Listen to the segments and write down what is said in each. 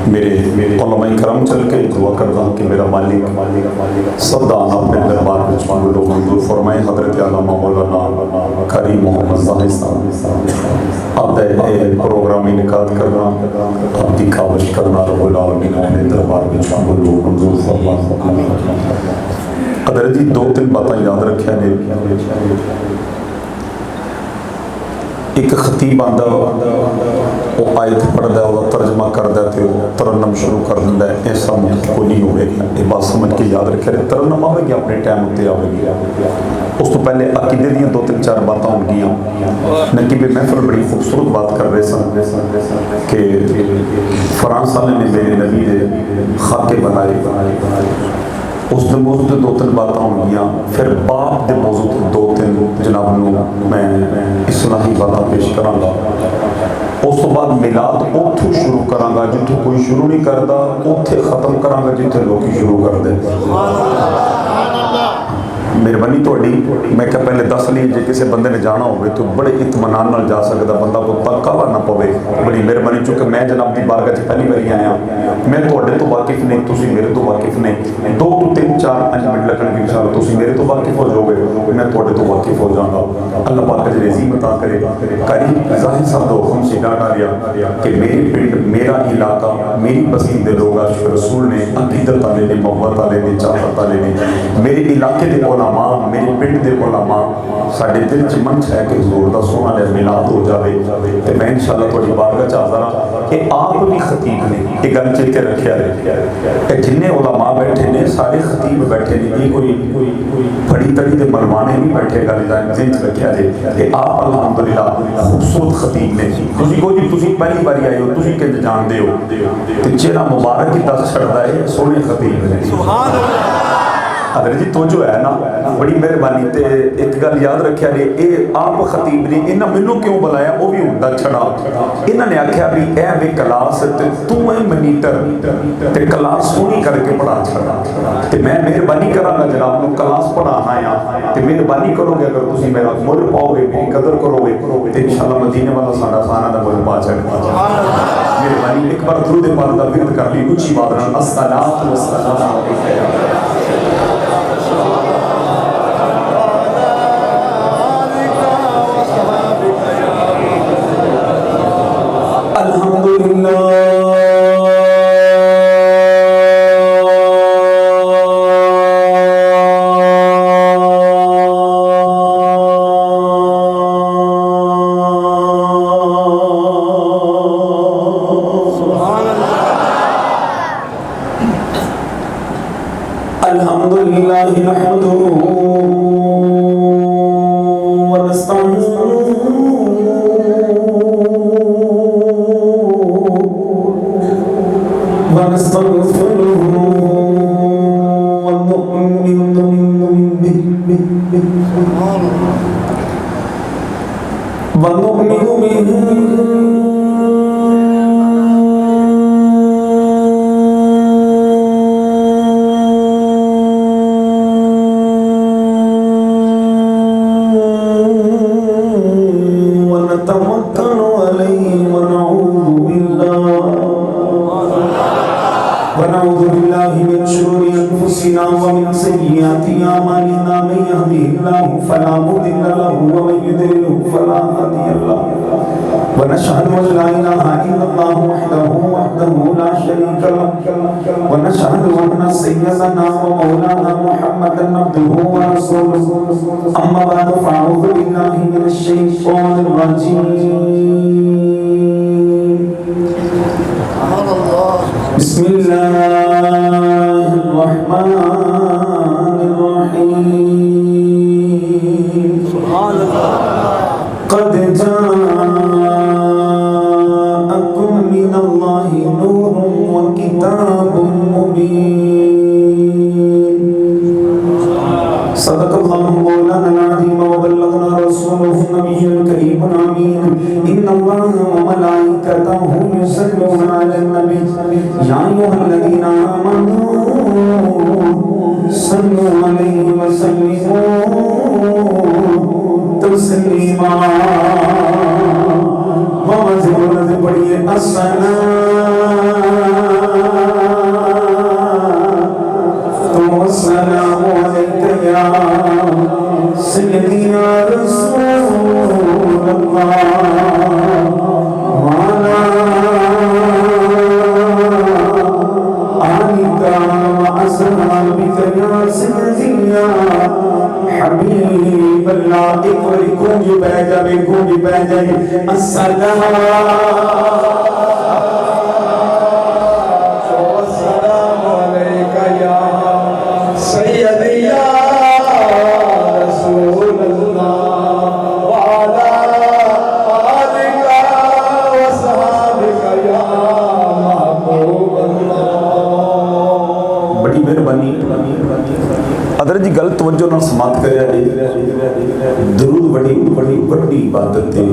मेरे उलमाए करम चल के दुआ करता हूँ कि मेरा मालिक सब दान अपने दरबार में मंजूर मंजूर फरमाए। हजरत आलमा मौलाना कारी मोहम्मद ज़ाहिद साहब अब प्रोग्राम इनकाद करना आपकी कावश करना रब्बुल आलमीन अपने दरबार में मंजूर मंजूर फरमाए। अगर जी दो तीन बातें याद रखिया ने, एक खतीब आंदा वो आयत पढ़ता है, तर्जमा करता है, तरन्नम शुरू कर दिता है। ऐसा को नहीं होगा, ये बात समझ के याद रखे। तरन्नम आएगी अपने टाइम उत्ते आएगी। उस तो पहले अकीदे दी दो तीन चार बातें होंगियां। नकीब महफिल बड़ी खूबसूरत बात कर रहे सन कि फ्रांस वाले ने मेरे नबी के खाके बनाए। उस दिन मौजूद दो तीन बातें होंगियां। फिर बाप के मौजूद दो तीन जनाब नूं मैं इस्लाही बातें पेश करांगा। उस तो बाद मिलाद उथों शुरू करांगा जिथों कोई शुरू नहीं करता, उत्थे खत्म करांगा जिथे लोग शुरू करते। मेहरबानी थोड़ी। मैं क्या पहले दस ली जे किसी बंदे ने जाना हो तो बड़े इत्मीनान नाल जा सकता, बंदा को तकावा ना पवे। बड़ी मेहरबानी, चूंकि मैं जनाब की बारगाह च पहली बारी आया, मैं थोड़े तो वाकिफ नहीं, तुसीं मेरे तो वाकिफ नहीं। 2 to 3 4 5 मिनट लगणगे इंशाअल्लाह, तुसीं मेरे तो वाकिफ हो जाओगे, मैं थोड़े तो वाकिफ हो जाऊंगा। अल्लाह पाक अजर अज़ीम अता करे। कारी ज़ाहिद साहब का हुक्म से डाटा रहा कि मेरी पिंड, मेरा इलाका, मेरी बस्ती के लोग रसूल ने अकीदत वाले ने, मोहब्बत वाले ने, चाहत वाले ने, मेरे इलाके के उलमा, मेरे पिंड के उलमा साडे दिल च मन है कि हुजूर दा सोहना ने मिलाद हो जाए। तो मैं इंशाअल्लाह थोड़ी बारगाह च हाज़र हां कि आप भी खतीब ने, ये गल चेते रखिया रहे। जिन्ने उलमा बैठे ने सारे खतीब बैठे ने, ये कोई फड़ी तड़ी के मलवाने नहीं बैठे। गल जिन च रखिया जे आप अल्हम्दुलिल्लाह खूबसूरत खतीब ने। तुसीं कोई नहीं, तुसीं पहली बारी आए हो, तुसीं किंज जानदे हो ते चेहरा मुबारक ही दस छड़दा है सोहने खतीब ने। सुभान अल्लाह। अगर जी तो जो है ना बड़ी मेहरबानी। तो एक गल याद रखिया जे ये आप खतीब ने, इन्हें मैनू क्यों बुलाया वो भी होंदा छड़ा। इन्होंने आख्या भी ए वे क्लास तू है मनीटर ते क्लास सोहनी करके पढ़ा छड़ा। तो मैं मेहरबानी करांगा जनाब नूं क्लास पढ़ाना आ, तो मेहरबानी करोगे अगर तुसीं मेरा मुल पाओगे, मेरी कदर करोगे तो इंशाअल्लाह मदीने वाला साडा सारा दा मुल पा छड़ेगा। मेहरबानी एक बार दुरूद पाक दा विरद कर ली उच्ची बात नाल, अस्सलातु वस्सलामु अलैका या पढ़िए अस्सलाम गूंज पै जाए गूंज पै जाए अस्सलाम अलैका या सय्यदी या रसूल अल्लाह व अला आलिका व सहाबिका या महबूब अल्लाह। बड़ी मेहरबानी अदर जी गल तवज्जो नाल समाप्त करिया जी। दरूद बड़ी बड़ी बड़ी इबादत है,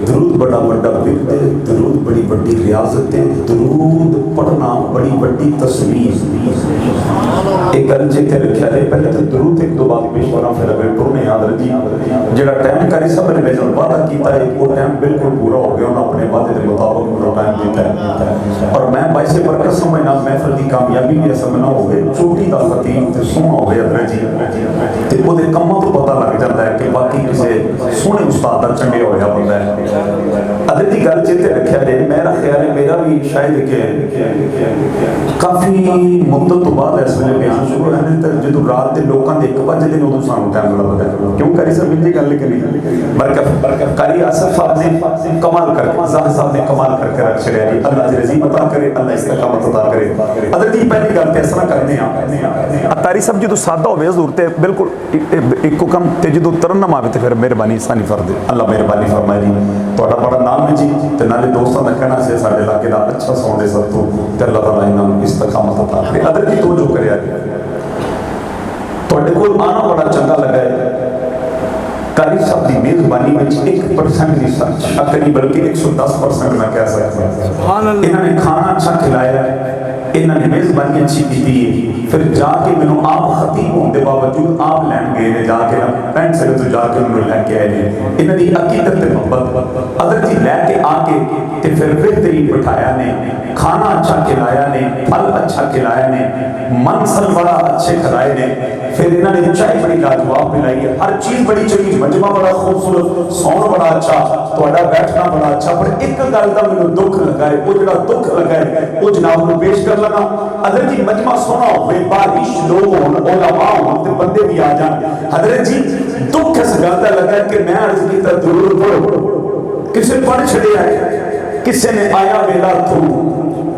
दरूद बड़ा बड़ा बिरद है, दरूद बड़ी बड़ी रियाजत है, दरूद पढ़ना बड़ी बड़ी तस्वीर। एक गल जिथे रखा है पहले तो दरूद एक दो बात पेश करा फिर अगर टोने याद रखी जेड़ा टाइम कारी सब ने मेरे वादा किया है वो टाइम बिल्कुल पूरा हो गया, उन्होंने अपने वादे के मुताबिक मेरा टाइम दिता है और मैं बाइसे बरकत समझना महफिल की कामयाबी भी समझना होवे छोटी दा खतीब ते सोहना होवे अदर जी ते ओदे कम्मां तो पता लग जाता है कि बाकी किसी सोहने उस्ताद दा चंडिया होया बंदा है। अदर जी गल चेते रखा है मेरा ख्याल है मेरा भी शायद कि काफ़ी मुद्दत तो बाद इस वे बयान शुरू है तो जो रात के लोगों के 1 बजे उदों सानू टाइम लगता है क्यों कारी साहब इंजी गल कि नहीं बरकत कारी आसफ साहब ने कमाल करके ज़ाहिर साहब ने कमाल करके रख छड़िया जी। अल्लाह जी रज़ीम अता करे, अल्लाह इस्तकामत अता करे। अदर जी पहली गल तो इस तरह करते हैं कारी साहब जो सादा हो हजूर तो बिल्कुल एक हुक्म तो जो तरन्नम आवे तो फिर मेहरबानी सानी फर्द अल्लाह मेहरबानी फरमाए जी। थोड़ा बड़ा नाम है जी तो नाले दोस्तों का कहना से साढ़े इलाके का अच्छा साउंड है सब तो अल्लाह ताला इन्होंने इस्तकामत अता करे। अदर जी तो जो करिया तुहाडे कोल आना बड़ा चंगा लगा है कारी साहब की मेजबानी में 1% नहीं शक नहीं बल्कि 110% मैं कह सकता हूँ। इन्होंने खाना अच्छा खिलाया, इन्होंने मेजबानी अच्छी की है, फिर जाके मैंने आप खतीब होने के बावजूद आप लैन गए ने जाके ना पैंट सर तो जाके उन्होंने लैके आए ने इन्होंने अकीदत ते मोहब्बत अदर जी लैके आके ते फिर बेहतरीन बिठाया ने, खाना अच्छा खिलाया ने, फल अच्छा खिलाया ने, मनसल बड़ा अच्छे खिलाए ने, फिर इन्होंने चाय बड़ी लाजवाब पिलाई है, हर चीज बड़ी चंगी, मजमा बड़ा खूबसूरत, सौन बड़ा अच्छा, थोड़ा बैठना बड़ा अच्छा। पर एक गल का मैंने दुख लगा है, वो जो दुख लगा है वो जनाब को पेश कर लगा। अदर जी मजमा सोना हो बारिश लोग हो ओलामा हो तो बंदे भी आ जाए। हजरत जी दुख इस गल का लगा कि मैं अर्ज किया जरूर पढ़ो किसी पढ़ छड़िया है, किसी ने आया वेला तू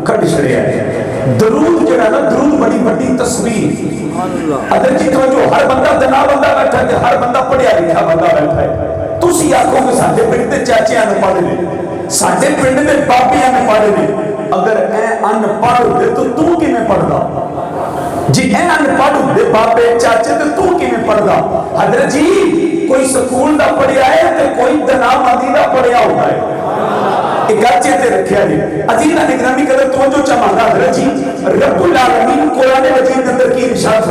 कट छड़िया है। दरूद जरा ना दरूद बड़ी बड़ी तस्वीर अदर जी तो जो हर बंदा दना बंदा बैठा है, हर बंदा पढ़िया लिखा बंदा बैठा है। तुसी आखोगे साडे पिंड दे चाचियां ने पढ़ ले, साडे पिंड दे बाबियां ने पढ़ ले, अगर ए अनपढ़ होते तो तू किवें पढ़दा जी? ए अनपढ़ होते बाबे चाचे तो तू किवें पढ़दा? हजरत जी कोई स्कूल दा पढ़िया है ते कोई दना मादी दा पढ़िया होता है। एक गल चेते रखिया जी अजीज निगरानी कदर तवज्जो चाहता हजरत जी रब्बुल आलमीन कुरान मजीद के अंदर की इरशाद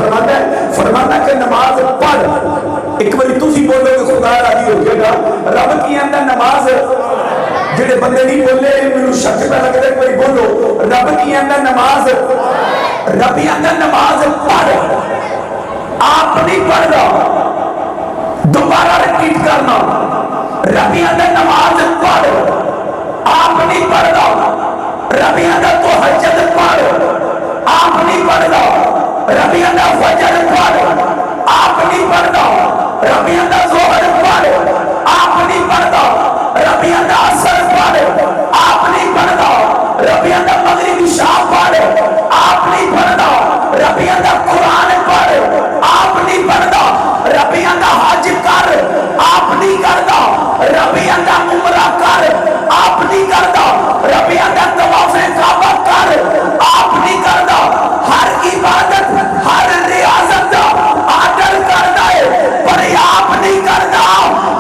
फरमाता है कि नमाज पढ़। एक बारी तुसी बोलोगे खुदा राजी हो जाएगा। रब की अंदर नमाज जेडे बंदे नहीं बोले मैनू शक पे लगदा एक बारी बोलो रब की अंदर नमाज रब की अंदर नमाज पढ़। आप नहीं पढ़दा दोबारा रिपीट करना रब की अंदर नमाज पढ़। आप नहीं पढ़दा रबी अंदर तो हजत पढ़। आप नहीं पढ़दा रबी अंदर फजर पढ़। आप नहीं पढ़दा रबी अंदर जोहर पढ़। आप नहीं पढ़दा रबी अंदर असर पढ़। आप नहीं पढ़दा रबी अंदर मगरिब इशा पढ़। आप नहीं पढ़दा रबी अंदर कुरान पढ़। आप नहीं पढ़दा रबी अंदर हज कर। आप नहीं करदा रबी अंदर उमरा कर। आप नहीं करदा रबी अंदर तवाफ़े काबा कर। आप नहीं करदा हर इबादत हर रियाजत दा आदर करदा है पर आप नहीं करदा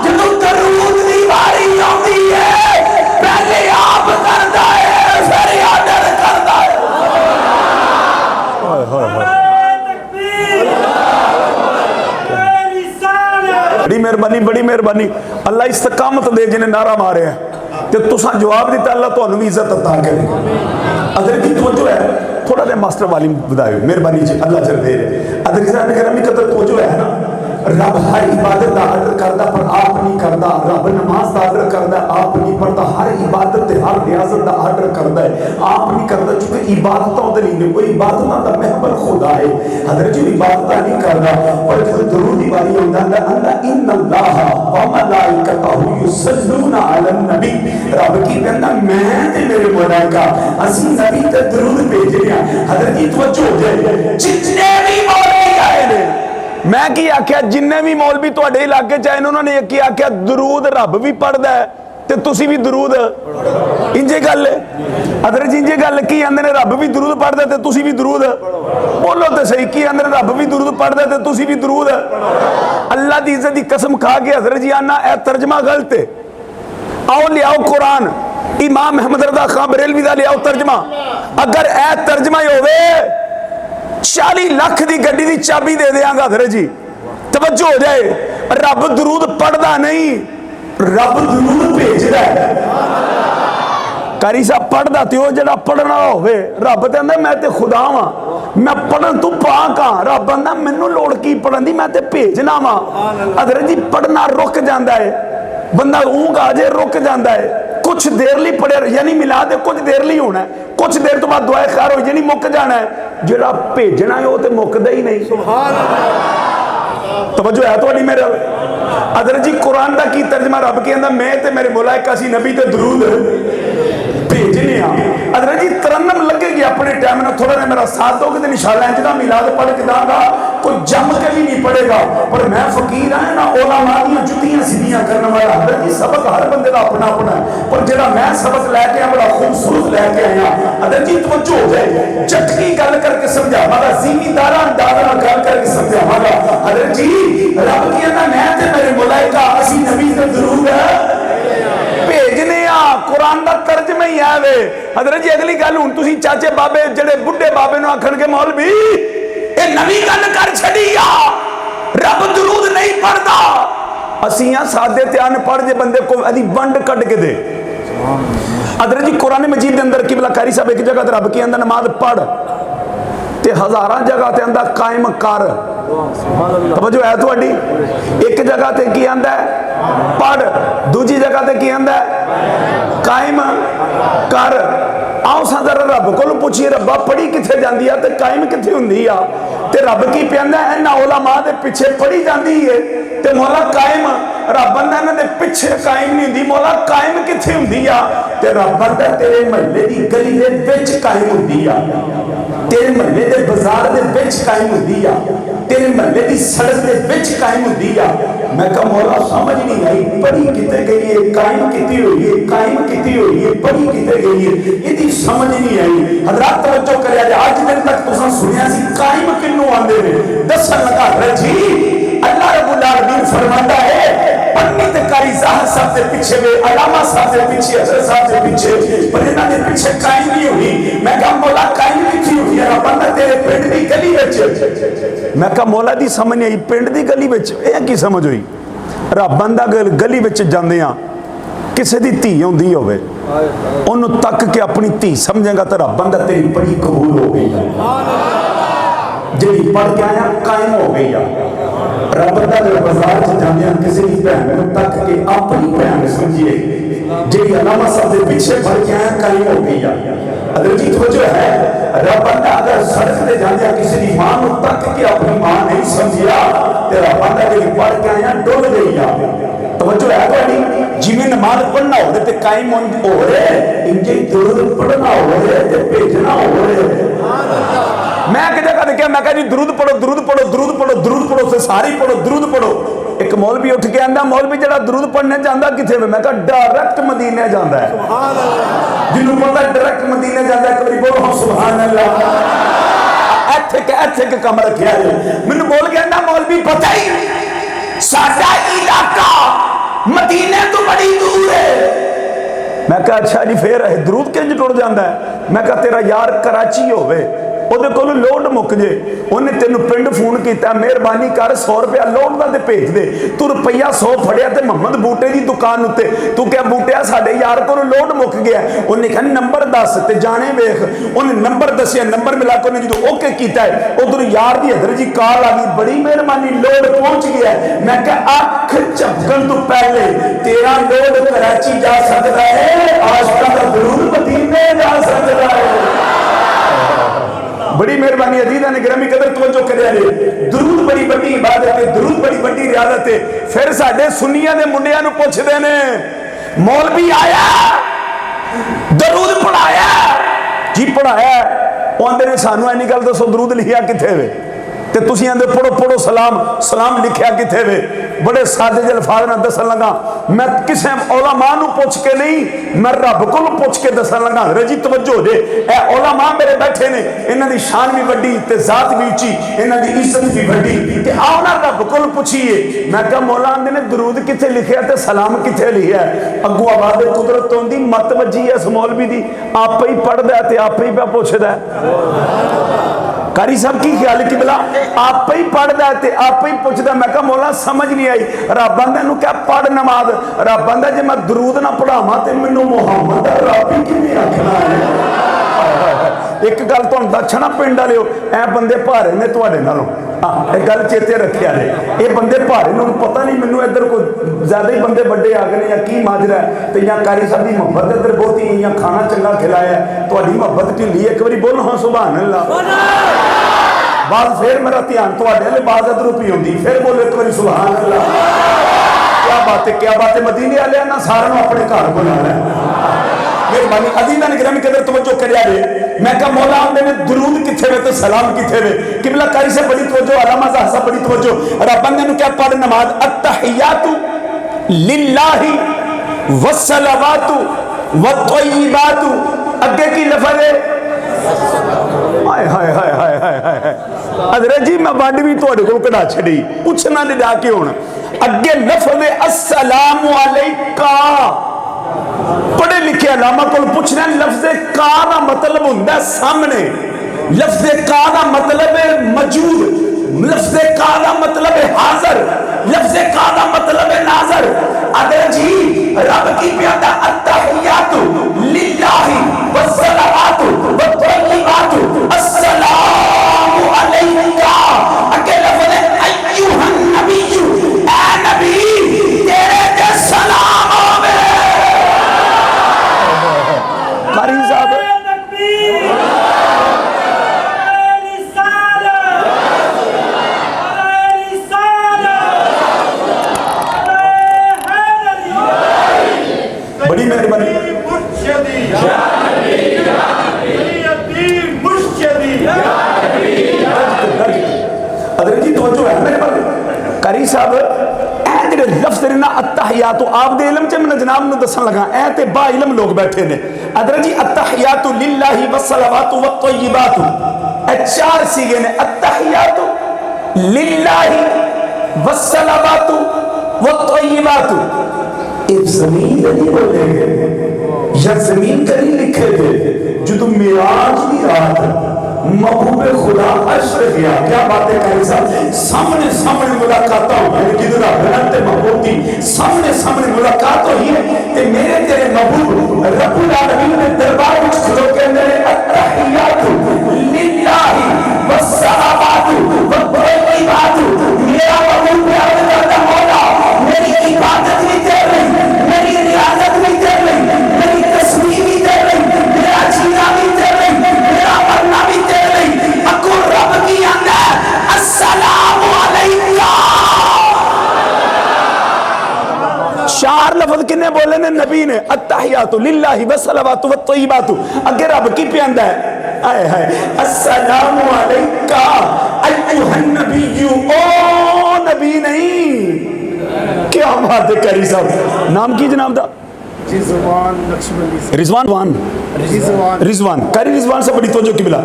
जदों दरूद दी वारी आउंदी है पहले आप करदा है फिर आदर करदा है। हाय हाय हाय बड़ी मेहरबानी अल्लाह इस्तकामत दे जिन्हें नारा मारे है तो तुसा जवाब दिता अल्लाह तुहानू भी इज्जत अता करे। अदर की तवज्जो है थोड़ा दे मास्टर वाली बताओ मेहरबानी जी अल्लाह चल दे अदर की करम कदर तवज्जो है ना। रब हर इबादत का आर्डर करता पर आप नहीं करता। रब नमाज का आर्डर करता आप नहीं पढ़ता। हर इबादत हर रियाजत का आर्डर करता है आप नहीं करता। चूंकि इबादतों ते नहीं, कोई इबादतों का महबल खुदा है। हजरत जी इबादत नहीं करता, पर जब दरूद की बारी आंदा है इन्नल्लाह व मलाइकतहु युसल्लूना अलन नबी, रब की कहंदा मैं ते मेरे मलाइका असि नबी ते दरूद भेज रहे हैं। हजरत जी तवज्जो हो जाए, जितने भी मौलवी आए ने, मैं की आख्या जिन्ने भी मौलवी तुहाडे इलाके च आए ने उन्होंने एक ही आख्या दरूद रब भी पढ़दा है ते तुसी भी दरूद, इंजे गल अदर जिंजे गल की आंदे ने रब भी दरूद पढ़दा ते तुसी भी दरूद, बोलो ते सही की आंदे ने रब भी दरूद पढ़दा ते तुसी भी दरूद। अल्लाह दी इज्जत दी कसम खा के हजरत जी आना ए तर्जमा गलत है। आओ ले आओ कुरान, इमाम अहमद रज़ा खां बरेलवी दा ले आओ तर्जमा, अगर ए तर्जमा ही होवे 40 लाख दी गड्डी दी चाबी दे देंगा। हजरत जी तवज्जो हो जाए, रब दरूद पढ़दा नहीं, रब दरूद भेजदा है। कारी साहब पढ़दा ते ओ जेड़ा पढ़ना होवे, रब ते आंदा मैं ते खुदा वां, मैं पढ़न तू पाक हां, रब आंदा मैनू लोड़ की पढ़न दी, मैं ते भेजना वां। हजरत जी पढ़ना रुक जांदा है, बंदा ऊँग आ जाए रुक जाता है, कुछ देर लिए पढ़े यानी मिला दे कुछ देर लिए होना है, कुछ देर तो बाद दुआ खैर हो जानी मुक जाना है, जो भेजना है वो तो मुकदा ही नहीं। तवज्जो है थोड़ी मेरे हजरत जी कुरान का की तर्जमा, रब कहंदा मैं ते मेरे मुलाइका सी नबी ते दरूद भेजने आ। हजरत जी तरन्नम लगेगी अपने टाइम ना, थोड़ा ना मेरा साथ दोगे तो इंशाअल्लाह इंज दा मिलाद पढ़ के दांगा, कोई जम के भी नहीं पड़ेगा, पर मैं फकीर हां ना उलमा दी जुतियां सीधियां करने वाला। हजरत जी सबक हर बंदे दा अपना अपना है, पर जेड़ा मैं सबक लेके आया बड़ा खूबसूरत लेके आया। हजरत जी तवज्जो हो जाए, चटकी गल करके समझावांगा, ज़िम्मेदार अंदाज नाल गल करके समझावांगा। हजरत जी रब कहंदा मैं ते मेरे मुलाइका असी नबी ते दरूद भेजने आ, कुरान दा तर्जमा ही है वे। हजरत जी अगली गल हुण तुसीं चाचे बाबे जेड़े बुढ़े बाबे नूं आखणगे मौलवी ये नवी गल कर छड़ी आ, रब दरूद नहीं पढ़दा। असीं आ सादे ते अनपढ़ जे बंदे को अदी वंड कढ के दे। हजरत जी कुरान मजीद दे अंदर किबला कारी साहब एक जगह ते रब की आंदा नमाज पढ़ ते हज़ारां जगह ते आंदा कायम कर। तवज्जो है थोड़ी, एक जगह ते की आंदा पढ़, दूजी जगह ते की आंदा कायम कर। आओ सा जरा रब को पूछिए रब्बा पढ़ी किथे जाती है ते कायम किथे हुंदी आ, ते रब की पियांदा इन्हां उलमा दे पिछे पढ़ी जाती है ते मौला कायम, रब आंदा इन्हां दे पिछे कायम नहीं हुंदी, मौला कायम किथे हुंदी आ, ते रब आंदा तेरे महल्ले दी गली दे विच कायम हुंदी आ, तेरे महल्ले दे बाजार दे विच कायम हुंदी आ, तेरे महल्ले दी सड़क दे विच कायम हुंदी आ। मैं कहा मौला समझ नहीं आई, पढ़ी किते गई है, कायम किती हुई है, कायम किती हुई है, पढ़ी किते गई है, इहदी समझ नहीं आई। हजरत तवज्जो करिया जे अज दिन तक तुसां सुनिया सी कायम किन्नू आंदे ने, दसन लगा जी अल्लाह रब्बुल आलमीन फरमाता है पंडित कारी ज़ाहर साहब के पीछे वे अलामा साहब के पीछे हजरत साहब के पीछे, पर इन्हां दे पीछे कायम नहीं हुई। मैं कहा मौला कायम किथे हुई है, बंदा तेरे पिंड दी गली विच। मैं कहा मौला दी समझ नहीं आई, पिंड दी गली विच ये की समझ हुई, रब बंदा गली विच जांदे आ किसी दी धी आउंदी होवे ओनू तक के अपनी धी समझेगा तो रब बंदा तेरी बड़ी कबूल हो गई है, जी पढ़ के आया कायम हो गई है। रब बंदा बाजार च जांदे किसी दी भैन नूं तक के अपनी भैन समझिए, जी अलामा साहब दे पीछे पढ़ के आया कायम हो गई है। अगर जी तवज्जो है, रब बंदा अगर सड़क ते जांदे किसी दी मां नूं तक के अपनी मां नहीं समझिया ते रब बंदा जी पढ़ के आया डुल गई है। तवज्जो है थोड़ी, जिवें नमाज पढ़ना हो ते कायम हो रहे, इंजे दुरूद पढ़ना हो रहे ते भेजना हो रहे। मैं एक जगह देखा, मैं कहा जी दुरूद पढ़ो दुरूद पढ़ो दुरूद पढ़ो दुरूद पढ़ो, से सारी पढ़ो दुरूद पढ़ो। एक मौलवी उठ के आंदा मौलवी जरा दुरूद पढ़ने जाता किथे, मैं कहा डायरेक्ट मदीने जाता है, जिन्होंने पता डायरेक्ट मदीने जाता है। कभी बोलो हम सुभान अल्लाह। ऐथे कम रखा है, मैनू बोल के आंदा मौलवी पता ही साडा इलाका मदीने तो बड़ी दूर है। मैं कहा अच्छा जी फिर दुरूद किंज टुट जाता है। मैं कहा तेरा यार कराची होवे ਉਹਦੇ ਕੋਲ ਲੋਡ ਮੁੱਕ ਜੇ, ਉਹਨੇ ਤੈਨੂੰ ਪਿੰਡ ਫੋਨ ਕੀਤਾ ਮਿਹਰਬਾਨੀ ਕਰ 100 ਰੁਪਇਆ ਲੋਡ ਦਾ ਤੇ ਭੇਜ ਦੇ, ਤੂੰ ਰੁਪਈਆ 100 ਫੜਿਆ ਤੇ ਮੁਹੰਮਦ ਬੂਟੇ ਦੀ ਦੁਕਾਨ ਉੱਤੇ ਤੂੰ ਕਿਹਾ ਬੂਟਿਆ ਸਾਡੇ ਯਾਰ ਕੋਲ ਲੋਡ ਮੁੱਕ ਗਿਆ, ਉਹਨੇ ਕਿਹਾ ਨੰਬਰ ਦੱਸ ਤੇ ਜਾਣੇ ਵੇਖ, ਉਹਨੇ ਨੰਬਰ ਦੱਸਿਆ, ਨੰਬਰ ਮਿਲਾ ਕੇ ਉਹਨੇ ਜਦੋਂ ਓਕੇ ਕੀਤਾ ਉਧਰ ਯਾਰ ਦੀ ਹਜ਼ਰ ਜੀ ਕਾਲ ਆ ਗਈ, ਬੜੀ ਮਿਹਰਬਾਨੀ ਲੋਡ ਪਹੁੰਚ ਗਿਆ। ਮੈਂ ਕਿਹਾ ਅੱਖ ਝਪਕਣ ਤੋਂ ਪਹਿਲੇ ਤੇਰਾ ਲੋਡ ਕਰਾਚੀ ਜਾ ਸਕਦਾ ਹੈ, ਆਸ਼ਕਾਂ ਦਾ ਜ਼ਰੂਰ ਮਦੀਨੇ ਜਾ ਸਕਦਾ ਹੈ। बड़ी मेहरबानी अजीज़ां ने गिरामी कदर तवज्जो करिया जे। दरूद बड़ी बड़ी इबादत है, दरूद बड़ी बड़ी रियादत है। फिर साडे सुन्नियां दे मुंडियां नूं पुछदे ने मौलवी आया दरूद पढ़ाया जी, पढ़ाया वो आंदे ने सानू इन्नी गल दसो दरूद लिखिया किथे वे, ते तुसीं आंदे पढ़ो पढ़ो सलाम, सलाम लिखिया किथे वे। बड़े सादे जे अल्फाज नाल दसन लगा, मैं किसी उलमा नूं पुछ के नहीं, मैं रब कोल पुछ के दसन लगा। रजी तवज्जो जे, ए उलमा मेरे बैठे ने, इन्हां दी शान भी वड्डी ते जात भी उच्ची, इन्हां दी इज्जत भी वड्डी, ते आओ ना रब कोल पुछिए। मैं कहा मौला आंदे ने दरूद किथे लिखिया ते सलाम किथे लिखिया। अगू आवाज़ कुदरत तो आंदी मत वजी इस मौलवी दी, आपे ही पढ़दा ते आपे ही पे पुछदा। कारी साहब की ख्याल है कि बिला आप ही पढ़दा है ते आप ही पुछदा। मैं कहा मौला समझ नहीं आई, रब आंदा नूं क्या पढ़ नमाज, रब आंदा जे मैं दरूद ना पढ़ावां ते मैनूं मुहम्मद रब ही किवें आखना है। एक गल तुहानूं दसना पिंड वालिओ, ऐ बंदे भारे ने तुहाडे नालों, हाँ एक गल चेते रखिया जे, ये बंदे भारे ने, पता नहीं मैनूं इधर कोई ज्यादा ही बंदे बड़े आ गए या की माजरा है, तो या कारी साहब की मुहब्बत इधर बहुत ही, या खाना चंगा खिलाया, तुहाडी मुहब्बत ढिली, एक बारी बोलो हाँ सुभान अल्लाह। बाद फिर मेरा ध्यान तुहाडे वाले बाज इधर पी आउंदी, फिर बोलो एक बारी सुभान अल्लाह। क्या बात है, क्या बात है, मदीने वाले ना सारे अपने घर बुला लै। मेहरबानी अजीज़ां ने गिरामी कदर तवज्जो करिया जे। मैं कहा मौला आंदे ने दरूद किथे वे ते सलाम किथे वे। किबला कारी से बड़ी तवज्जो, अलामा ज़ाहसा बड़ी तवज्जो। रब ने क्या पढ़ नमाज अत्तहियातु लिल्लाहि वस्सलावातु वत्तय्यिबातु, अगे की लफ्ज़ है हाय हाय हाय हाय हाय हाय। हज़रत जी मैं वंड भी तुहाडे कोल कढ़ा छड़ी, पुछना नहीं डा के हुण। अगे लफ्ज़ है अस्सलामु अलैका, पढ़े लिखे अलामा को पूछना लफ्ज़ का दा मतलब हुंदा सामने, लफ्ज़ का दा मतलब है मौजूद, लफ्ज़ का दा मतलब है हाजिर, लफ्ज़ का दा मतलब है नाज़र। अगर जी रब की प्यादा अत्तहियातु लिल्लाहि वस्सलावातु वत्तय्यिबातु अस्सलामु अलैका, अगे लफ्ज़ है अय्युहन नबिय्यु, ए नबी तेरे ते सलाम होवे। कारी साहब बड़ी मेहरबानी। अगर जी तो जो है मेरे पास कारी साहब जेडे लफ्ज़ ने ना अत्तहियातु आप दे इलम च मैं जनाब नूं दसन लगा, ऐ ते बा इलम लोग बैठे ने। अदर जी अत्तहियातु लिल्लाहि वस्सलावातु वत्तय्यिबातु, ए चार सीगे ने, अत्तहियातु लिल्लाहि वस्सलावातु वत्तय्यिबातु। एक ज़मीन नहीं बोलेंगे या ज़मीन का नहीं लिखेंगे, जो मेराज की रात महबूबे खुदा अर्श पे गया। क्या बातें करें साहब, सामने सामने मुलाकात हो गई, किधर रहते महबूब की सामने सामने मुलाकात हुई है। ते मेरे तेरे महबूब रब्बुल आलमीन ने दरबार में खड़ो के अंदर अत्तहियातु लिल्लाहि वस्सलावातु वत्तय्यिबातु, मेरा महबूब प्यार करता मौला मेरी इबादत भी कर रही, मेरी रियाजत भी कर रही, मेरी तस्बीह भी कर रही, मेरा जीना भी कर रही, मेरा मरना भी कर रही। अकुर रब की अंदर अस्सलामु अलैका। चार लफ्ज़ किन्ने बोले ने नबी ने, अत्तहियातु लिल्लाहि वस्सलावातु वत्तय्यिबातु। अगे रब की पियांदा है, आए हाय अस्सलामु अलैका अय्युहन नबिय्यु, ओ नबी नहीं। क्या बात है कारी साहब, नाम की जनाब दा रिजवान वान, रिजवान कारी रिजवान से बड़ी तवज्जो की बिला।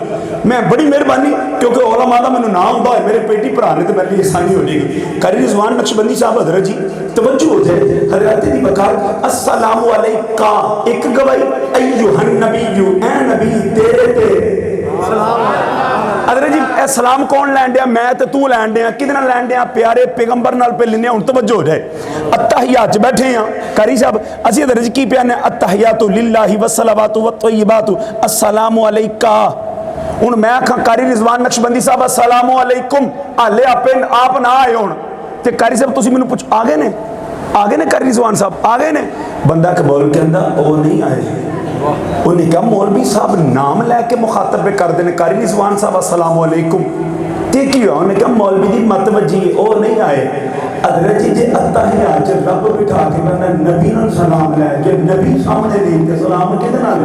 मैं बड़ी मेहरबानी क्योंकि उलमा दा मैनूं नाम होंदा है, मेरे पेटी भरा ने तो मेरे लिए आसानी हो जाएगी। कारी रिजवान नक्शबंदी साहब हज़रत जी तवज्जो हो जाए, हज़रत दी बकार अस्सलामु अलैका एक गवाही, अय्युहन नबिय्यु ए नबी तेरे ते हज़रत जी ए सलाम कौन लैन दिया, मैं ते तू लैन दिया, किदे नाल लैन दिया, प्यारे पैगंबर नाल पे लेने। हुण तवज्जो हो जाए, अत्तहियात च बैठे हैं कारी साहब, असीं हज़रत जी की पियाने अत्तहियातु लिल्लाहि वस्सलावातु वत्तय्यिबातु अस्सलामु अलैका। हुण मैं आखां कारी रिजवान नक्शबंदी साहब अस्सलामु अलैकुम, हाले आपे आप ना आए होण ते कारी साहब तुसीं मैनूं पुछ आ गए ने कारी रिजवान साहब आ गए ने। बंदा कबूल कहंदा ओ नहीं आए, उन्हें कहा मौलवी साहब नाम लैके मुखातब पे कर देने कारी रिजवान साहब अस्सलाम वालेकुम ते की हुआ। उन्हें कहा मौलवी दी मत वजी वो नहीं आए। हज़रत जी जे अत्ताहियात च रब बिठा के मैं नबी नाल सलाम लैके नबी सामने देख के सलाम किहदे नाल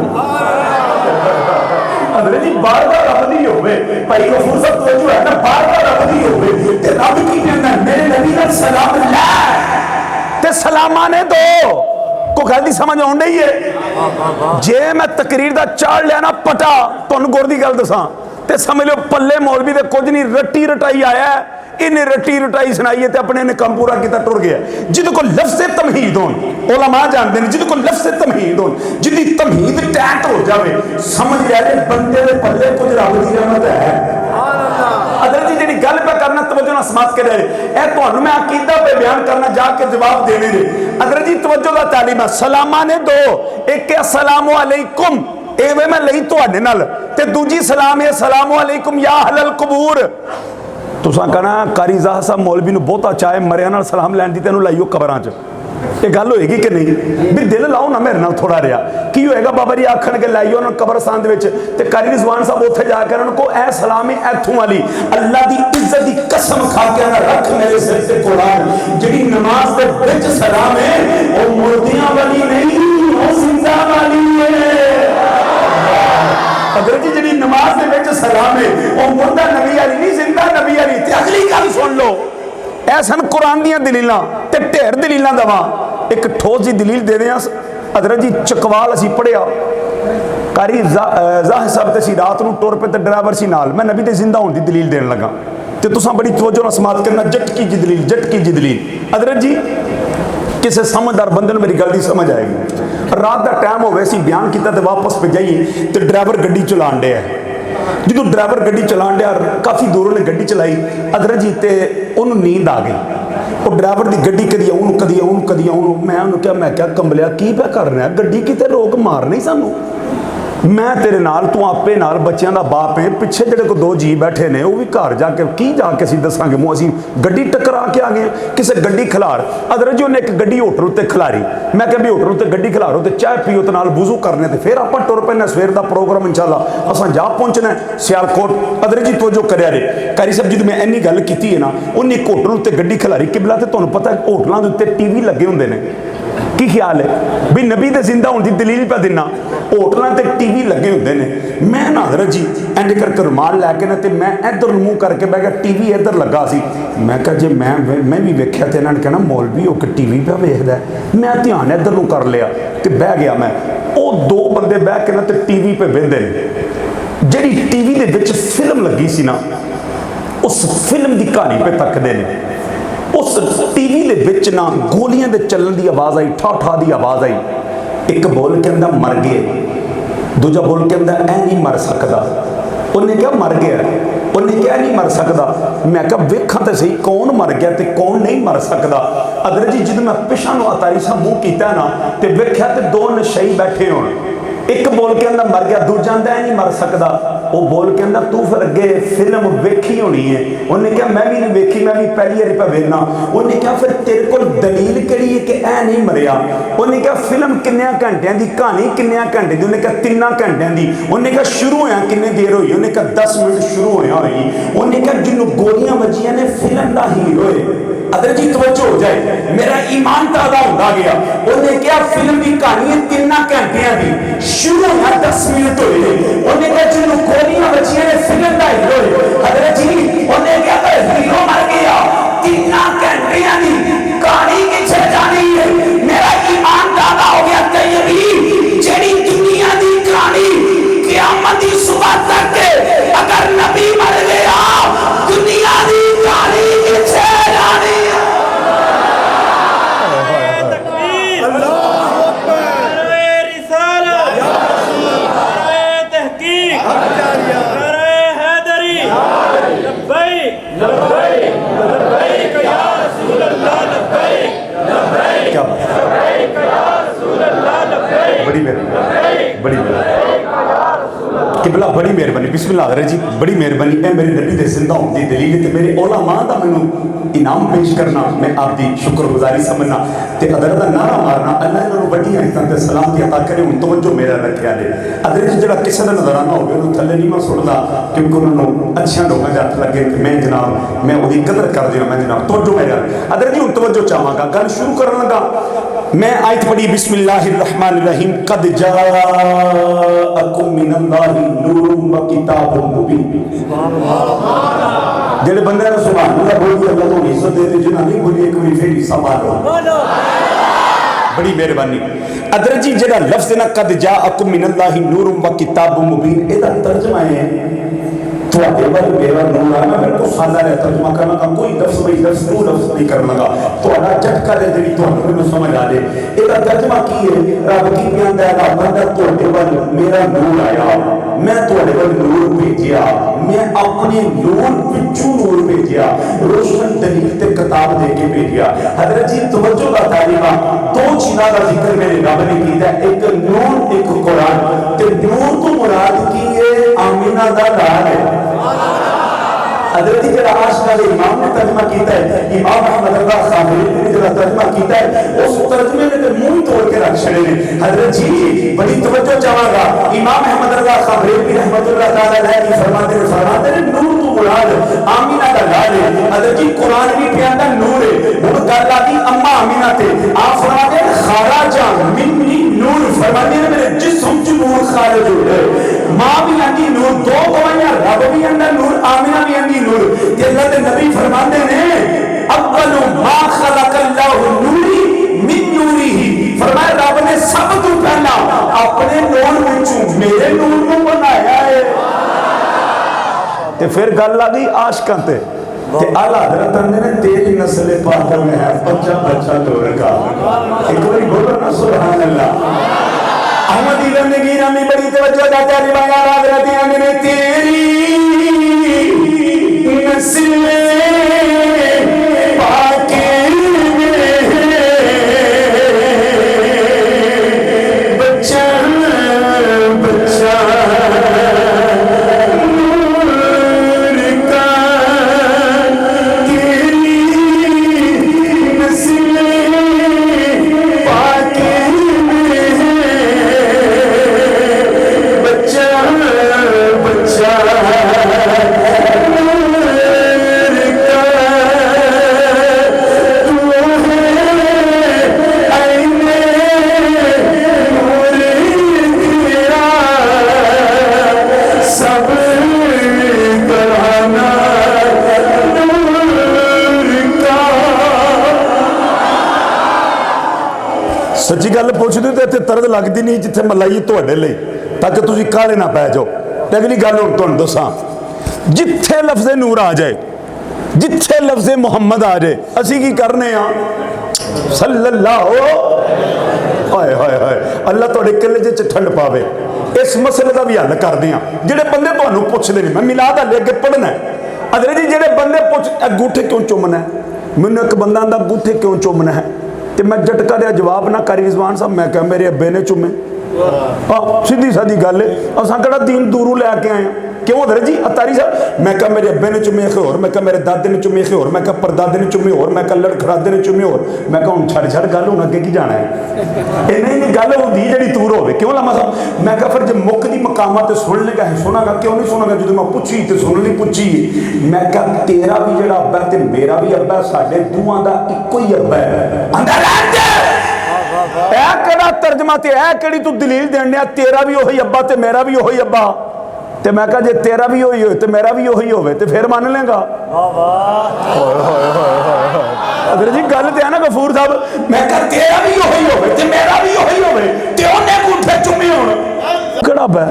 हज़रत जी बार बार रब दी होवे भाई को फुर्सत तो जो है ना बार बार रब दी होवे ते रब की कहंदा मेरे नबी नाल सलाम लै ते सलामा ने दो को गल दी समझ आउण डई है। जे मैं तकरीर दा चाड़ लिया ना पटा तुहानूं गुर दी गल दसां ते समझ लो पल्ले मौलवी दे कुछ नहीं रट्टी रटाई आया इन्हें रट्टी रटाई सुनाई है ते अपने ने काम पूरा किया टुर गया। जिद को लफ्ज़ तमहीद होन उलमा जानते हैं जिद को लफ्ज़ तमहीद होन जिदी तमहीद टैट हो जाए समझ लिया बंदे दे पल्ले कुछ रब दी रहमत है। अदर जी जी गल पे करना तवज्जो ना समाज कर रहे ए तुहानूं मैं अकीदा पे बयान करना जाके जवाब देने दे। अदर जी तवज्जो दा तालीम है सलामा ने दो एक अस्सलामु अलैकुम एवे मैं लई तुहाडे नाल ते दूजी सलाम है अस्सलामु अलैकुम या अहलल कबूर। तुसां कहना कारी ज़ाहर साहब मौलवी नूं बहुता चाहे मरिया नाल सलाम लैण दी तैनूं लाइयो कबरां च ये गल होएगी कि नहीं भी दिल लाओ ना मेरे नाल थोड़ा रहा की होएगा बाबा जी आखण के लाइयो उन्होंने कब्रस्तान दे विच ते कारी रिजवान साहब उत्थे जाकर उन्होंने को ऐ सलामी इत्थों वाली अल्लाह दी इज्जत दी कसम खा के ना रख मेरे सिर ते कुरान जिहड़ी नमाज दे विच सलाम है ओ मुर्दियां वाली नहीं ओ जिंदा वाली है। अगर जी जी नमाज दे विच सलाम है वो मुर्दा नबी वाली नहीं जिंदा नबी वाली। ते अगली गल सुन लो ऐ सन कुरान दियां दलीलां ते ढेर दलीलां दवा एक ठोस जी दलील दे दें। हज़रत जी चकवाल असीं पढ़िया कारी ज़ाहिर साहब ते सी रात नूं टुर पे ते ड्राइवर सी नाल मैं नबी दे जिंदा होण दी दलील देण लगा ते तुसां बड़ी तवज्जो नाल समात करना झटकी जी दलील झटकी जी दलील। हज़रत जी किसी समझदार बंदे नूं मेरी गल दी समझ आएगी। रात का टाइम होवे सी बयान किया तो वापस पे जाइए तो ड्राइवर गड्डी चलाण डिया जो ड्राइवर गड्डी चलाण डिया काफ़ी दूरों ने गड्डी चलाई अदर जी तो उन्होंने नींद आ गई वो ड्राइवर की गड्डी कदी आऊँ कदी आऊँ कदी आऊँ मैं उन्होंने मैं क्या कंबलिया की पे कर रहा गड्डी कितने रोक मार नहीं सानू मैं तेरे नाल तू आपे नाल बच्चों का बाप है पिछे जो को दो जी बैठे ने वो भी घर जाके की जाके असीं दसांगे मूँ असीं गड्डी टकरा के आ गए किसी गड्डी खिलार अदर जी उन्हें एक गड्डी होटल उत्ते खिलारी मैं क्या भी होटल उत्ते गड्डी खिलारो तो चाय पीओ तो नाल वुज़ू करने तो फिर आप टुर पैने सवेर का प्रोग्राम इंशाअल्लाह असां जा पहुँचना सियालकोट। अदर जी तवज्जो करिया रे कारी साहब जी मैं इन्नी गल की है ना उन्हें एक होटल उत्ते गड्डी खिलारी किबला तो तुहानूं पता होटलों के उत्ते टीवी लगे होंदे ने की ख्याल है भी नबी दे जिंदा होने की दलील पे देना होटलों ते टीवी लगे होंदे ने। मैं ना हज़रत जी इंज करके रुमाल लैके ना तो मैं इधर मूँह करके बह गया टीवी इधर लगा सी मैं कहा जे मैं भी वेख्या तो इन्होंने कहना मौलवी होकर टीवी पे वेखदा मैं ध्यान इधर नूं कर लिया तो बह गया मैं वो दो बंदे बह के ना तो टीवी पे बहते हैं जिहड़ी टीवी दे विच फिल्म लगी सी ना उस फिल्म की कहानी पे तकते हैं उस टीवी दे विच ना गोलियां दे चलन की आवाज़ आई ठा ठा की आवाज़ आई एक बोल के अंदर मर गए दूजा बोल के अंदर ऐ नहीं मर सकता उन्हें क्या मर गया उन्हें क्या नहीं मर सकता मैं क्या वेखा तो सही कौन मर गया तो कौन नहीं मर सकता। अदर जी जो मैं पिछा अतारी सा मुँह किया ना तो वेख्या तो दो नशई बैठे हो एक बोल के अंदर मर गया दूजा आंदा नहीं मर सकता वो बोल के अंदर तू फिर अगे फिल्म वेखी होनी है उन्हें क्या मैं भी नहीं वेखी मैं भी पहली बारी पे वेखना उन्हें क्या फिर तेरे को दलील कही है कि ऐ नहीं मरिया उन्हें क्या फिल्म किन्ने घंटिया की कहानी किन्ने घंटे की उन्हें क्या 3 घंटिया की उन्हें क्या शुरू होया किन्ने देर हुई उन्हें क्या 10 मिनट शुरू होया हुई उन्हें क्या जिन्हों गोलियां बजिया ने फिल्म का हीरो है। अदर जी तवज्जो हो जाए मेरा ईमान ताज़ा होता गया उन्हें क्या फिल्म की कहानी है 3 घंटिया की शुरू होया 10 मिनट हुए उन्हें क्या जिन्हों गोलियां बजिया ने फिल्म का हीरो है। अदर जी उन्हें क्या हीरो मर गया 3 घंटिया की कहानी किसे जानी है मेरा ईमान ताज़ा हो गया तैयबी जेड़ी दुनिया की कहानी क़यामत की सुबह तक अगर नबी मर गया दुनिया की कहानी किसे जानी बड़ी मेहरबानी बिस्मिल्लाह हज़रत जी बड़ी मेहरबानी है, मेरे नबी के जिंदा होने की दलील है, मेरे ओलामा का मैनू इनाम पेश करना, मैं आपकी शुक्रगुजारी समझना ते अदर का नारा मारना। अल्लाह इन्होंने बड़ी इज्जत ते सलाम दी अता करे। हुण तवज्जो मेरा रखिया ने अदर जो किसी का नजराना हो गया उन्होंने थले नहीं मैं सुटदा, क्योंकि उन्होंने अच्छे लोगों के हथ लगे कि मैं जनाब मैं वो कदर कर दिया, मैं जनाब तवज्जो मेरा अदर जी। हुण तवज्जो चाहांगा, गल शुरू करन लगा। मैं आयत पढ़ी बिस्मिल्लाहिर्रहमानिर्रहीम, कद जाअकुम मिनल्लाहि नूरुम व किताबुम मुबीन। जेड़े बंदे ने सुभान अल्लाह बोल दिया अल्लाह तो इज्जत देते, जिन्हें नहीं बोली एक बार फिर हिस्सा मारो, बड़ी मेहरबानी। अदर जी जेड़ा लफ्ज ना कद जाअकुम मिनल्लाहि नूरुम व किताबुम मुबीन, एदा तर्जमा है थोड़े वाल मेरा नूर है। मैं बिल्कुल सादा है तर्जमा करना का, कोई लफ्ज भाई लफ्ज टू लफ्ज नहीं करना लगा, थोड़ा झटका दे जी थोड़ा समझ आ जाए। एदा तर्जमा की है, रब की कहंदा है बंदा थोड़े वाल मेरा नूर आया, मैं थोड़े वाल नूर भेजिया, मैं अपने नूर पिछू नूर भेजिया, रोशन दलील ते किताब दे के भेजिया। हजरत जी तवज्जो का तालिबा, दो चीज़ों का जिक्र मेरे रब ने किया, एक नूर एक कुरान। ते नूर तो मुराद की है आमीना दा लाल है। हजरत जी जरा आशका दे इमाम ने तर्जमा किया है, इमाम अहमद रज़ा साहब ने जरा तर्जमा किया है, उस तर्जमे ने मुंह तोड़ के रख छड़े ने। हजरत जी बड़ी तवज्जो चाहांगा, इमाम अहमद रज़ा साहब भी रहमतुल्लाह ताला अलैहि फरमाते ने नूर तो मुराद आमीना दा लाल है। हजरत जी कुरान भी कहता नूर है। हुण गल आती अम्मा आमीना ते, आप फरमाते खराजा मिन्नी नूर, फरमाते ने मेरे जिस्म च नूर खारिज हो गए। मां भी आंदी नूर, दो गवाहियां, रब भी आंदा नूर, आमीना भी आंदी नूर। ते अल्लाह दे नबी फरमाते ने अव्वलु मा खलकल्लाहु नूरी मिन नूरिही, फरमाया रब ने सब तो पहला अपने नूर विचों मेरे नूर को बनाया है। ते फिर गल आ गई आशिकां ते आला हजरत ने तेरी नस्ल पाक में है बच्चा बच्चा नूर का। एक बार बोलो ना सुभान अल्लाह। अहमदी बंदगी में बड़ी तवज्जो दाता रिवाया हजरत ने तेरी नस्ल पाक में बच्चा बच्चा नूर का, तेरी नस्ल पाक बच्चा बच्चा सच्ची गल पूछ दो तो इतने तरद लगती नहीं जिथे मलाई थोड़े लिए, ताकि तुम काले ना पै जाओ। तो अगली गल हूँ तुम दसा, जिथे लफ्ज़ नूर आ जाए, जिथे लफ्ज़ मुहम्मद आ जाए, असी की करने सल्लल्लाहु हाय हाय हाय। अल्लाह थोड़े किले च ठंड पावे। इस मसले का भी हल करते हैं। जेडे बंदे तुहानू पुछदे ने, मैं मिलाद हले अगे पढ़ना है। अदरे जी जेडे बंदे पुछ अंगूठे क्यों चुमना है, मैनू एक बंदा आंदा अंगूठे क्यों चुमना है, तो मैं झटका दिया जवाब ना करी रिजवान साहब, मैं क्या मेरे अब्बे ने चुमे। सीधी सादी गल है, असा कड़ा दीन दूरों लैके आए हैं। क्यों हजरत जी अतारी साहब, मैं क्या मेरे अब्बे ने चुमे होर, मैं क्या मेरे दादे ने चुमे होर, मैं क्या परदादे ने चुमे होर, मैं क्या लड़खड़ादे ने चुमे होर, मैं क्या हूँ छड़ छड़ गल हूँ अगे की जाना है। इन्नी नहीं गल होती जी दूर हो। क्यों लामा साहब, मैं क्या फिर जो मुक दी मकामा तो सुन लेगा है, सुनागा क्यों नहीं सुनागा, जो मैं पूछी तो सुन ली पूछी। मैं क्या तेरा भी जो अब्बा है तो मेरा भी अब्बा, साढ़े दोवां दा इक्को ही अब्बा है। तर्जमा ते है कि तू दलील देने, तेरा भी वही अब्बा ते मेरा भी वही अब्बा, ते मैं कहा जे तेरा भी वही हो तो मेरा भी वही हो तो फिर मान लेगा। अगर जी गल तो है ना गफूर साहब, मैं कहा तेरा भी वही हो तो मेरा भी वही हो तो उन्हें अंगूठे चुमे होने कड़ा पै।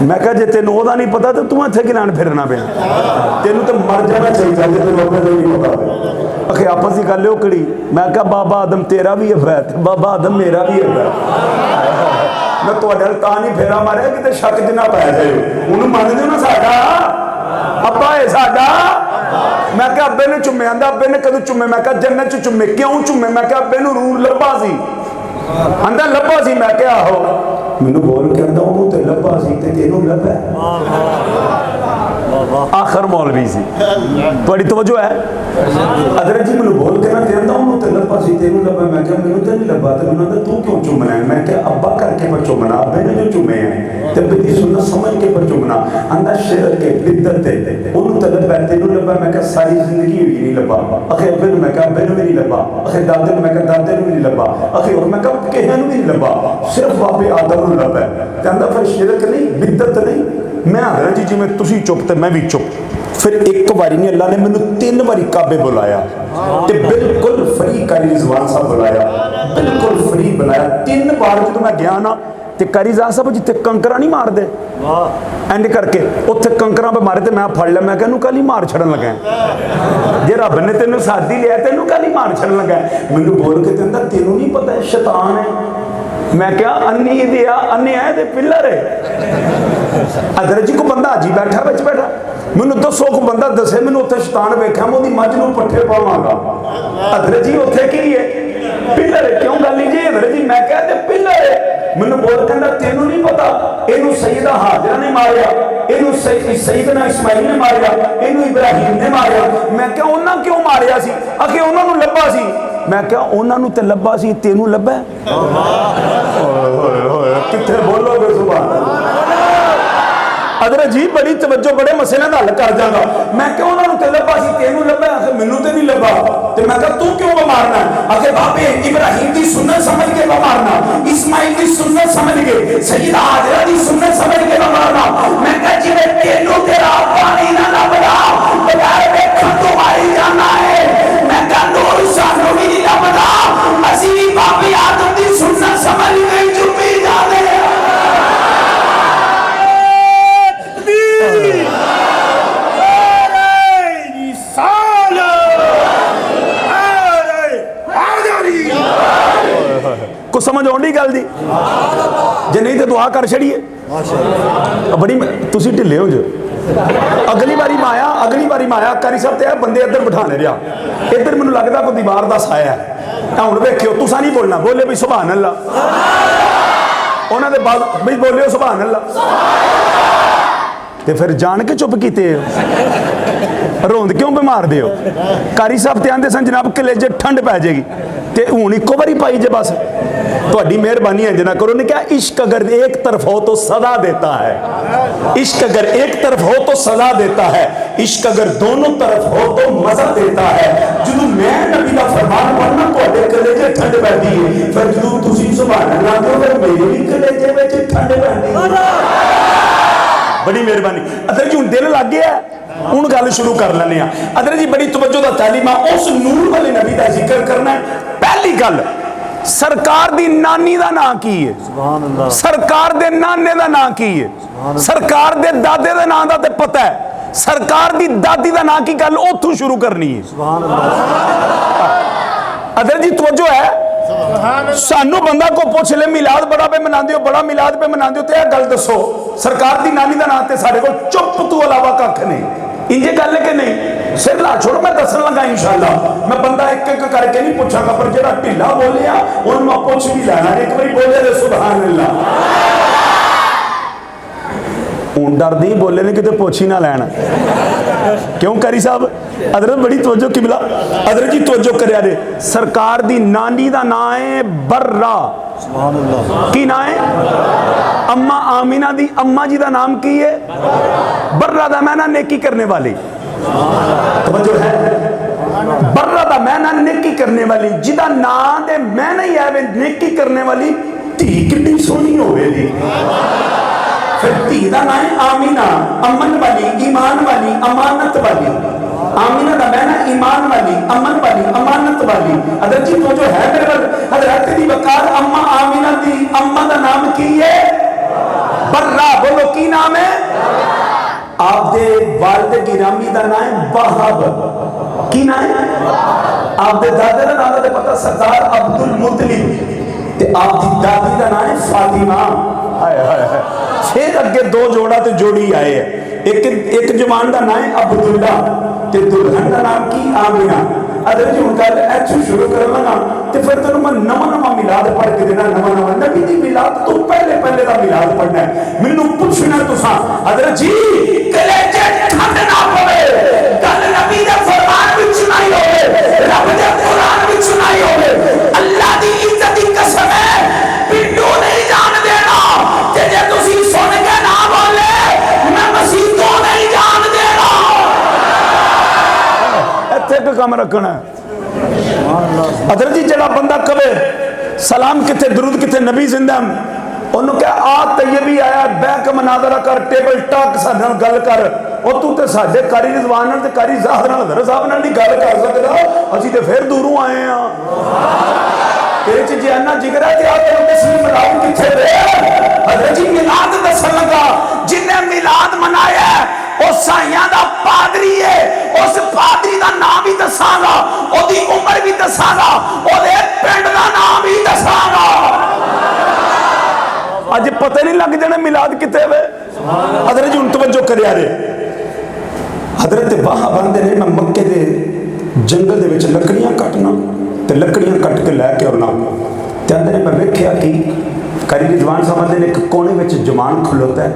मैं कहा जे तेन ओदा नहीं पता तो तू इत्थे कि लैन फिरना पे, तेन तो मर जाना चाहिए जे तेन लोगों को नहीं पता। आखे आपस की गल ओकड़ी, मैं कहा बाबा आदम तेरा भी अब्बा है, बाबा आदम मेरा भी अब्बा है। मैं तुहाडे ता नहीं फेरा मारिया कि शक च ना पै जाए, उन्होंने मान दो ना साडा अब्बा है साडा। मैं क्या अब्बे ने चुमे, आंदा अब्बे ने कदों चुमे, मैं क्या जन्नत च चुमे। क्यों चुमे, मैं क्या अब्बे नूं रूह लब्भा सी, आंदा लब्भा सी। मैं क्या आहो, मैनू बोल के कहता उन्होंने तो लभा सी ते तेनू लभा आखिर मौलवी सी थोड़ी तवज्जो है अदर जी मैनू बोल के ना कहता उन्होंने तो लभा सी तेनू लभा मैं क्या मैनू तो नहीं लभा तो मैनू तू क्यों चुमना है मैं क्या अब्बा करके पर चुमना अब्बे ने जो चुमे हैं ते बिल्ली सुन्नत समझ के पर चुमना अंदा शिरक के बिद्दत है उन्होंने तो लभा तेनू लभा मैं क्या सारी जिंदगी हुई नहीं लभा अखे अब्बे ने मैं क्या अब्बे ने भी नहीं लभा अखे दादे ने मैं क्या दादे ने भी नहीं लभा अखे और मैं क्या किसी ने भी नहीं लभा सिर्फ बाबे आदम ने लभा कहता फिर शिरक नहीं बिद्दत नहीं मैं आदरा जी जिमें तुसी चुप ते मैं भी चुप फिर एक बारी नहीं अल्लाह ने मैनू 3 बारी काबे बुलाया ते बिल्कुल फ्री कारी रिजवान साहब बुलाया बिल्कुल फ्री बुलाया 3 बार जो मैं गया ना ते कारी रिजवान साहब जिथे कंकरा नहीं मार दे इंज करके उत्थे कंकरा पे मारे ते मैं फड़ लिया मैं कहूँ कल ही मार छड़न लगा जे रब ने तेन साधी लिया तेन कल ही मार छड़न लगा मैनू बोल के कहता तेनू नहीं पता है शैतान है मैं क्या अन्नी दिया अन्ने है ते पिलर है अदर जी को बंदा अजी बैठा बिच बैठा मैनू दसो को बंदा दसे मैनू उत्थे शैतान वेख्या मैं मझ नूं पट्ठे पावांगा अदर जी उत्थे की है पिलर है क्यों गल जी अदर जी मैं कहते पिलर है मैनू बोल कहंदा तेनू नहीं पता इनू सैयदा हाजरा ने मारिया इनू सैयदना इस्माइल ने मारिया इनू इब्राहिम ने मारिया मैं क्या उन्हां क्यों मारिया सी अगे उन्हां नूं लब्भा सी मैं क्या उन्हां नूं ते लब्भा सी तेनू लब्भा किथे बोलोगे सुभान अल्लाह अदर जी बड़ी तवज्जो बड़े मसले का हल कर जागा मैं क्यों उन्होंने ते लभा सी तेनू लभा आखे मैनू ते नहीं लभा ते मैं कहा तू क्यों मारना आखे बाबे इब्राहिम की सुन्नत समझ के मारना इस्माइल की सुन्नत समझ के सैयदा हाजरा की सुन्नत समझ के मारना मैं कहा जिवें तेनू तेरा पानी ना लभदा बगैर वेखण तो मारी जाना है मैं कहा नूर सानू भी नहीं लभदा असीं भी बाबे आदम की सुन्नत समझ के चुपी जाने कुछ समझ आउंदी गल दी जे नहीं तो दुआ कर छड़िए बड़ी तुसी ढिले हो जो अगली बारी माया कारी साहब ते बंदे इधर बिठाने रहा इधर मैनू लगता कोई दीवार का साया हुण वेखियो तुसा नहीं बोलना बोले भी सुभान अल्लाह उन्होंने बाद भी बोलियो सुभान अल्लाह ते फिर जान के चुप कीते रोंद क्यों बीमार दे हो कारी साहब ते आंदे सन जनाब कलेजे ठंड पै जाएगी ते हुण इक्को बारी पाई जे बस तुहाडी मेहरबानी है जना करो ने क्या इश्क अगर एक तरफ हो तो सदा देता है इश्क अगर एक तरफ हो तो सदा देता है इश्क अगर दोनों तरफ हो तो मजा देता है जदों मैं नबी दा फरमान पढ़ना तुहाडे कलेजे ठंड पैंदी है फिर जदों तुसीं सुभान अल्लाह कहो फिर मेरे भी कलेजे विच ठंड पैंदी है बड़ी मेहरबानी अदर जी हुण दिल लग गया हुण गल शुरू कर लैने आ अदर जी बड़ी तवज्जो दा तालीम आ उस नूर वाले नबी दा जिक्र करना है पहली गल सरकार दी नानी दा नाम की है सुभान अल्लाह सरकार दे नाने दा नाम की है सरकार दे दादे दा नाम दा ते पता है सरकार दी दादी दा नाम की गल ओथों शुरू करनी है सुभान अल्लाह अदर जी तवज्जो है सानू बंदा को पूछ ले मिलाद बड़ा पे मनांदे हो बड़ा मिलाद पे मनांदे हो ते गल दसो सरकार दी नानी दा नाम ते साडे कोल चुप तू अलावा कख नहीं इंजे गल के नहीं सिर ला छोड़ मैं दसन लगा इंशाअल्लाह मैं बंदा एक एक करके नहीं पूछागा पर जेड़ा ढिला बोलिया उन मैं पूछ भी लेना एक बारी बोले दे सुभान अल्लाह हुण डर नहीं बोले ने किते पूछ ही ना लैन क्यों कारी साहब अदर बड़ी तवज्जो किबला अदर जी तवज्जो करया दे सरकार दी नानी दा नाम है बर्रा सुभान अल्लाह की नाम है अम्मा आमीना दी अम्मा जी दा नाम की है बर्रा दा मैना नेकी करने वाली तवज्जो है बर्रा दा मैना नेकी करने वाली जिदा नाम दे मैना ही है नेकी करने वाली धी कितनी सोहनी होवेगी फिर धी दा नाम है आमीना अमन वाली ईमान वाली अमानत वाली आमीना दा मैना ईमान वाली अमन वाली अमानत वाली अदर जी तो जो है मेरे पास हजरत दी वकार अम्मा आमीना दी अम्मा दा नाम की है बर्रा बोलो की नाम है आप दे वालिद गिरामी दा नाम है बहाब की नाम है आप दे दादा दा नाम है पता सरदार अब्दुल मुतलिब ते आप दी दादी दा नाम है फातिमा फिर अगे दो जोड़ा तो जोड़ी आए है। एक जवान का नाम है अब्दुल्ला ते दुल्हन का नाम की आमिना। अगर जी हूँ गल इत्थों शुरू कर लगा तो फिर तेन मैं नवा नवा मिलाद पढ़ के देना। नवा नवा नबी दी मिलाद तो पहले पहले का मिलाद पढ़ना है। मैनू पूछना तुसा अगर जी कलेजे ठंड ना पवे गल नबी दे फरमान विच नहीं होवे रब दे कुरान विच नहीं होवे अल्लाह दी इज्जत दी कसम है पिंडू नहीं जान देना ते जे तुसी सुन के ना बोले मैं मसीतों नहीं जान देना। इत्थे एक काम रखना अदर जी जड़ा बंदा कवे सलाम किथे दरूद किथे नबी जिंदा ओनू कह आ तैयबी आया बैक मनादरा कर टेबल टॉक साडे नाल गल कर और तू ते साडे कारी रिजवान नाल ते कारी ज़ाहर नाल हज़रत साहब नाल नहीं गल कर सकदा असीं ते फिर दूरों आए हां तेरे च जिन्ना जिगर है ते आ तेरे तस्वीर मिलाद किथे वे हज़रत जी मिलाद दसन लगा जिन्ने मिलाद मनाया उस साइयां दा पादरी है उस पादरी दा नाम भी दसांगा ओदी उम्र भी दसांगा ओदे पिंड दा नाम भी दसांगा। अज पता नहीं लग जाने मिलाद कितने वे हजरत जी तवज्जो करिया रे हजरत बाह बंदे ने मैं मक्के दे जंगल दे विच लकड़ियां कटना ते लकड़ियां कट के लैके आना ते अंदर मैं वेख्या कि करी रिजवान साहब ने एक कोने विच जवान खलोता है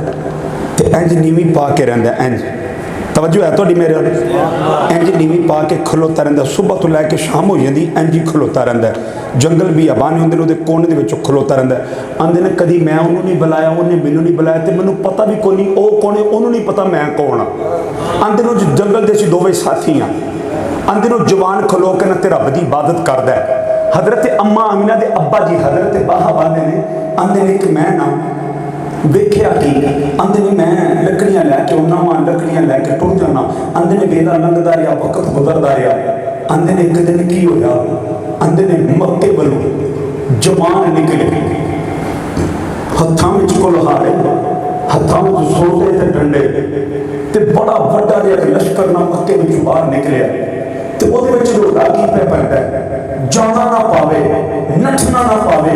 ते इंज नीवी पा के रहिंदा इंज तवज्जो है तुहाडी मेरे इंज नीवी पा के खलोता रहिंदा सुबह तो लैके शाम हो जाती इंज ही खलोता रहिंदा जंगल भी आबानी होंदे ने कोने दे विच खलोता रहिंदा आंदे ने कदी मैं उन्होंने नहीं बुलाया उन्हें मैनू नहीं बुलाया तो मैनू पता भी कोई नहीं वो कौन है उन्होंने नहीं पता मैं कौन हाँ आंदे ने जंगल दे असीं दोवें साथी हाँ आंदे ने जवान खलो के ना ते रब दी इबादत करदा है। हजरत अम्मा अमीना दे अब्बा जी हजरत बाहा बांदे ने आंदे ने कि मैं ना वेख्या कि आंदे ने मैं लकड़ियां लैके आना वा लकड़ियां लैके टुर जाना आंदे ने वेला लंघदा रहा वक्त गुजरदा रहा आंदे ने एक दिन की होया आंदे ने मक्के वालों जवान निकले हत्थां विच कुल्हाड़े हत्थां विच सोटे ते डंडे ते बड़ा वड्डा जिहा लश्कर ना मक्के विचों बाहर निकलिया ते ओहदे विच रोड़ा की पे पैंदा जाना ना पावे नठना ना पावे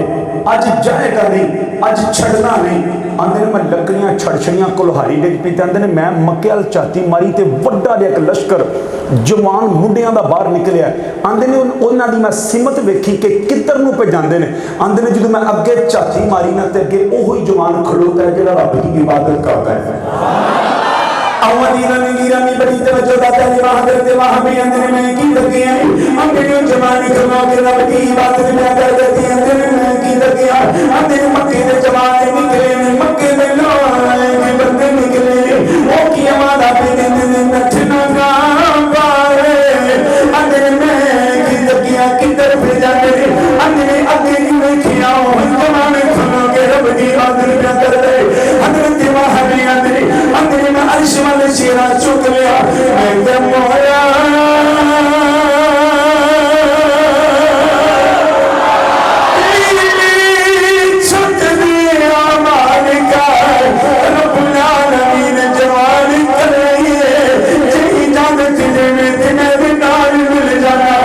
अज जाएगा नहीं अज छड़ना नहीं आंदे ने मैं लकड़ियां छड़ छड़ियां कुल्हाड़ी डिग पई ते आंदे ने मैं मक्के वाल झाती मारी ते वड्डा जिहा एक लश्कर जवान मुंडियां दा बाहर निकलिया आंदे ने उन्हां दी मैं सिमत वेखी कि किधर नूं पे जांदे ने आंदे ने जदों मैं अगे झाती मारी ना ते अगे ओही जवान खलोता है जिहड़ा रब दी इबादत करदा है। बड़ी तवज्जो दाता ने वहां करते वहां भी अंदर में की लगे हैं अंदर जवानी खलो के रब की इबादत में कर देती हैं अंदर में की लगे हैं अंदर मक्के दे जवान निकले ने मक्के दे लोग बंदे निकले ओ की हमारा पे दिन नचना का बारे अंदर में की लगे हैं किधर पे जाते अंदर अगे नहीं देखिया जवान खलो के रब की इबादत में कर दे अंदर वहां भी अंदर में अर्श वाले शेरा चुक लिया मैं मोया छुट दिया मालिका रब्बुल आलमीन जवान करे जी जानत में तुम्हें भी नाल मिल जाना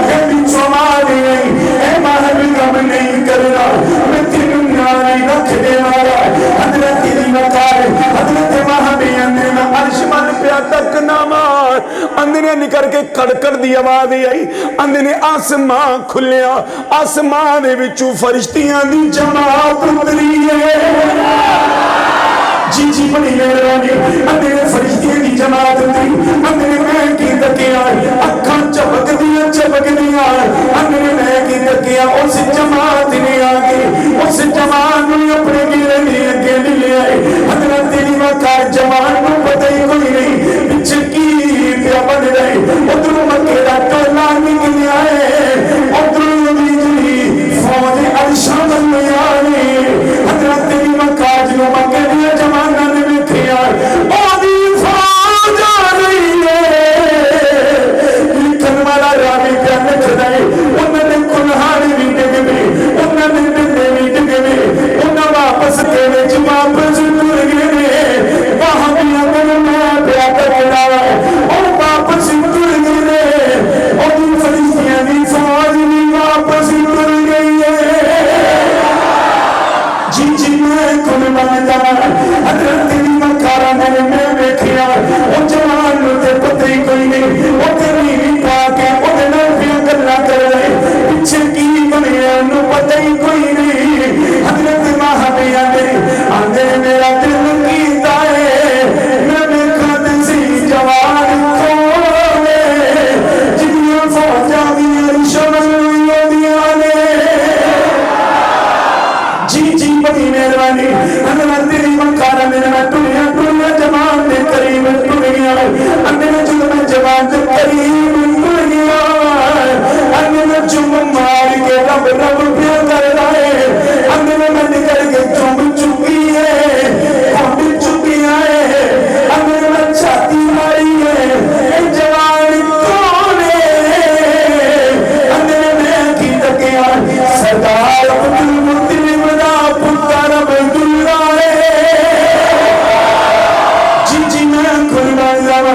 कभी सवाल नहीं ए महब कम नहीं करना मैं तेरे नाल रख दे वाला हजरत तेरी मकार हजरत वहां भी अंदर में अर्श मन पे तक ना मार अंदर निकल के कड़कड़ दी आवाज आई अंदर आसमां खुलिया आसमां दे विचों फरिश्तियां दी जमात उतरी है जी जी बड़ी मेहरबानी अंदर फरिश्तियां दी जमात उतरी अंदर मैं की तकिया अखां चमकदियां अंदर मैं की तकिया उस जमात ने आके उस जवान ने अपने गिरने अगे ले आए हजरत तेरी वकार जवान को पता ही कोई नहीं पीछे की क्या बन रही उधर मक्के का टोला निकल आए उधर बिजली फौज अर्शा बन आए हजरत तेरी वकार जो मक्के के जवान ने देखा वा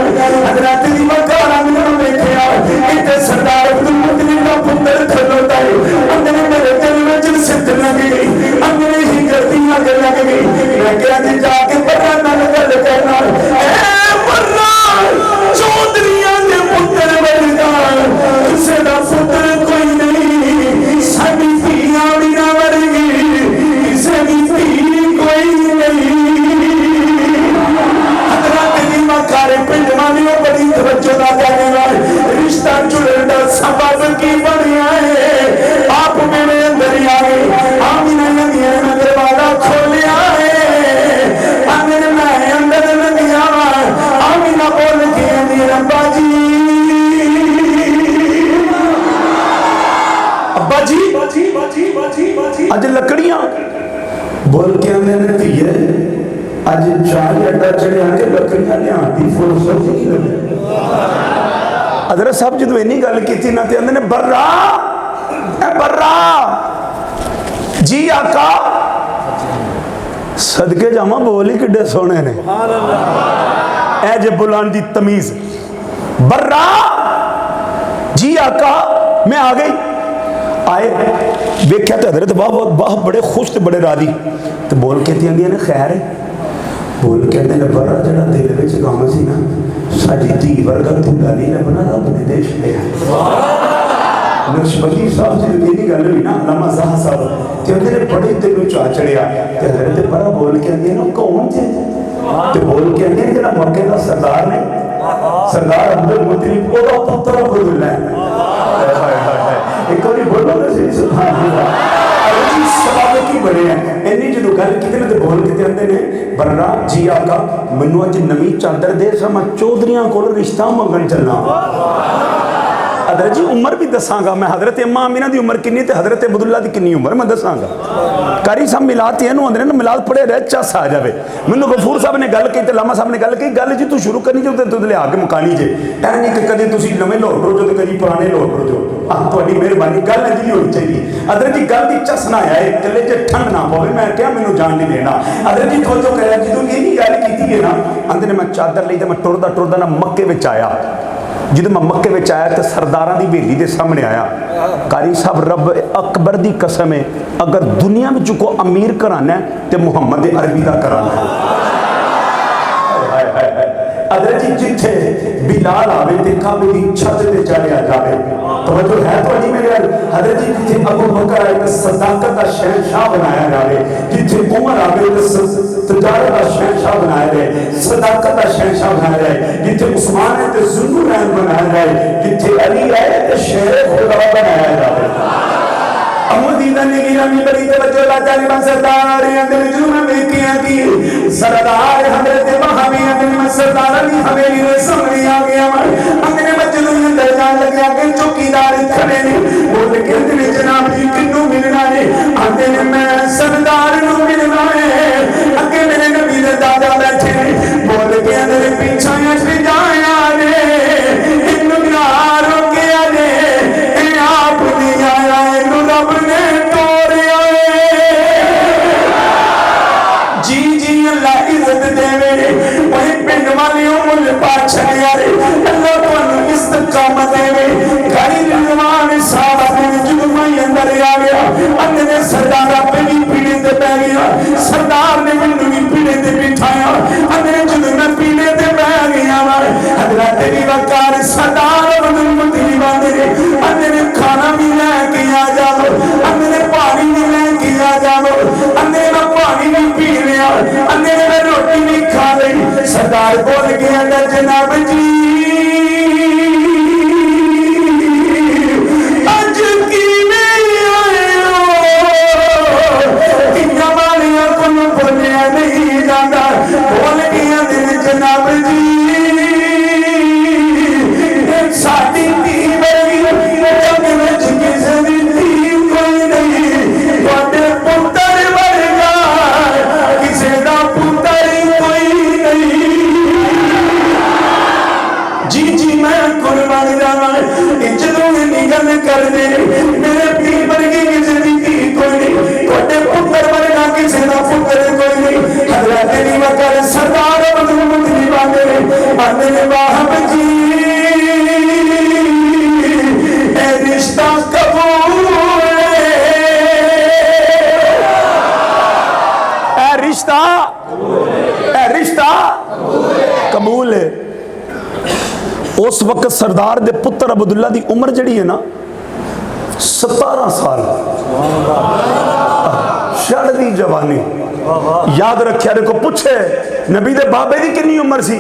हजरत दी वकारा मैनू वेखिया इत्थे सरदार अब्दुल मुतलिब दा पुत्र खलोता है अंदर मेरे दिल विच सिद्ध लग गई अंदर ही गर्दियां लग गई मैं क्या जी जाके बड़ा नाल गल करना ए बड़ा चौधरियां दे पुत्र वर्गा किसे दा पुत्र कोई नहीं साडी धीआं भी ना वर्गी किसे दी धी कोई नहीं करे पिंड वालियों बड़ी तवज्जो ना करने वाले रिश्ता जुड़ने का सबब की बनया है आप मेरे अंदर ही आए आमिना नदिया नगर वाला खोलिया है आमिना मैं अंदर नदिया आमिना बोल के अब्बा जी अज लकड़ियां बोल के अंदर धीए अज चार अड्डा चढ़िया के लकड़ियां लियाती फुर्सत नहीं लगी हज़रत साहब जो इन्नी गल की ना तो आंदे ने बर्रा ए बर्रा जी आका सदके जावा बोल ही किड्डे सोने ने ए जे बुलान दी तमीज बर्रा जी आका मैं आ गई आए वेख्या तो हज़रत वाह बड़े खुश थे बड़े राजी तो बोल के आंदियां ने खैर है बोल कहते हैं बड़ा जरा दिल में काम सी ना साडी धी वर्गा तुंडा नहीं लभना अपने देश में नक्शबंदी साहब जी की गल हुई ना अल्लामा ज़ाहर साहब ते उन्होंने बड़े दिल में चा चढ़िया ते हज़रत बड़ा बोल के आंदे ना कौन थे ते बोल के आंदे जेड़ा मक्के दा सरदार ने सरदार अब्दुल मुतलिब ओदा पुत्र अब्दुल्ला है एक बार बोलो ना सही सुभान अल्लाह की बने हैं इन्नी जो गल की तो बोल के आते ने बर्रा जी आका मैनू अज नवी चादर दे मैं चौधरियां को रिश्ता मंगन चलना हजरत जी उम्र भी दसांगा मैं हजरत अम्मा अमीना की उम्र किन्नी ते हजरत अब्दुल्ला की किन्नी उम्र मैं दसांगा कारी साहब मिलाद इनू आंदे ने मिलाद पढ़े रह चस आ जाए मैनू गफूर साहब ने गल की ते लामा साहब ने गल की गल जी तू शुरू करनी जो तुम लिया के मुकानी जे ऐ नहीं कि कभी तुम नवे लौट रो जो कभी पुराने लौट रो जो थोड़ी मेहरबानी गल इंज नहीं होनी चाहिए हजरत जी गल की चस ना आए कले च ठंड ना पवे मैं क्या मैनू जान नहीं देना हजरत जी थोड़ा कह जो यही गल की है ना आंदे ने मैं चादर ली तो मैं टुरदा टुरदा ना मक्के में आया जो मैं मक्के में आया तो सरदारा की हवेली के सामने आया कारी साहब रब अकबर की कसम है अगर दुनिया में को अमीर घराना है तो मुहम्मद अरबी का घराना है अगर जी जिथे बिलाल आवे ते काबे की छत ते चढ़िया जावे तो जो है थोड़ी मेरे हजरत जी जिथे अबू बकर आए तो सदाकत का शहंशाह बनाया जावे जिथे उमर आवे तो तजारत का शहंशाह बनाया जाए सदाकत का शहंशाह बनाया जाए जिथे उस्मान है तो जुल्लुरैन बनाया जाए जिथे अली आए तो शेर खुदा बनाया जाए अमदीना ने गिरा में बड़ी तवज्जो लाता है सरदार अंदर जुल्म में किया की सरदार हजरत महावी अंदर सरदार की हवेली में सामने आ गया अंदर मस्जिद में अंदर जान लगा के चौकीदार खड़े ने बोल के अंदर जनाब जी किन्नू मिलना है अंदर मैं सरदार नु मिलना है अगे मेरे नबी दे दादा बैठे बोल के अंदर पीछे से जाया ने इन्नू यार के आने आप दी आया इन्नू रब ने तोड़िया जी जी अल्लाह इज्जत देवे वही पिंड वालियों मुल पाछा यारे अल्लाह तुहानू इस्तकामत देवे गाड़ी जवान साहब अपने जुल्म अंदर आ गया अंदर सरदार पे भी पीड़े ते पै गया सरदार ने मैनू भी पीड़े ते बिठाया अंदर जुल्म पीड़े ते पै गया हजरत भी वकार सरदार अब्दुल मुतलिब अंदर खाना भी लेके आ जाओ अंदर पानी भी लेके आ जाओ अंदर मैं पानी भी पी लिया अंदर मैं रोटी भी खा ली सरदार बोल के अंदर जनाब जी अज की बोलिया नहीं जाता बोल के अंदर जनाब जी साडी धी वर्गी जग विच किसे दी धी कोई नहीं तुहाडे पुत्तर वर्गा किसे दा पुत्तर कोई नहीं जी जी मैं कुर्बान जावा इज्जतों की गल कर दे मेरे पीर वर्गी किसे दी धी कोई नहीं तुहाडे पुत्तर वर्गा किसे दा पुत्तर कोई नहीं हजरत दी वकर सरदार अब्दुल मुतलिब आंदे माकूल है उस वक्त सरदार दे पुत्र अब्दुल्ला दी उम्र जड़ी है ना 17 साल, चढ़दी जवानी। याद रखिया, देखो पूछे नबी दे बाबे दी कितनी उम्र सी,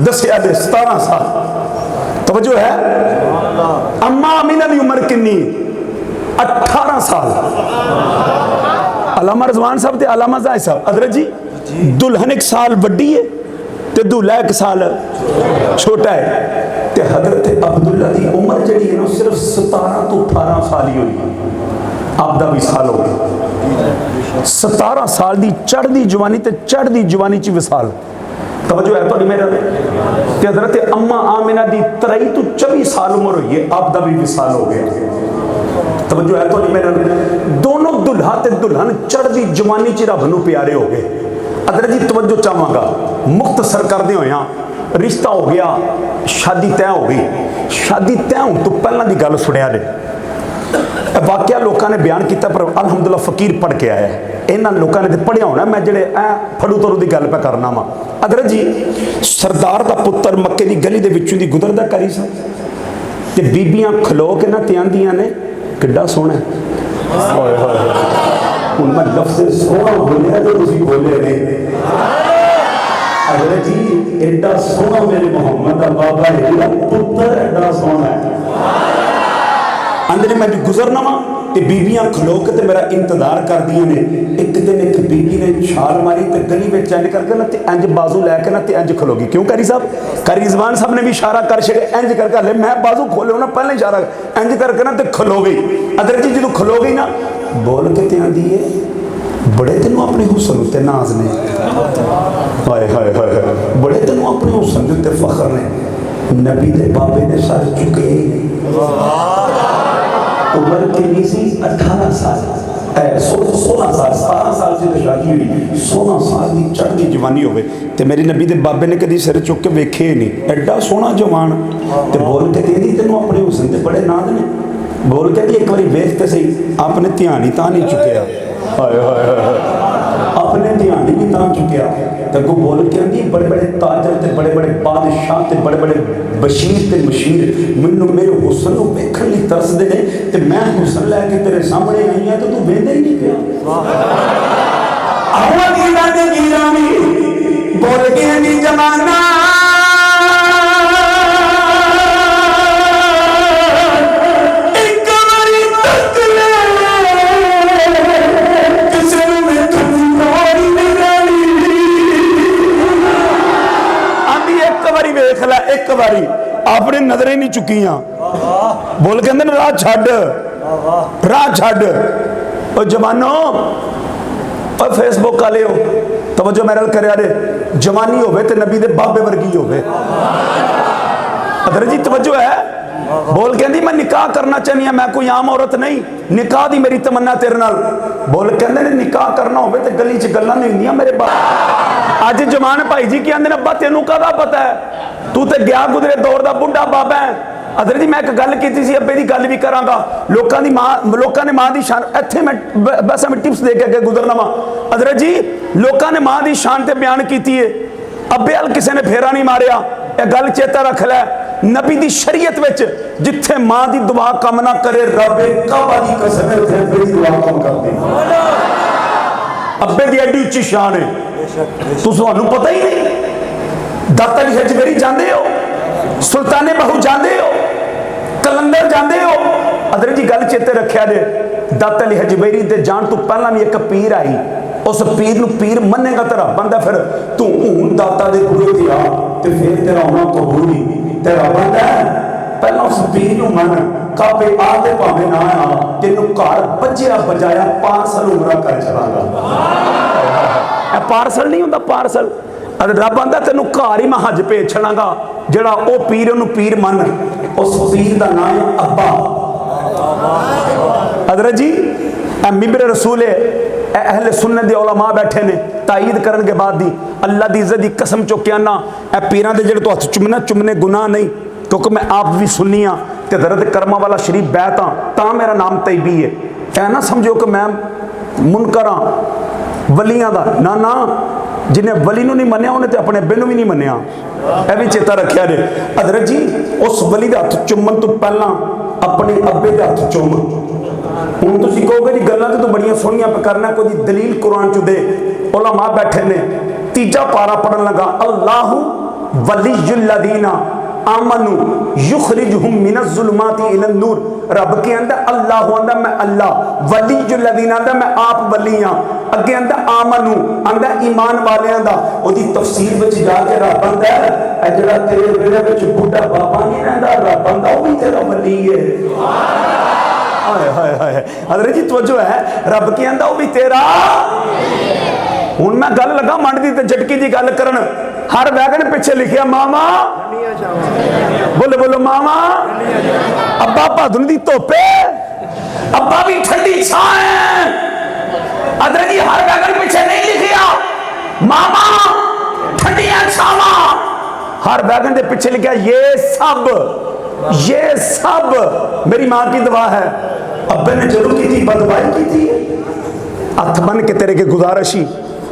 दसिया दे 17 साल। तवज्जो है। अम्मा अमीना दी उम्र कितनी, 18 साल। अलामा रज़वान साहब ते अलामा ज़ाहिद साहब, हज़रत जी दुल्हन 1 साल वड्डी है ते दूल्हा 1 साल छोटा है। ते हज़रत अब्दुल्ला दी उम्र जड़ी है ना सिर्फ 17 तो 18 साल ही हुई, आपदा विसाल हो गई। 17 साल दी चढ़दी जवानी ते चढ़दी जवानी च विसाल। तवज्जो है थोड़ी मेरे ते हज़रत अम्मा आमिना दी 23 तो 24 साल उम्र हुई है, आपदा भी विसाल हो गया। तवज्जो है थोड़ी मेरे दोनों दुल्हा ते दुल्हन चढ़दी जवानी च रब नूं प्यारे हो गए। अदर जी तवज्जो चाहांगा, मुख्तसर करदे होया रिश्ता हो गया, शादी तय हो गई। शादी तय होने तो पहला की गल सुनिया ने, वाकया लोगों ने बयान किया पर अलहमदुल्ला फकीर पढ़ के आया। इन्होंने लोगों ने तो पढ़िया होना, मैं जेडे फड़ू तरू की गल पे करना वा। अदर जी सरदार का पुत्र मक्के की गली के विचों दी गुजरदा करी सा ते बीबियां खलो के ना ते आंदियां ने किड्डा सोहना है। हुण मैं लफ्ज़ सोहना बोलिया तो तुसीं बोले नहीं। अगर जी एडा सोहना मेरे मोहम्मद का बाबा है, पुत्र एडा सोहना है। अंदर मैं भी गुजरना वा ते बीबियां खलो के ते मेरा इंतजार कर दिया ने। एक दिन एक बीबी ने छाल मारी ते गली में इंज करके ना ते इंज बाजू लैके ना ते इंज खलोगी। क्यों कारी साहब, कारी रिजवान साहब ने भी इशारा कर छड़े, इंज करके हले मैं बाजू खोले ना पहले इशारा इंज करके ना ते खलो गई। अदर जी जो खलो गई ना बोल के ते आंदी है, बड़े तेनों अपने हुसन उत्ते नाज ने, हाय हाय हाय, बड़े तेनों अपने हुसन उत्ते फखर ने। नबी दे बाबे ने सर चुके ही नहीं। उम्र कितनी सी, 18 साल, 16 साल, 17 साल से शादी हुई, 16 साल की चढ़ती जवानी होवे ते मेरी नबी दे बाबे ने कभी सिर चुक के वेखे ही नहीं। एडा सोहना जवान ते बोल के कहती तेनों अपने हुसन ते बड़े नाज ने। बोल के एक बार वेख ते सही, आपने ध्यान ही तां नहीं चुकया, हाय हाय हाय, अपने ध्यान ही नहीं तां चुकया। तक बोल के आंदी बड़े बड़े ताजर ते बड़े बड़े बादशाह ते बड़े बड़े बशीर ते मशीर मैनू मेरे हुसन नूं वेखण लई तरसदे ने ते मैं हुसन लैके तेरे सामने आई हां ते तू वेंदा ही नहीं पिया। आवा नीला दे नीरानी बोल के नी जमाना एक बारी आपने नजरें नहीं चुकियां। बोल कहते राह छड्ड, राह छड्ड। और जवानो और फेसबुक वाले हो तवज्जो मेरे करिया रे, जवानी होवे ते नबी दे बाबे वर्गी होवे। अदर जी तवज्जो है। बोल कहती मैं निकाह करना चाहनी है, मैं कोई आम औरत नहीं, निकाह दी मेरी तमन्ना तेरे नाल। बोल कहते ने निकाह करना होवे ते गली च गल्लां नहीं हुंदियां मेरे बाप। अज जवान भाई जी क्या आंदे ने, अब्बा तेनू काहदा पता है, तू तो गया गुजरे दौर का बुढ़ा बाबा है। अदर जी मैं एक गल की सी, अब्बे की गल भी करांगा। लोगों ने मां की शान इत्थे मैं बस मैं टिप्स दे के अगे गुजरना वा। अदर जी लोगों ने मां की शान ते बयान की है, अब्बे अल किसी ने फेरा नहीं मारिया। यह गल चेता रख लै, नबी की शरीयत विच जिथे मां की दुआ कम ना करे, रब काबा दी कसम है उथे अब्बे दी दुआ कम करदी। अब्बे की एडी उच्ची शान है, तुहानू पता ही नहीं। दाता अली हजवेरी जाते हो, सुल्ताने बहू जाते हो, कलंदर जाते हो। अदर जी गल चेते रखिया जे, दाता अली हजवेरी दे जान तो पहला भी एक पीर आई, उस पीर नूं पीर मन्नेगा तेरा बंदा, फिर तू हूं दाता दे गुरु ते आ ते फिर तेरा होना कबूल ही तेरा बंदा है। पहला उस पीर नूं मन काबे आ ते भावे ना आ, तेनू घर बज्जिया बजाया पार्सल उमरा कर चलांगा। पार्सल नहीं हुंदा, पार्सल रब आंदा तेनू घर ही मैं हज भेज छड़ांगा। जड़ा वो पीर उन्होंने पीर मन, उस पीर का नाम है अब्बा। हजरत जी मिबर रसूल अहले सुन्नत दे उलमा बैठे ने तायद करन के बाद दी अल्लाह दी इज्जत दी कसम चुक्या ना, ए पीरां दे जेड़े तो हथ चुमना चुमने गुनाह नहीं, क्योंकि मैं आप भी सुन्नी हाँ ते दरद कर्मा वाला शरीफ बैत हाँ, ता मेरा नाम तैयबी है। ऐ ना समझो कि मैं मुनकर हाँ वलियां दा, ना ना जिन्हें वली नूं नहीं मन्निया उन्हें तो अपने अब्बे नूं भी नहीं मन्निया। यह भी चेता रखिया जे। हजरत जी उस वली के हथ चुम्मन तो पहला अपने अब्बे के हथ चुम। हुण तुसीं कहोगे जी गल्लां तो बड़ियां सोहणियां पे करना, कोई दलील कुरान च दे। उलमा बैठे ने, तीजा पारा पढ़न लगा, अल्लाहु वलियुल्लज़ीना आमनू युखरिजुहुम मिनज़्ज़ुलुमाति इलन नूर। रब के आंदा अल्लाह आंदा मैं अल्लाह, वलियुल्लज़ीना आंदा मैं आप वली हां, अगे आंदा आमनू आंदा ईमान वालियां दा। ओदी तफसीर विच जाके रब आंदा है जिहड़ा तेरे वेले विच बुढ़ा बाबा नहीं रहिंदा, रब आंदा वो भी तेरा वली है। हाय हाय हाय हज़रत जी तवज्जो है, रब के आंदा वो भी तेरा। हुण मैं गल लगा मंड दी ते झटकी दी गल करन। हर वैगन पिछे लिखिया मामा, बोलो बोलो मामा। अब्बा भादुन दी धुप्पे, अब्बा भी ठंडी छां है। अदर जी हर वैगन पिछे नहीं लिखिया मामा ठंडियां छावां, हर वैगन के पिछे लिखा ये सब मेरी मां की दुआ है। अब्बे ने जरूर की थी, बदवाई की थी। हथ बन के तेरे के गुजारिश ही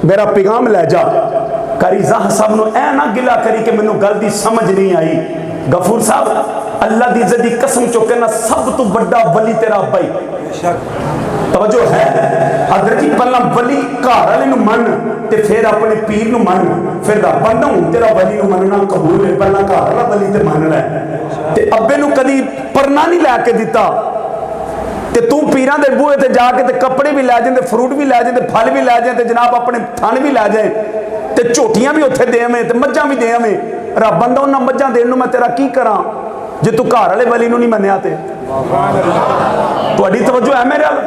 मेरा पैगाम ले जा। कारी ज़ाह साहब नु ऐ ना गिला करी कि मैनू गल दी समझ नहीं आई। गफूर साहब अल्लाह दी इज्जत दी कसम चुके ना, सब तो बड़ा वली तेरा अब्बा ही। तवज्जो है हज़रत जी, पहला वली घर वाले नू मन ते फिर अपने पीर नू मन, फिर रब आंदा हुण तेरा वली नू मनना कबूल है, पहला घर वाला वली ते मन लै। ते अब्बे नू कदी परना नहीं लैके दिता ते तू पीरां दे बूहे ते जाके ते कपड़े भी लै जांदे, फ्रूट भी लै जांदे, फल भी लै जाए, जनाब अपने थन भी लै जाए ते झोटियां भी उत्थे दे आवें ते मज्झां भी दे आवें। रब आंदा उन्हां मज्झां देण नूं मैं तेरा की करां जे तू घर वाले वली नूं नहीं मन्निया ते। तुहाडी तवज्जो है मेरे अल?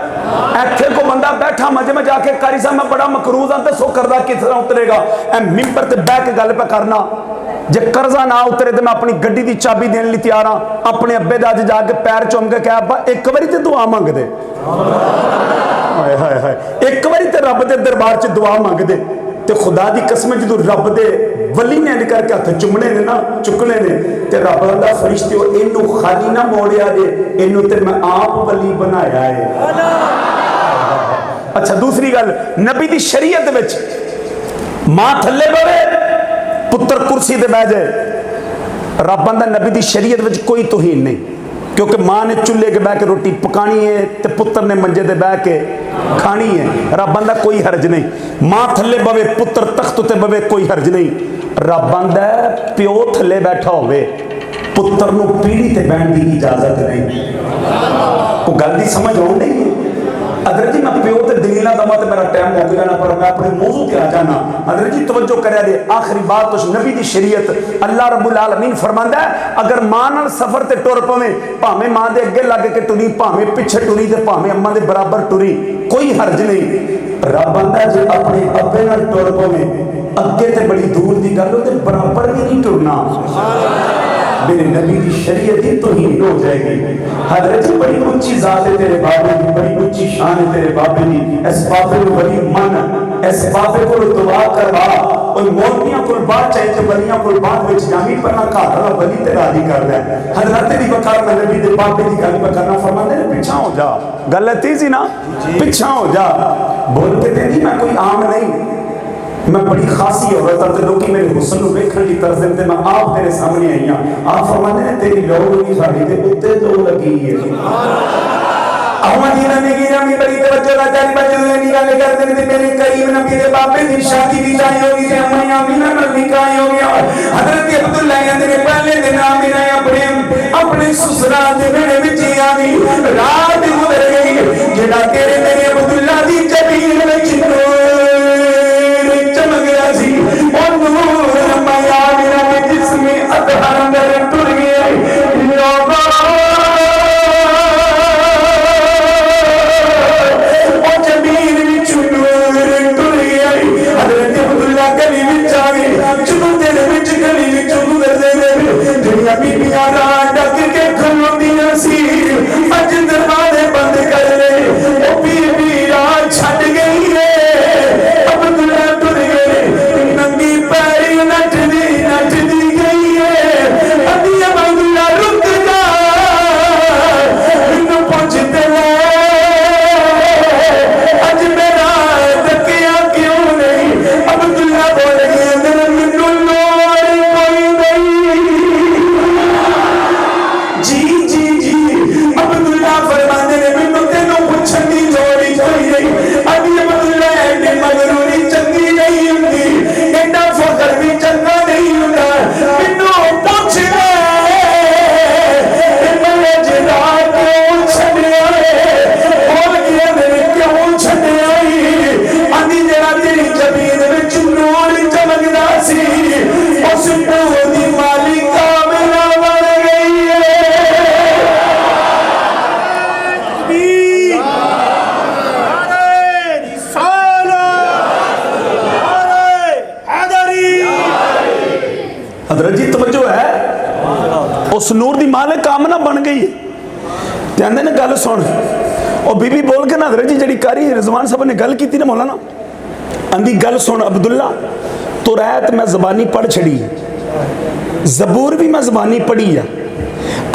इत्थे को बंदा बैठा मजे में जाके कारी साहब मैं बड़ा मकरूज हाँ तो सो करदा किस तरह उतरेगा। ऐ मिंबर ते बैठ के गल पे करना, जे कर्जा ना उतरे तो मैं अपनी गड्डी की चाबी देने लिए तैयार हाँ। अपने अब्बे दा अज जाके पैर चुम के कहा अब्बा एक बारी तो दुआ मंग दे। हाय हाय हाय, एक बारी तो रब के दरबार च दुआ मंग दे। ते खुदा दी कसम जो रब दे वली ने इंज करके हथ चुमने ने ना, चुकने ने, ते रब दा फरिश्ते इनू खाली ना मोड़िया जे, इनू ते मैं आप वली बनाया है। अच्छा दूसरी गल, नबी दी शरीयत विच मां थल्ले बवे पुत्र कुर्सी ते बह जाए। रब आंदा नबी दी शरीयत विच कोई तौहीन नहीं, क्योंकि मां ने चूल्हे के बह के रोटी पकानी है ते पुत्र ने मंजे ते बह के खानी है। रब आंदा कोई हर्ज नहीं। मां थल्ले बवे पुत्र तख्त ते बवे कोई हर्ज नहीं। रब आंदा प्यो थल्ले बैठा होवे पुत्र नूं पीढ़ी ते बहन की इजाजत नहीं। वो गल दी समझ आउण नहीं है। अगर जी मैं प्यो ते दलीलां दवां ते मेरा टाइम मुक जाना, पर मैं अपने मौजू ते आ जाना। अगर जी तवज्जो करिया जे आखिरी बात तो नबी दी शरीयत अल्लाह रब्बुल आलमीन फरमांदा है अगर मां नाल सफर ते टुर पवे, भावें मां दे अगे लग के टुरी, भावें पिछे टुरी ते भावें अम्मा दे बराबर टुरी, कोई हर्ज नहीं। रब आंदा जे अपने अब्बे नाल टुर पवे अगे ते बड़ी दूर दी गल ते बराबर भी नहीं टुरना। मेरे नबी की शरीयत ही तौहीन हो जाएगी। हज़रत जी बड़ी ऊंची जात है तेरे बाबे की, बड़ी ऊंची शान है तेरे बाबे की। इस बाबे को बड़ी मन, इस बाबे को दुआ करवा, और मोतियां को बात चाहिए तो बलियां को बात विच जामी पर ना घर वाला बली ते राजी कर ले। हज़रत दी वकार में नबी दे बाबे की गल पे करना फरमाते ने पीछा हो जा, गलती सी ना पीछा हो जा। बोल के ते नहीं मैं कोई आम नहीं, मैं बड़ी खासी औरत हूं ते लोग मेरे हुस्न नूं वेखण दी तरस ते मैं आप तेरे सामने आई हां। आप फरमाते ने तेरी लौ नहीं साडी ते उत्ते तो लगी है। अहमदीना ने गिरा में बड़ी तवज्जो ला जारी बच्चे ने गल करते ने मेरे करीम नबी दे बाबे दी शादी दी जाई होगी ते अम्मा आमीना नाल निकाह हो गया। हजरत अब्दुल्ला कहंदे ने पहले दिन आमीना अपने ससुराल दे मेरे विच आ गई, रात गुजर गई जेड़ा तेरे मेरे अब्दुल्ला दी जबीन विच चमक गया सी और नूर माया मेरा के जिसमें अतहर अंदर टूट गया। और जमीन विच नूर टूट गया। हज़रत अब्दुल्ला गली विच आ गए, चुनु तेरे विच गली विच गुजरदे ने दुनिया बीबियां रात डक के खलोंदियां सी, अज दरवाजे बंद कर ले ओ बीबी रात छड़ गई है। अब्दुल्ला टुर गए, नंगी पैरी नचदी गई है। अभी अब्दुल्ला रुक जा इन्नू पहुंचते ले, अज मेरा डकिया क्यों नहीं। अब्दुल्ला तवज्जो है, उस नूर दी मालिक कामना बन गई। कहते ने गल सुन, और बीबी बोल के ना हजरत जी जी कारी रिजवान साहब ने गल की ना मौलाना आंदी गल सुन अब्दुल्ला, तो रैत मैं जबानी पढ़ छड़ी, जबूर भी मैं जबानी पढ़ी आ,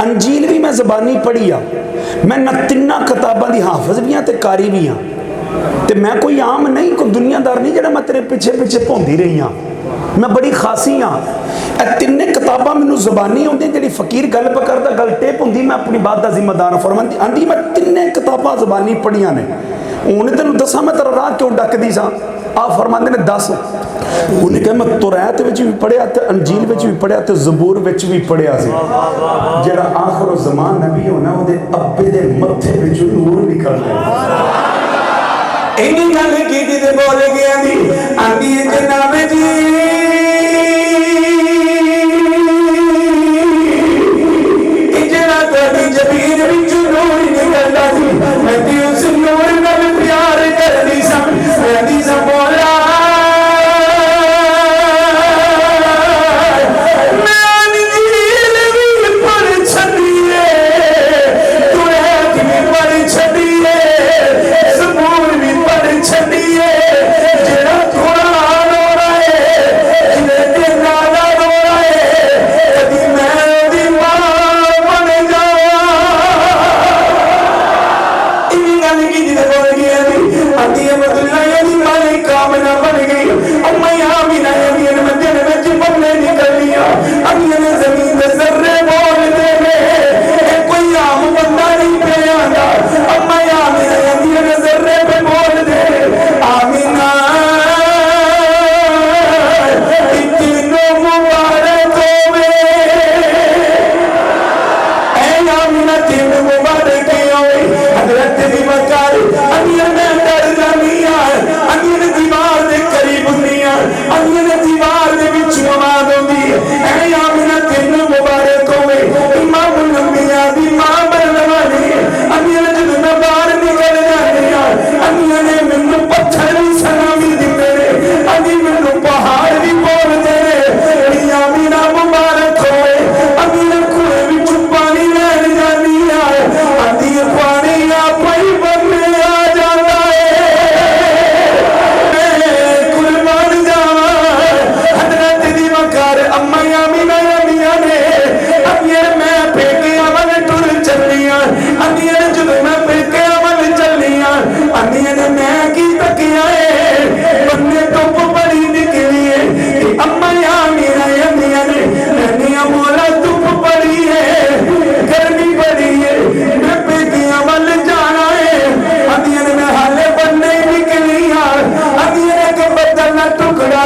अंजील भी मैं जबानी पढ़ी आ, मैं न तिना किताबों की हाफिज भी हाँ तो कारी भी हाँ, तो मैं कोई आम नहीं, कोई दुनियादार नहीं जो मैं तेरे पिछे पिछे भौंदी रही हाँ, मैं बड़ी खासी हाँ। तिने किताबां मैनू जबानी आउंदी, जी फकीर गल पकड़ता गल टेप होंगी, मैं अपनी बात का जिम्मेदार फरमांदी आंदी मैं तिने किताबां जबानी पढ़िया ने। उन्हें तेन दसा मैं तेरा राह क्यों डकदी सा, आ फरमाते ने दस। उन्हें कहा मैं तुरैत भी पढ़िया, तो अंजील भी पढ़िया, तो जबूर भी पढ़िया से। जेड़ा आखिर जमान नबी होना वो अब्बे दे मत्थे विचों नूर निकलना। इन्हीं गल की ते बोल गया दी आंदी जनाब जी इजना तोड़ी जबीर विचों नूर निकलदा सी, मैं ते उस नूर नाल प्यार करदी सा, कहदी सा मौला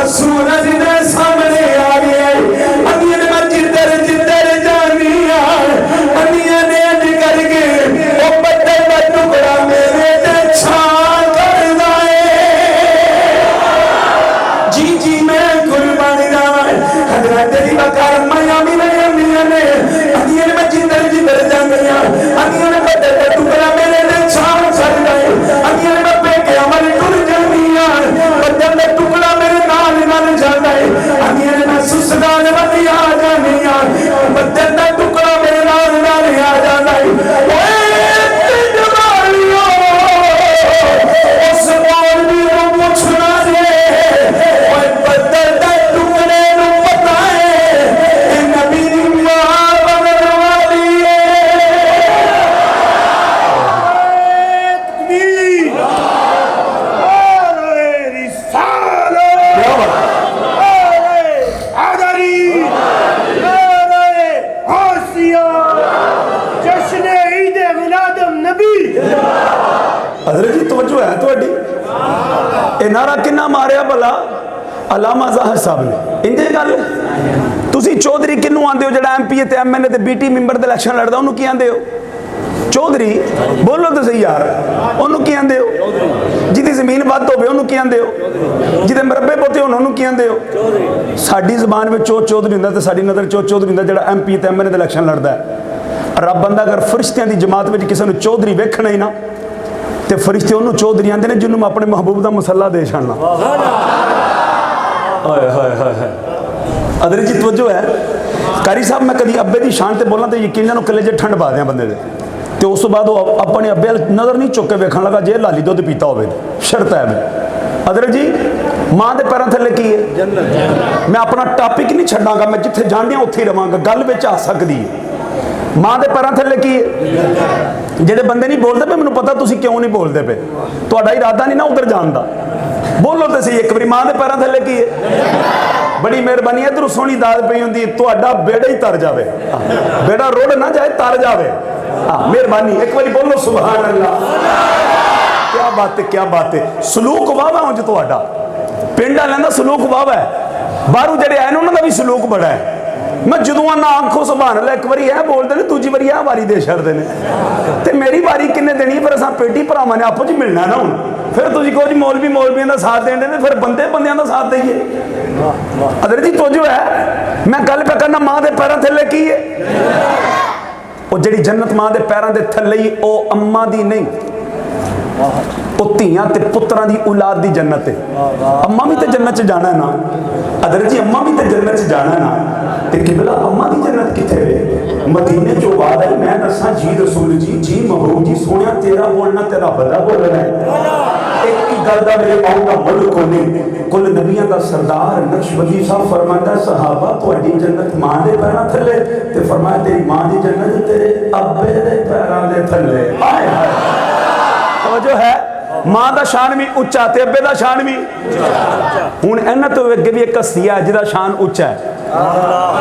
सूरज ने सामने आ गया, अनिया ने मैं जिधर जिधर जानी अनिया ने करके वो बदल का टुकड़ा मेरे ते छां कर दाए। जी जी मैं कुर्बानी जावा हजरत दी बकार माया मिले अनिया ने मैं जिधर जिधर जानी अनिया ने बदल का टुकड़ा मेरे ते छां कर दाए। अनिया ने मैं पेके अमल टुर जानी बदल का टुकड़ा मेरे जाता है, अनिया ने मैं सुसगान वाली आ जानी बदल का टुकड़ा मेरे नाल नाल आ जाता है। उस बोल भी वो पूछना है बदल का टुकड़े नु पता है नबी दी मां बनने वाली है। हजरत जी तवज्जो है थोड़ी, ये नारा किन्ना मारिया भला अलामा ज़ाहिर साहब ने इंजे गल। तुसी चौधरी किन्नू आंदे हो जेड़ा MP ते MNA ते BT मैंबर दे इलेक्शन लड़दा उन्नू की आंदे हो? चौधरी बोलो तो सही यार, उन्नू की आंदे हो? जिदी जमीन वध होवे उन्नू की आंदे हो? जिदे मरबे पोते होण उन्नू की आंदे हो? साडी ज़बान विच चौधरी हुंदा ते साडी नज़र चौधरी हुंदा जेड़ा MP ते MNA दे इलेक्शन लड़दा है। रब बंदा अगर फरिश्तियां दी जमात में किसी ने चौधरी वेखना ही ना तो फरिश्ते उन्होंने चौधरी आते हैं जिन्होंने अपने महबूब का मसला दे छड़ना। अदर जी तवज्जो है कारी साहब मैं कभी अब्बे की शान से बोलना तो यकीन जानो कलेजे ठंड पा दें बंदे दे। तो उस तो बाद वो अपने अब्बे नज़र नहीं चुक के वेखन लगा जे लाली दुध पीता हो शर्त है मैं अदर जी माँ के पैरों थले की है मैं अपना टॉपिक नहीं छड्डांगा मैं जिथे जाने उत्थे ही रवांगा गल विच आ सकती है माँ के पैरों थले की है जेडे बंदे नहीं बोलते पे मैंने पता तुसीं क्यों नहीं बोलते पे तुहाडा इरादा नहीं ना उधर जान दा बोलो तो सही एक बारी माँ के पैरों थले की है बड़ी मेहरबानी इधर सोहनी दाल पई हुंदी तुहाडा बेड़ा ही तर जावे बेड़ा रुड़ ना जाए तर जावे मेहरबानी एक बारी बोलो सुभान अल्लाह क्या बात है क्या बात है सलूक वाह है उंज तुहाडा पिंड वालों का सलूक वाह है बाहरों जेडे आए उन्होंने का भी सलूक बड़ा है मैं जदों ना आंखों सुभान अल्लाह एक बारी यह बोलते हैं दूजी बारी यह वारी दे छड़ते हैं तो मेरी वारी किन्ने देनी फिर असां पेटी भरावां ने आपस च मिलना ना हुण फिर तुसीं कहो जी मौलवी मौलवियों का साथ देंगे तो फिर बंदे बंदियां का साथ देइए अदर जी तो जो है मैं गल पे करना माँ के पैरों थले की है वो जी जन्नत माँ के पैरों के थले ही वो अम्मा दी नहीं वो धियां ते पुत्रां दी औलाद दी जन्नत है अम्मा भी तो जन्नत च जाना है ना अदर जी अम्मा भी तो जन्नत च जाना है ना ते किबला अम्मा दी जन्नत किथे वे मदीने चो बाद आई मैं दसा जी रसूल जी महबूब जी सोनिया तेरा बोलना तेरा बड़ा बोलना है एक ही गल दा मेरे पाँव का मुल कोने कुल नबियां दा सरदार नक्शबंदी साहब फरमाता सहाबा तुहाडी जन्नत मां दे पैरां थले ते फरमाया तेरी मां दी जन्नत तेरे अब्बे दे पैरां दे थले हाय हाय जो है मां का शान भी उच्चा ते अब्बे का शान भी हुण इन्हां तो अगे भी एक हस्ती है जिहदा शान उच्चा है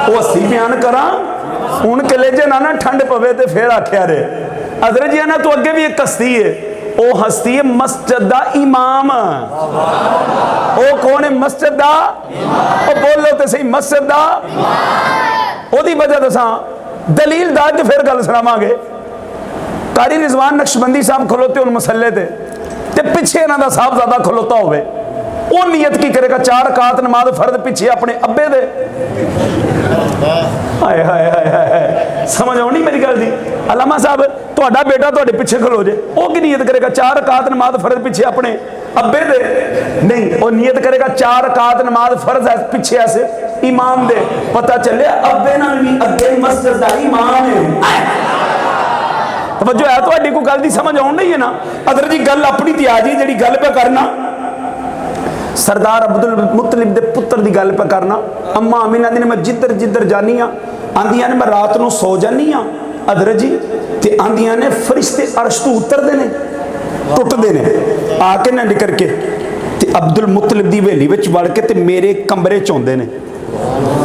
वो हस्ती बयान करा हुण कलेजे ना ठंड पवे ते फिर आख्या रे अदर जी इन्हां तो अगे भी एक हस्ती है वो हस्ती है मस्जिद दा इमाम वो कौन है मस्जिद दा बोलो तो सही मस्जिद दा ओदी वजह दसा दलील दाद के फिर गल सुनावांगे कारी रिजवान नक्शबंदी साहब खलोते उन मसले ते पिछे इन्हां दा साहबजादा खलोता होवे वो नियत की करेगा 4 रकात नमाज फर्द पिछे अपने अब्बे दे हाय हाय हाय हाय समझ आउणी मेरी गल दी अलामा साहब तुहाडा बेटा तुहाडे पिछे खलो जे वो की नियत करेगा 4 रकात नमाज फर्द पिछे अपने अब्बे दे नहीं वो नियत करेगा 4 रकात नमाज फर्ज है पिछे ऐसे इमाम दे पता चले अब्बे नाल भी अगे मस्जिद दा इमाम है तवज्जो है तुहाडी कोई गल दी समझ आउण नहीं है ना अदर जी गल अपनी ती आ जी जिहड़ी गल पे करना सरदार अब्दुल मुतलिब दे पुत्र की गल पे करना अम्मा अमीना दी मैं जिधर जिधर जानी आंदियां ने मैं रात को सो जानी अदर जी ते आंदियां ने फरिश्ते अर्श तो उतरते हैं टुटते हैं आके ना निकल के ते अब्दुल मुतलिब की हवेली विच वड़ के ते मेरे कमरे च आउंदे ने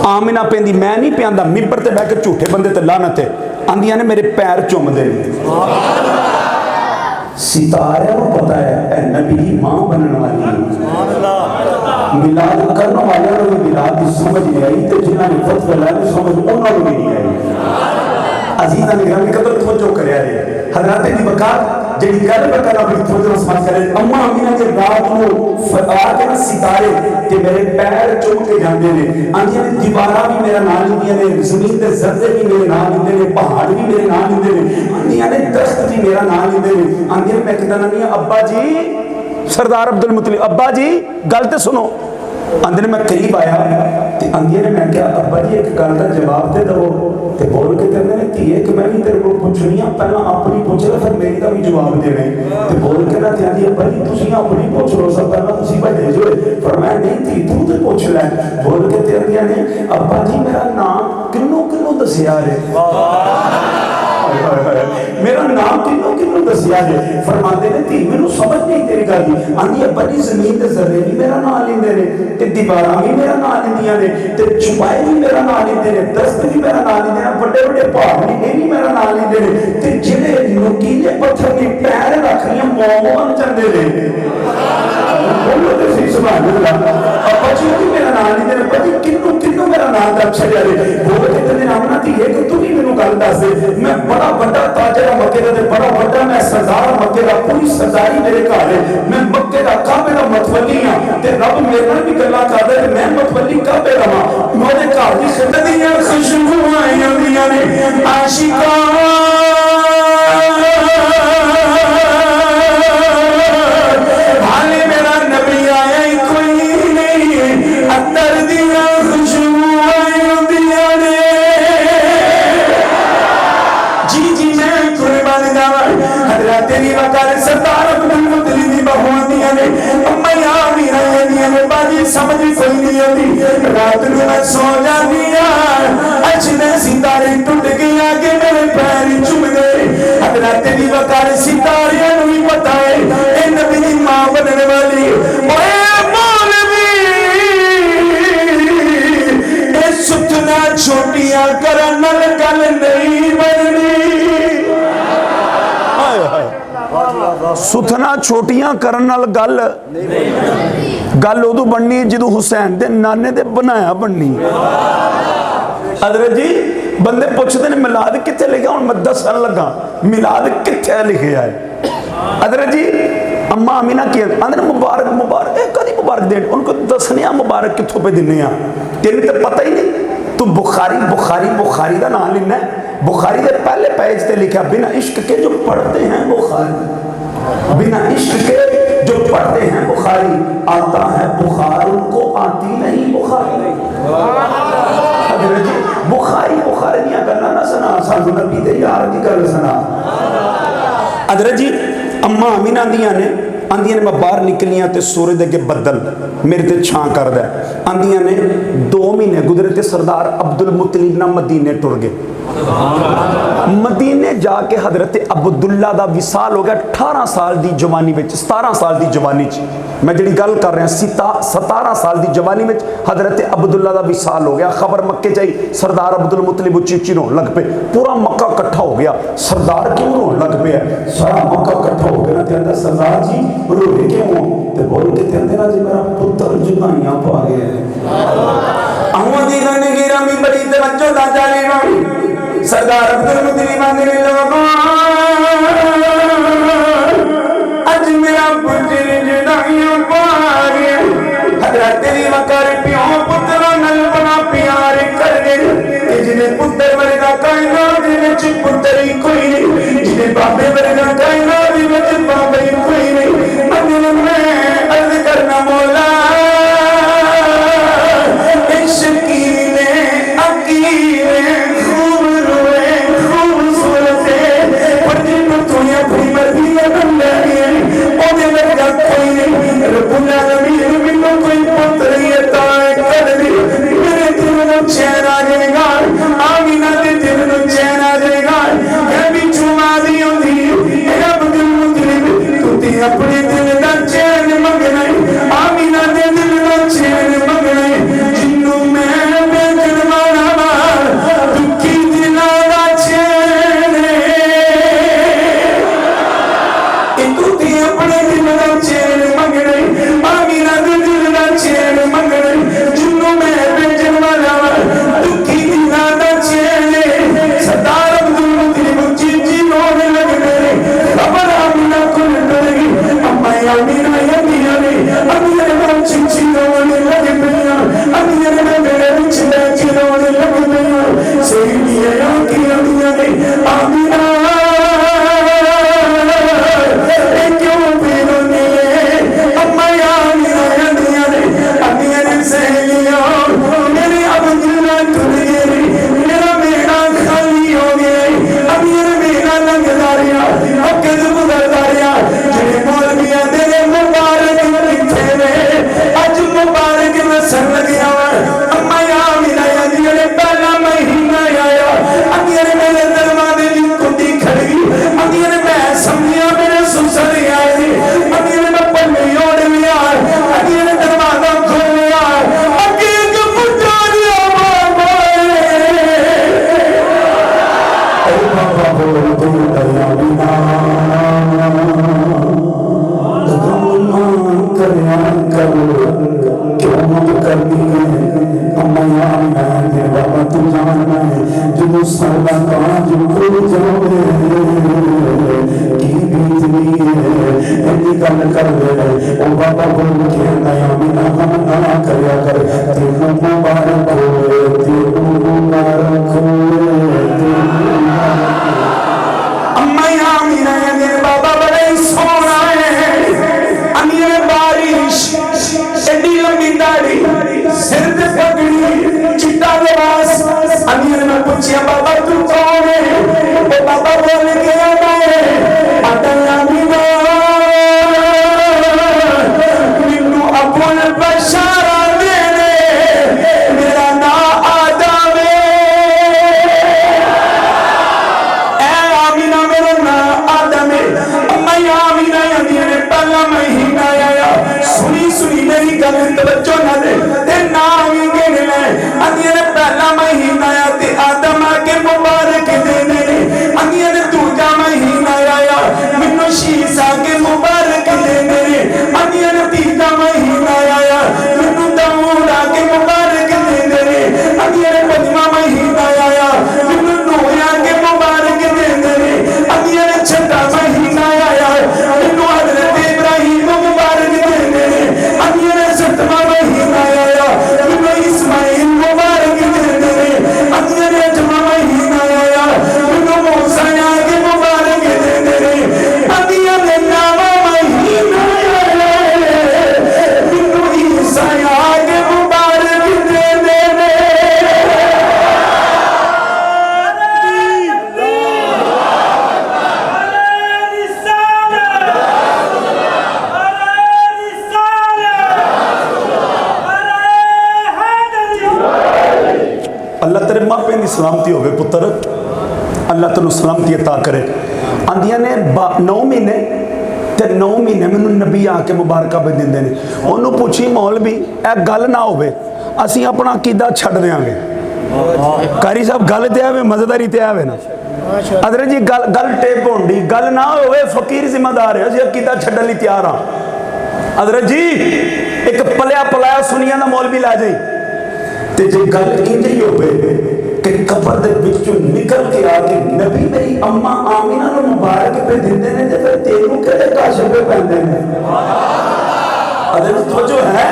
आमिना पेंदी मैं नहीं पियांदा मिंबर ते बैठ के झूठे बंदे ते लानत है आंदियां ने मेरे पैर चुमदे सितारे को पता है नबी की मां बनने वाली मिलाद करने वाले को मिलाद की समझ नहीं आई तो जिन्होंने फतवा लाया समझ उन्होंने भी नहीं आई अजीजा ने ग्रामी कदर तवज्जो करया रे हजरत दी बकार जेडी गल बकर अपनी तवज्जो समझ करे अम्मा अमीना के रात को आके ना सितारे ते मेरे पैर चुम के जांदे ने आंदियां ने दीवारां भी मेरा नाम लिंदियां ने जमीन दे जर्रे भी मेरे नाम लिंदे ने पहाड़ भी मेरे नाम लिंदे ने आंदियां ने दस्त भी मेरा नाम लिंदे ने आंदियां मैं कहदा नहीं अब्बा जी सरदार अब्दुल मुतलिब अब्बा जी गल ते सुनो आंदे ने मैं करीब आया ते आंदियां ने मैं क्या अब्बा जी एक गल दा जवाब दे दो ते बोल के कहंदे ने धीए कि मैं भी तेरे को पुछनी आ पहला अपनी पूछ ले फिर मेरी दा भी जवाब देना ते बोल के ना ते आंदी अब्बा जी तुसी अपनी पूछ लो सब पहला तुसी बड़े जो पर मैं नहीं थी तू ते पूछ ले बोल के ते आंदियां ने अब्बा जी मेरा नाम किन्नू किन्नू दसिया रे मेरा नाम किन्नू किन्नू दसिया जे फरमाते ने धी मैनू समझ नहीं तेरी गल दी आंदी अब्बा जी जमीन ते जर्रे भी मेरा नाम लेंदे ने ते दीवारां भी मेरा नाम लेंदियां ने ते छुपाए भी मेरा नाम लेंदे ने दस्त भी मेरा नाम लेंदे ने बड़े बड़े पहाड़ भी भी मेरा नाम लेंदे ने ते जिहड़े नुकीले पत्थर के पैर रखनियां मौन चंदे ने बोलो ते सही सुभान अल्लाह अब्बा जी भी मेरा नाम लेंदे ने पता किन्नू किन्नू मेरा नाम दा छड़िया रे बोल के ते नाम ना धी कि तू भी मैनू गल दस दे मैं बड़ा बड़ा ताजर मक्के का बड़ा बड़ा मैं सरदार मक्के का पूरी सरदारी मेरे घर है मैं मक्के का काबे का मतवली हां ते रब मेरे नाल भी गल्लां करदा है मैं मतवली काबे रहा मेरे घर दी खिदमत दी खुशबूआं आंदियां ने आशिका हाले मेरा नबी आया ही कोई नहीं अत्तर दी खुशबूआं आंदियां ने तेरी वकार सरदार अब्दुल मुतलिब दी बहुआं दियां ने अम्मा मीरा दियां ने बाजी समझ कोई नहीं आती रात नूं मैं सो जानी अचने सितारे टूट गए कि मेरे पैर चुम गए हजरत तेरी वकार सितारियां नूं भी पता है ए नबी दी मां बनने वाली ओए मौलवी ए सुतना छोटियां करन नाल गल नहीं बननी सुथना छोटियां करन नाल गल उदों बननी जो हुसैन दे नाने दे बनाया बननी। हजरत जी बंदे पूछते हैं मिलाद कित्थे लिखा हूं मैं दसन लगा मिलाद कित्थे लिखे है। हजरत जी अम्मा अमीना की आंदे मुबारक मुबारक कदी मुबारक दे उनको दसने मुबारक कित्थों पे दिने आ तेन तो पता ही नहीं तू बुखारी बुखारी बुखारी का नाम लेना बुखारी के पहले पेज पे लिखा बिना इश्क के जो पढ़ते हैं बुखारी बिना इश्क के जो पढ़ते हैं बुखारी आता है बुखार उनको आती नहीं बुखारी बुखारी बुखारी दियां गल्लां ना सुना सानू नबी दे यार दी गल सुना। हजरत जी अम्मा अमीना दियां ने आंदियां ने मैं बाहर निकलियां ते सूरज दे अगे बदल मेरे ते छां करदा आंदियां ने 2 महीने गुजरे ते सरदार अब्दुल मुतलिब ना मदीने टुर गए मदीने जाके हजरत अब्दुल्ला दा विसाल हो गया 18 साल दी जवानी में 17 साल दी जवानी मैं जी गल कर रहा 17 साल दी जवानी में हजरत अब्दुल्ला दा विसाल हो गया। खबर मक्के चाहिए सरदार अब्दुल मुतलिब उची उची रोन लग पे पूरा मक्का इकट्ठा हो गया सरदार क्यों रोन लग पे सारा मक्का इकट्ठा हो गया कहता सरदार जी रोए क्यों ते बोल के कहते ना जी मेरा पुत्र जुदाइयां पा गया अहमदी गाने गिरा में बड़ी तवज्जो दा जाने सरदार अब्दुल मुतलिब ने लोगों आज मेरा पुत्र जुदाइयां पा गया हजरत तेरी वकार प्यो पुत्रा नल बना प्यार कर गए जिन्हें पुत्र वर्गा कायनात विच पुत्र ही कोई नहीं जिन्हें बाबे वर्गा कायनात विच बाबा ही कोई नहीं मन में अर्ज करना मौला अपने दिल का चैन मंगना आमीना दे दिल का चैन मंगना जिन्नू मैं बेचन वाला दुखी दिला का चैन तू अपने दिल का चैन मंगना आमीना दे दिल का चैन मंगना जिन्नू मैं बेचन वाला दुखी दिला का चैन सरदार अब्दुल मुतलिब जी रोने लगे खबर आमीना को अमीना ने अमीना में चिंची रोने लग गया अमीना ने मेरे बीच बैठ रोने लग गया सही दिया कि अमीना ने अमीना क्यों भी रोने अम्मा अमीना ने सही लिया मेरे अब्दुल्ला टूट गए मेरा बेड़ा खाली हो गया अमीना मेरा लंघदा रहा अगे गुजरदा रहा जेड़े मौलवियां आज मुबारक में सर गया अम्मा अमीना ने पहला महीना आया अमीर मेरे दरवाजे की कुंडी खड़ी अमीर मैं समझिया मेरे सुसर आए अमीर मैं पन्नी ओढ़ लिया अमीर दरवाजा खोल लिया अगे पुटा दिया बाबा बोल दया बिना क्यों करनी है अम्मा मैं बाबा तू जानना है जो सारा काज हो जावे की बीतनी है ऐसी गल कर दे ओ बाबा बोल के नया बिना हम ना करया कर तेनू मुबारक हो तेनू मुबारक हो अम्मा अमीना ने बाबा बड़े सोना है अमीर बारिश एडी लंबी दाढ़ी सिर पे पगड़ी चिट्टा लिबास अमीर ने पूछा बाबा तू कौन है वो बाबा बोल गया मैं अल्लाह सलामती होवे पुत्र, अल्लाह तेन सलामती अता करे। आंदियां ने 9 महीने ते 9 महीने मैनू नबी आके मुबारकबाद देंदे ने। ओनू पूछी मौलवी ए गल ना होवे असीं अपना अकीदा छड्ड देंगे। कारी साहब गल ते आवे, मज़ेदारी ते आवे ना। अदर जी गल गल टेप होंदी, गल ना होवे फकीर जिम्मेदार है, असीं अकीदा छड्डण लई तैयार हाँ। अदर जी एक पलिया पलाया सुनिया दा मौलवी ला जाई ते जे गल इंज ही होवे कि कबर दे विचों निकल के आके नबी मेरी अम्मा आमीना नूं मुबारक पे दिंदे ने ते फिर तेनू किहड़े काशिफ पे पैंदे ने। अदर तवज्जो है,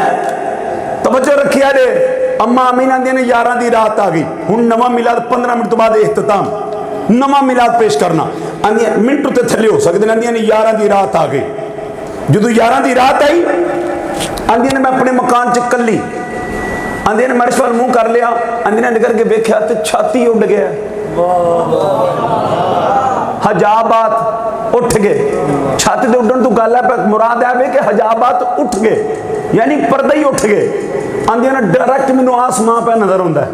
तवज्जो रखिया जे। अम्मा आमीना आंदियां ने 11 दी रात आ गई, हुण नवां मिलाद 15 मिनट तो बाद इख्तिताम, नवां मिलाद पेश करना। आंदियां मिनट उत्ते थल्ले हो सकदे ने। आंदियां ने 11 दी रात आ गई। जदों 11 दी रात आई, आंदियां ने मैं अपने मकान च कल्ली, आंदियां ने मर्श वाल मुंह कर लिया, आंदियां ने निकल के वेख्या तो छाती उड़ गया। हजाबात उठ गए। छाती के उड़न तो गल है, मुराद है कि हजाबात उठ गए, यानी पर्दा ही उठ गए। आंदियां ने डायरैक्ट मैनू आसमां पे नजर आउंदा है।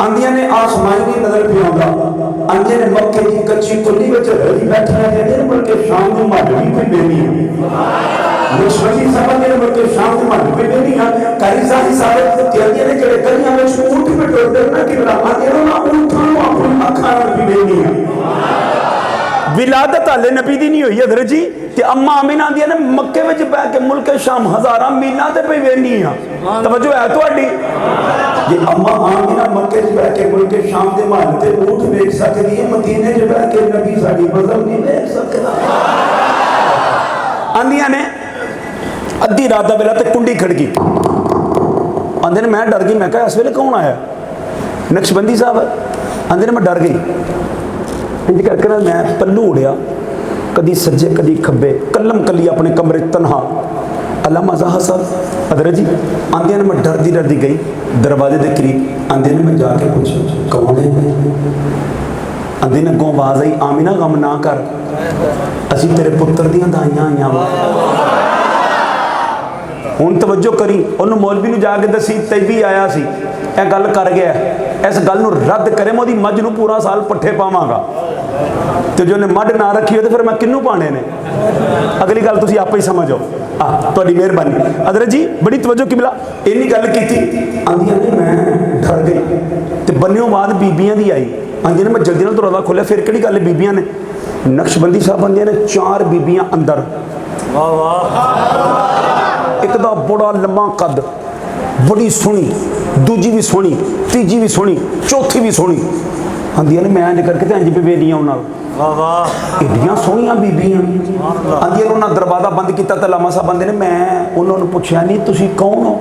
आंदियां ने आसमान की नजर पे आउंदा। आंदियां ने मक्के की कच्ची कुल्ली विच रही बैठा है, ने मुड़ के शाम नूं मालवी कोई बेनी मुशफी साहब ने मुड़ के शाम नूं मालवी कोई बेनी है। कारी साहब त्यादियां ने जेड़े गलियां विच ऊंट पे टुरदे ना कि आंदियां ना ऊंटां नूं अपनी अखां नाल भी बेनी है। विलादत हाले नबी दी नहीं हुई हजरत जी, ते अम्मा आमीना आंदियां ने मक्के विच बैठ के मुल्क शाम हज़ारां मीलां ते पई वेनी आ। तवज्जो है तुहाडी? जे अम्मा आमीना मक्के च बैठ के मुल्क शाम दे महल ते ऊंट वेख सकदी है, मदीने च बैठ के नबी साडी मज़हब नहीं वेख सकदा। आंदियां ने अद्धी रात दा वेला ते कुंडी खड़की। आंदे ने मैं डर गई, मैं कहा इस वेले कौन आया? नक्शबंदी साहब। आंदे ने मैं डर गई। इंज करके ना मैं पल्लू उड़िया, कदी सज्जे कदी खब्बे, कलम कली अपने कमरे तनहा। अल्लामा ज़हा साहब हज़रत जी आंदियां ने मैं डरदी गई दरवाजे के करीब। आंदियां ने मैं जाके पूछा कौन है? आंदी ने अगों आवाज़ आई, आमीना गम ना कर, असी तेरे पुत्र दियां दाइयां आईयां वा। हुण तवज्जो करी, उन्होंने मौलवी नूं जाके दसी तैबी आया सी, यह गल कर गया, इस गल नूं रद्द करे, मैं उहदी मझ नूं पूरा साल पट्ठे पावांगा। तो जो ने मड ना रखी हो तो फिर मैं किन्नू पाने ने? अगली गल तुसीं आपे ही समझो। तुहाडी मेहरबानी। हज़रत जी बड़ी तवज्जो किबला इन्नी गल कीती। आंदियां ने मैं डर गई ते बन्नियों बाद बीबियां दी आई। आंदियां ने मैं जल्दी नाल दरवाज़ा खोलिया, फिर किहड़ी गल बीबियां ने? नक्शबंदी साहब आंदियां ने 4 बीबियां अंदर। एक दा बड़ा लम्मा कद, बड़ी सोहनी, दूजी भी सोहनी, तीजी भी सोहनी, चौथी भी सोहनी। आंदियां ने मैं इंज करके ते इंज पे वेलियां उन्हां एडियां सोहणियां बीबियां। आंदियां ने उन्हां दरवाज़ा बंद किया तो लामा साहब आंदे ने मैं उन्होंने पूछा नहीं तुसीं कौन हो?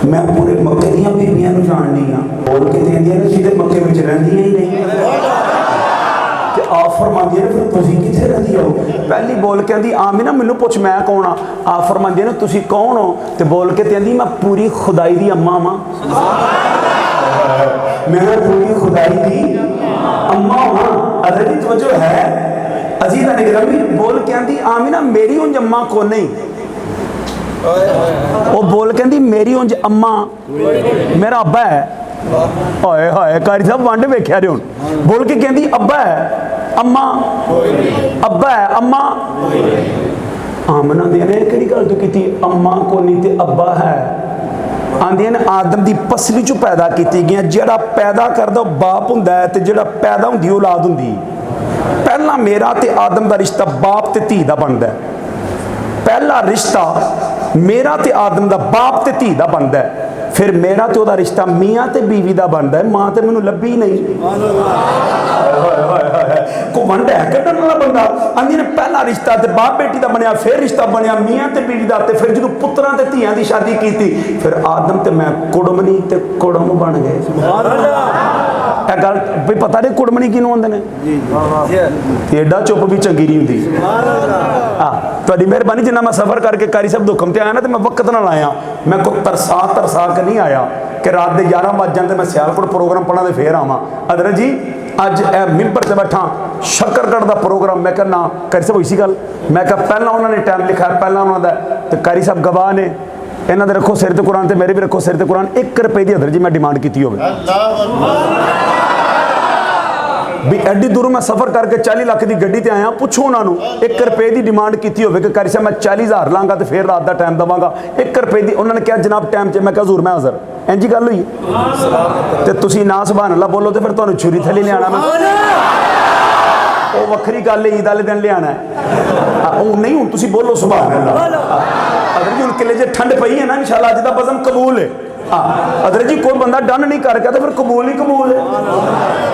मैं पूरे मक्के दियां बीबियां नूं जाणदी हां। बोल के आंदियां ने सीधे मक्के विच रहिंदियां ही नहीं। आप फरमांदी ने फिर तुसीं कित्थे रहिंदी हो? पहली बोल के आंदी आमीना मैनू पुछ मैं कौन हाँ? आप फरमांदी ने तुसीं कौन हो? तो बोल के आंदी मैं पूरी खुदाई दी अम्मा वां। मैं पूरी खुदाई दी अम्मा वां। अदर दी तवज्जो है अजीज़ निगरानी। बोल के आंदी आमीना मेरी उंज अम्मा को नहीं, वो बोल के आंदी मेरी उंज अम्मा मेरा अब्बा है। हाय हाय कारी साहब वंड वेख्या रे हुण। बोल के कहती अब्बा है अम्मा, अब्बा है अम्मा। आमना दियां ने किहड़ी गल तू कीती? अम्मा को नहीं ते अब्बा है। आंदियां ने आदम दी पसली चों पैदा कीती गई, जिहड़ा पैदा करदा बाप हुंदा है ते जिहड़ा पैदा हुंदी औलाद हुंदी। पहला मेरा ते आदम दा रिश्ता बाप ते धी दा बनदा है। पहला रिश्ता मेरा ते आदम दा बाप ते धी दा बनदा है। फिर मेरा तो रिश्ता मियाँ ते बीवी का बनता है। माँ तो मैनू लभी नहीं। घुमंड है कड्ढण वाला बंदा। आंदी ने पहला रिश्ता ते बाप बेटी का बनया, फिर रिश्ता बनया मियाँ ते बीवी का, फिर जो पुत्रां ते धीआं की शादी की, फिर आदम ते मैं कुड़मनी ते कुड़म बन गए। यह गल भी पता नहीं कुड़मनी किनू आंदे ने? एडा चुप भी चंगी नहीं होंदी। तुहाडी मेहरबानी, जिन्ना मैं सफ़र करके कारी साहब दुखम ते आया ना, तो मैं वक्त नाल आया। मैं कोई तरसा के नहीं आया कि रात के 11 बज जाते मैं सियालकोट प्रोग्राम पढ़ा तो फिर आवां। अदर जी अज ए मिंबर से बैठा शक्करगढ़ का प्रोग्राम, मैं कहना कारी साहब इसी गल, मैं कहा पहला उन्होंने टाइम लिखा, पहला उन्होंने तो कारी साहब गवाह ने इन्हों रखो सिर ते कुरान, तो मेरे भी रखो सिर ते कुरान। 1 रुपए की हदर जी मैं डिमांड की हो भी एड्डी दूरों मैं सफ़र करके 40 लाख की गड्डी ते आया, पूछो उन्होंने 1 रुपए की डिमांड की हो कि कर मैं 40,000 लाँगा तो फिर रात का टाइम देवांगा। 1 रुपए की उन्होंने कहा जनाब टाइम च, मैं कहा हजूर मैं हाज़र। इंजी गल हुई तो तुसी ना सुभान अल्लाह बोलो तो फिर तुहानू छुरी थले लियाना मैं वो वक्री गल है, ईद वाले दिन लियाना है वो नहीं। हूँ तुसी बोलो सुभान अल्लाह। अगर जी हूँ किले जे ठंड पई है ना इंशाल्लाह अज दा बज़म कबूल है। अगर जी कोई बंदा डन नहीं कर गया तो फिर कबूल ही कबूल है,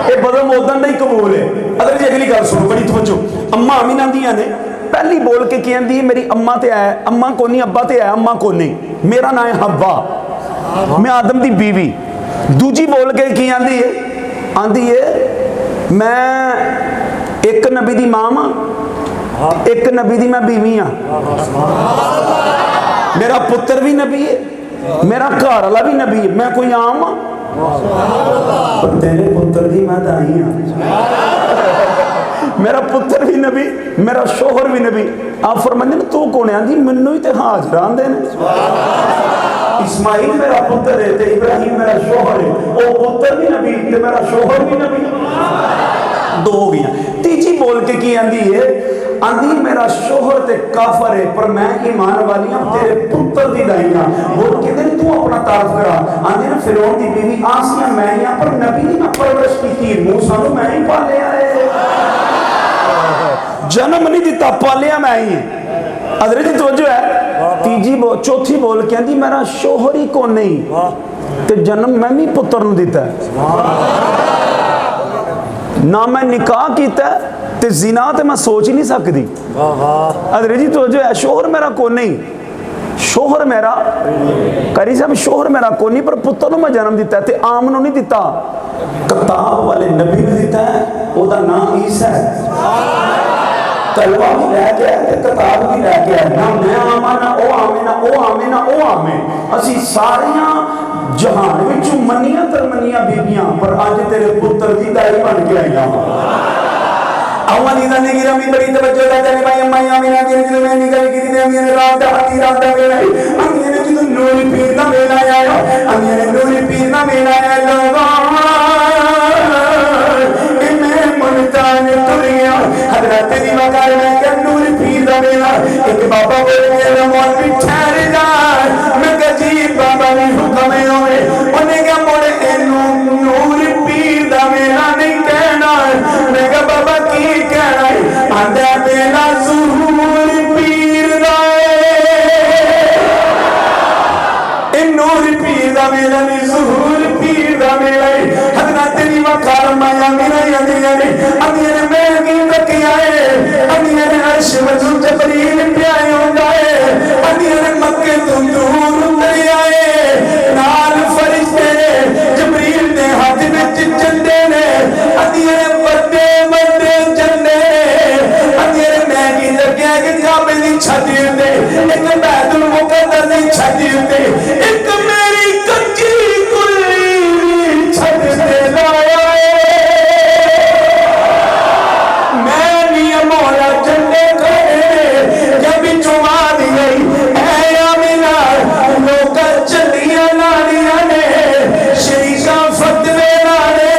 ये बदम उदन का ही कबूल है। अगर जी अगली गल सुनो बड़ी तवज्जो। अम्मा अमीना दियां ने पहली बोल के की आंदी मेरी अम्मा ते है, अम्मा को नहीं अब्बा ते है, अम्मा को नहीं, मेरा नाम है हब्बा, मैं आदम की बीवी। दूजी बोल के की आंदी है मैं एक नबी की मां हाँ, एक नबी की मैं बीवी हाँ, मेरा पुत्र भी नबी है, मेरा घर वाला भी नबी है, मैं कोई आम हाँ? पर तेरे पुत्र की मैं दाई हाँ। मेरा पुत्र भी नबी, मेरा शोहर भी नबी। आप फरमाते ने तू कौन आंदी मैनू ही तो हाजर आंदे ने। इस्माइल मेरा पुत्र है ते इब्राहिम मेरा शोहर है, वो पुत्र भी नबी ते मेरा शोहर भी नबी। दो हो गई। तीजी बोल के की आंदी है, आंधी मेरा शोहर ते काफर है पर मैं ईमान वाली हूं, तेरे पुत्र दी दाई हां। बोल के दिन तू अपना तारीफ करा। आंधी ने फिरौन दी बीवी आसिया मैं हां पर नबी दी मैं परवरिश की, मूसा नु मैं ही पालिया है, जन्म नहीं दिता पालिया मैं ही है। अदरे जी तवज्जो है। तीजी चौथी बोल के आंधी मेरा शोहर ही को नहीं ते जन्म मैं भी पुत्र नु दिता ना, मैं निकाह कीता ते जिना ते मैं सोच ही नहीं सकती। अदरे जी तो जो है शोहर मेरा को नहीं, शोहर मेरा करी साहब शोहर मेरा को नहीं पर पुत्र नु मैं जन्म दिता ते आम नु नहीं दिता। किताब वाले नबी ने दिता है, ओदा नाम ईसा है। तलवा भी लैके आए किताब भी लैके आए, ना मैं आवा ना ओ आवे ना ओ आवे ना ओ आवे। असी सारिया जहान विचों मनिया तरमनिया बीबियां पर अज तेरे पुत्र की दाई बन के आई अव्वा नीदा ने गिरा मी बड़ी तवज्जो दा तेरे भाई अम्मा आमिना दी ने मैं निकल की दी ने रात दा आधी रात दा वेला अम्मी ने जो नूरी पीर दा वेला आया, अम्मी ने नूरी पीर दा वेला आया लोगा मैं मनता ने तुर गया हजरत दी वकार में के नूरी पीर दा वेला एक बाबा बोल के मौत भी ठहर जा। मैं कजी बाबा ने हुक्म होए उन्हें क्या मोड़े एनु नूरी पीर दा वेला नहीं कहना। मैं कहा बाबा की कहना है आंदा बेला ज़ुहूर पीर दा ए नूर पीर दा वेला नहीं ज़ुहूर पीर दा वेला हजरत दी वकार माया मेरा यंदिया ने अमीर मैं की तकिया है अमीर अर्श वजू जबरील प्याए होंदा है अमीर मक्के तो दूर उतर आए नाल फरिश्ते जबरील ने हाथ विच झंडे ने अमीर बड़े बड़े झंडे अमीर मैं की लग्या कि काबे दी छत ते एक बैतुल मुकद्दस दी छत ते एक मेरी कच्ची कुल्ली छत ते लाया मैं नियम होया झंडे खड़े जब चुमा दी गई ऐ आमिना लोग चलिया लाड़िया ने शरीका फतवे लाड़े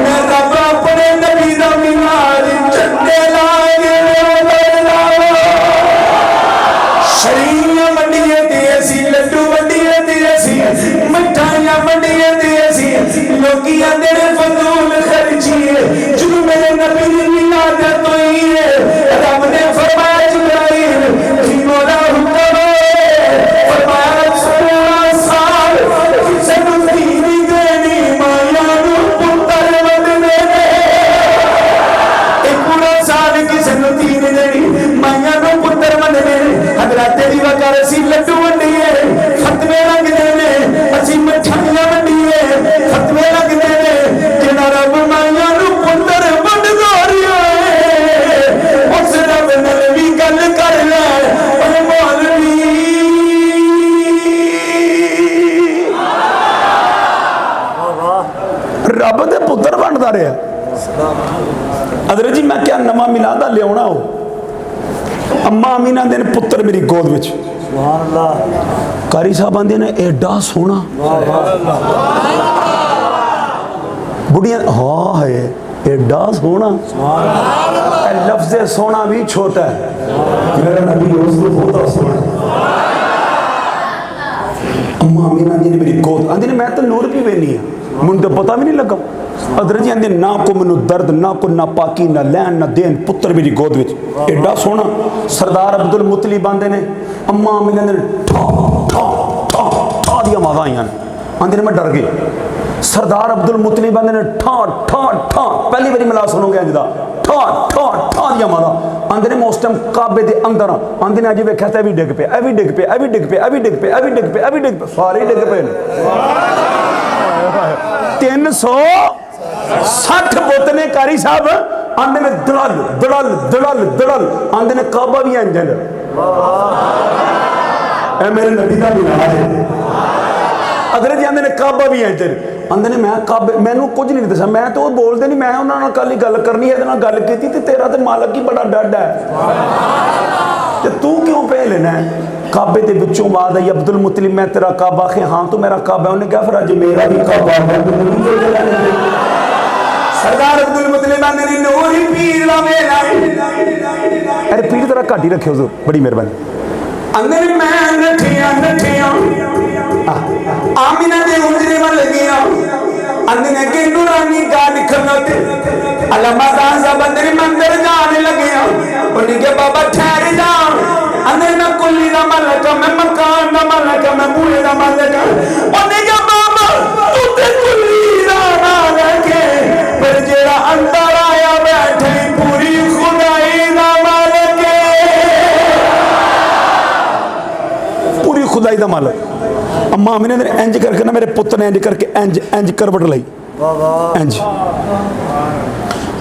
मैं रब अपने नबी दा मीनार झंडे लाए शरीया मंडिया दिए सी लड्डू मंडिया दिए सी मिठाइयां मंडिया दिए सी लोगी आंदे ने फजूल खर्चिए जुनू मेरे नबी दी मीनार तो ही है। रब ने फरमाया जिब्राइल की मोला हुक्म फरमाया 16 साल किसे नु दीनी देनी माया नु पुत्र वंदने ने एक पूरा साल किसे नु दीनी देनी माया नु पुत्र वंदने ने। हजरत दी वकार सी लड्डू वंडिए खतमे लगदे ने असी मिठाइयां वंडिए खतमे लगदे ने जेड़ा रब माया नु पुत्र वंडदा रिया है उस रब नाल भी गल कर ले ओए मौलवी रब दे पुत्र वंडदा रिया। अदर जी मैं क्या नवा मिलादा लियाउणा हो अम्मा अमीना दे पुत्र मेरी गोद विच कारी साहब आंदे ने एडा सोना बुढ़िया हाँ है एडा सोना लफ्ज़ सोना भी छोटा है मेरा नबी उसको बहुत सोना अम्मा अमीना जी ने मेरी गोद आंदी ने मैं तो नूर भी वेनी है मुझे तो पता भी नहीं लगा अदर जी आंदी ना को मैनू दर्द ना को ना पाकी ना लैन ना देन पुत्र मेरी गोद विच एडा सोना सरदार अब्दुल मुतलिब आंदे ने अम्मा अमीना ने ठा ठा ठा ठा दी आवाज़ आईयां आंदे ने मैं डर गई सरदार अब्दुल मुतलिब आंदे ने ठा ठा ठा पहली बारी मिला सुनोगे अंज दा ठा ठा ठा दी आवाज़ आंदे ने मैं उस टाइम काबे दे अंदर आंदे ने अज वेख्या तो भी डिग पे भी डिग पे भी डिग पे भी डिग पे भी डिग पे भी डिग पे सारे डिग पे 360 बुत ने कारी साहब आंदे ने दड़ल दड़ल दड़ल दड़ल आंदे ने काबा भी अंजन मेरे नबी का मिलाद है अगर जी आंदे ने काबा भी अंजन आंदे ने मैं काबे मैनू कुछ नहीं दसा मैं तो बोलते नहीं मैं उन्होंने कल ही गल करनी है गल की तो तेरा तो मालक ही बड़ा डड है तो तू क्यों पे लेना है काबे के विचों बाद आई अब्दुल मुतलिब मैं तेरा काबा खे हाँ तो मेरा काबा उन्हें कहा फिर अज मेरा भी काबा है सरदार अब्दुल मुतलिब ने नूरी पीर ला मेला अरे पीर तेरा घट ही रखे हो बड़ी मेहरबानी अंदर मैं नठिया नठिया आमिना दे उजरे में लगिया अंदर के नूरानी गाल खनत अल्लाह साहब अंदर मंदिर जाने लगिया उन्हें के बाबा ठहर जा अंदर मैं कुल्ली दा मालिक मैं मकान दा मालिक मैं बूहे दा मालिक उन्हें के बाबा तू ते कुल्ली दा मालिक पर जेड़ा अंदर आया बैठे पूरी खुदाई दा मालिक पूरी खुदाई दा मालिक अम्मा अमीना ने इंज करके ना मेरे पुत्र ने इंज करके इंज इंज करवट लाई इंज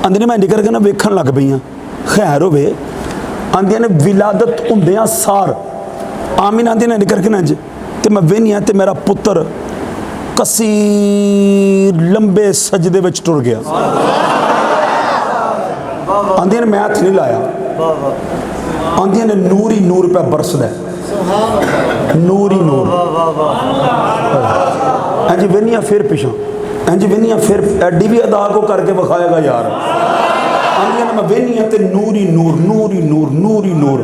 आंदी ने मैं इंज करके ना वेखण लग पई हाँ खैर होवे आंदियां ने विलादत हुंदियां सार आमीना आंदी ने इंज करके ना इंज ते मैं वेहनी हाँ ते मेरा पुत्र कसीर लंबे सजदे विच टुर गया आंदियां ने मैं हथ नहीं लाया आंदियां ने नूर ही नूर पे बरसदा नूर ही नूर इंज वेनिया फिर पिछा इंज वेनिया फिर एडी भी अदा को करके विखाएगा यार आंदियां मैं वेनिया ते नूर ही नूर नूर ही नूर नूर ही नूर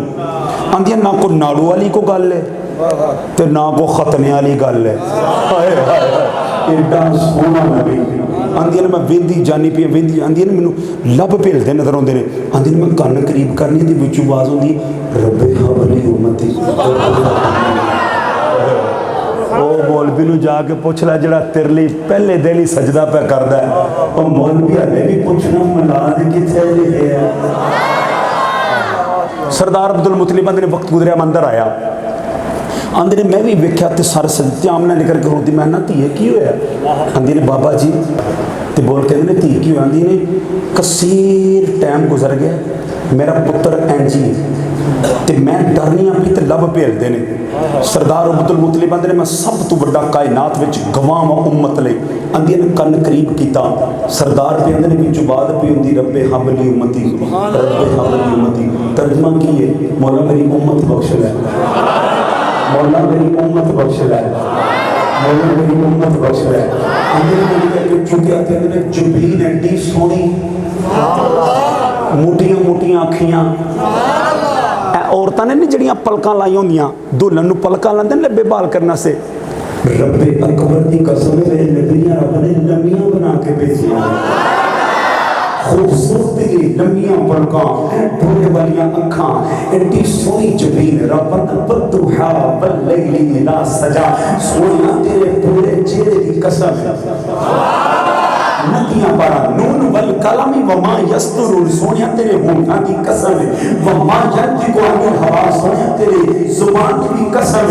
आंदियां ना को नाड़ू वाली को गल है ते ना को खतने वाली गल है एडा सोहना नबी आंदियां मैं वेंदी जानी पी वेंदी आंदियां मैनू लब भेलते नजर आते हैं आंदियां मैं कन्न करीब करनी तो विच आवाज़ होंदी रब्बे हबली उम्मती ओ मौलवी नू जाके पुछ ला जिहड़ा तेरे लिए पहले दिन ही सजदा पे करदा है ओ मौलवी हले भी पुछना मलाद किथे लिखे है सरदार अब्दुल मुतलिब ने वक्त गुजरिया मंदिर आया आंदे ने मैं भी वेख्या तो सर सजते आमना निकल के होती मैं ना धीए की होया आंदी ने बाबा जी तो बोल के ने धी की हो आंदी ने कसीर टाइम गुजर गया मेरा पुत्र एंजी तो मैं डरनी पी तो लब भेलते हैं सरदार अब्दुल मुतलिब आंदे ने मैं सब तो बड़ा कायनात विच गवाह वा उम्मत ले आंदी ने कन्न करीब किया सरदार पे आंदे ने विच बात पी हुंदी रब्बे हबली उम्मती रब्बे हबली उम्मती तर्जमा की है मौला मेरी उम्मत बख्श ले मौला मेरी उम्मत बख्श ले मौला मेरी उम्मत बख्श ले चुके आते हैं जबीन एडी सोहनी मोटियां मोटियां अखियां औरतां ने जड़ियां पलकां लाई होंदियां दुल्हन नूं पलकां लांदे लब्बे बाल करने से रब्बे अकबर की कसम मेरे नबियां रब ने लम्मियां बना के भेजियां खूबसूरती लम्मियां पलकां भोले वालियां अखां एडी सोहनी जबीन रब्बक बद्दुहा वल्लैली इज़ा सजा सोनिया तेरे पूरे चेहरे की कसम नदियां पारा नून वल कलमी वमा यस्तुरुन सोनिया तेरे होंठों की कसम वमा यंतिकु अनिल हवा सोनिया तेरे जुबान की कसम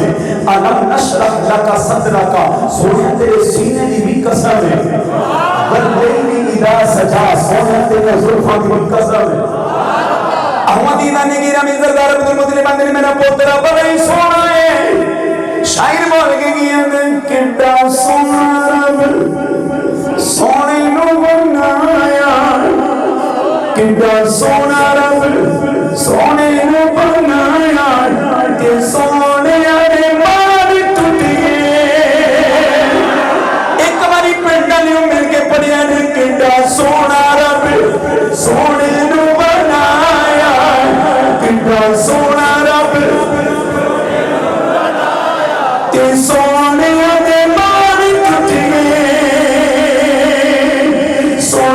अलम नशरह लका सदरका सोनिया तेरे सीने की भी कसम वल्लैली इज़ा सजा सोनिया तेरे जुल्फों की कसम अहमदीना ने गिरा में सरदार अब्दुल मुतलिब ने मेरा पोतरा बड़ा ही सोना है शायर बोल के गया किड्डा सोना रब सोने नू बनाया किड्डा सोना रब सोने नू बनाया ते सोने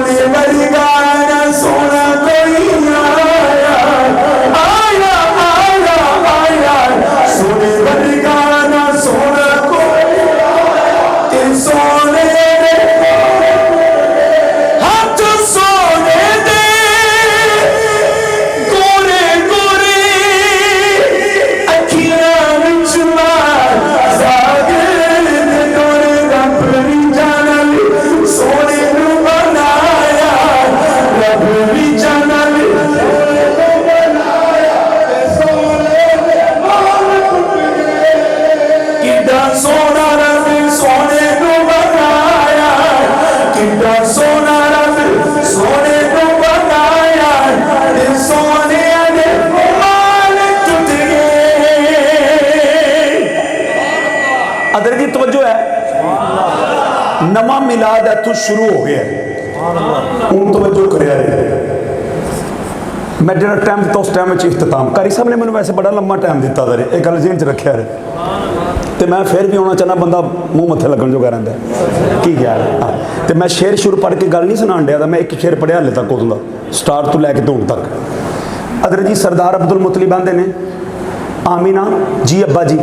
सोने वर्गा ना सोना कोई आया आया आया आया सोने वर्गा ना सोना कोई ते सोने हाथ सोने दे गोरे गोरे अखियां विच सागर दे गोरे रब नी जाना सोने नू बनाया रब नी जाना किड्डा सोना रब सोने नू बनाया किड्डा सोना रब सोने नू बनाया ते सोने दे माल टुट गए। अदर की तवज्जो है नवा मिलाद इत्थों शुरू हो गया हूँ तवज्जो करिया मैं जो टाइम दिता उस टाइम इख्तिताम कारी साहब ने मैंने वैसे बड़ा लंबा टाइम दिता था एक गल जेहन च रखा रहे तो मैं फिर भी आना चाहना बंदा मूँह मत्थे लगन जो रहा की गया तो मैं शेर शुरू पढ़ के गल नहीं सुना दिया मैं एक शेर पढ़िया हाले तक उदों का स्टार्ट तो लैके धूण तक अदर जी सरदार अब्दुल मुतलिब आंदे ने आमीना जी अब्बा जी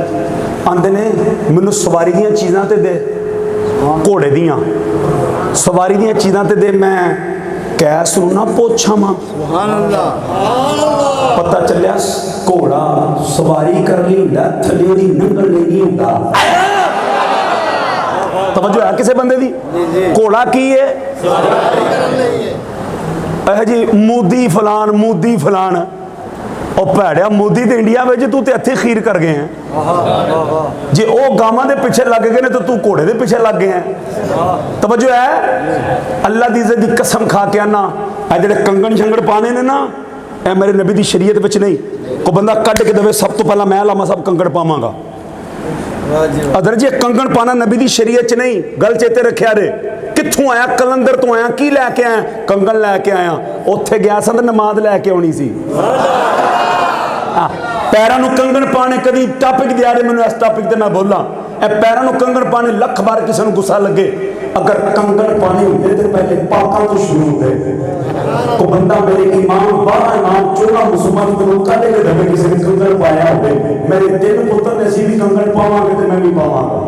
आंदे ने मैनू सवारी दियां चीज़ां ते दे घोड़े दियां सवारी दियां चीज़ां ते दे मैं कैस नूं ना पोछां पता चलिया घोड़ा सवारी करनी हुंदा थल्ले दी नंगल नहीं हुंदा तवज्जो है किसी बंदे दी घोड़ा की है जी मोदी फलान और भैड़िया मोदी तो इंडिया में तू तो इत्थे खीर कर गए हैं जे वो गावां दे पिछे लग गए ने तो तू घोड़े दे पिछे लग गए हैं तवज्जो है अल्लाह दी इज्जत दी कसम खा के आना ए जेड़े कंगन शंगड़ पाने ने ना ए मेरे नबी दी शरीयत विच नहीं को बंदा कट के देवे सब तो पहला मैं लामा सब कंगड़ पावांगा अदर जी कंगन पाना नबी दी शरीयत च नहीं गल चेते रखिया रे कित्थों आया कलंदर तो आया की लैके आया कंगन लैके आया उत्थे गया सा नमाज लैके आनी सी पैरों नूं कंगन पाने कभी टॉपिक दिया मैंने इस टॉपिक ते मैं बोला ए पैरों नूं कंगन पाने लख बार किसी नूं गुस्सा लगे अगर कंगन पाने होंगे तो पहले पाका तो शुरू होते को बंदा मेरे इमाम 12 इमाम 14 मुसलमान को कटे के दबे किसी ने कंगन पाया हो मेरे 3 पुत्र ने सी भी कंगन पावांगे तो मैं भी पावांगा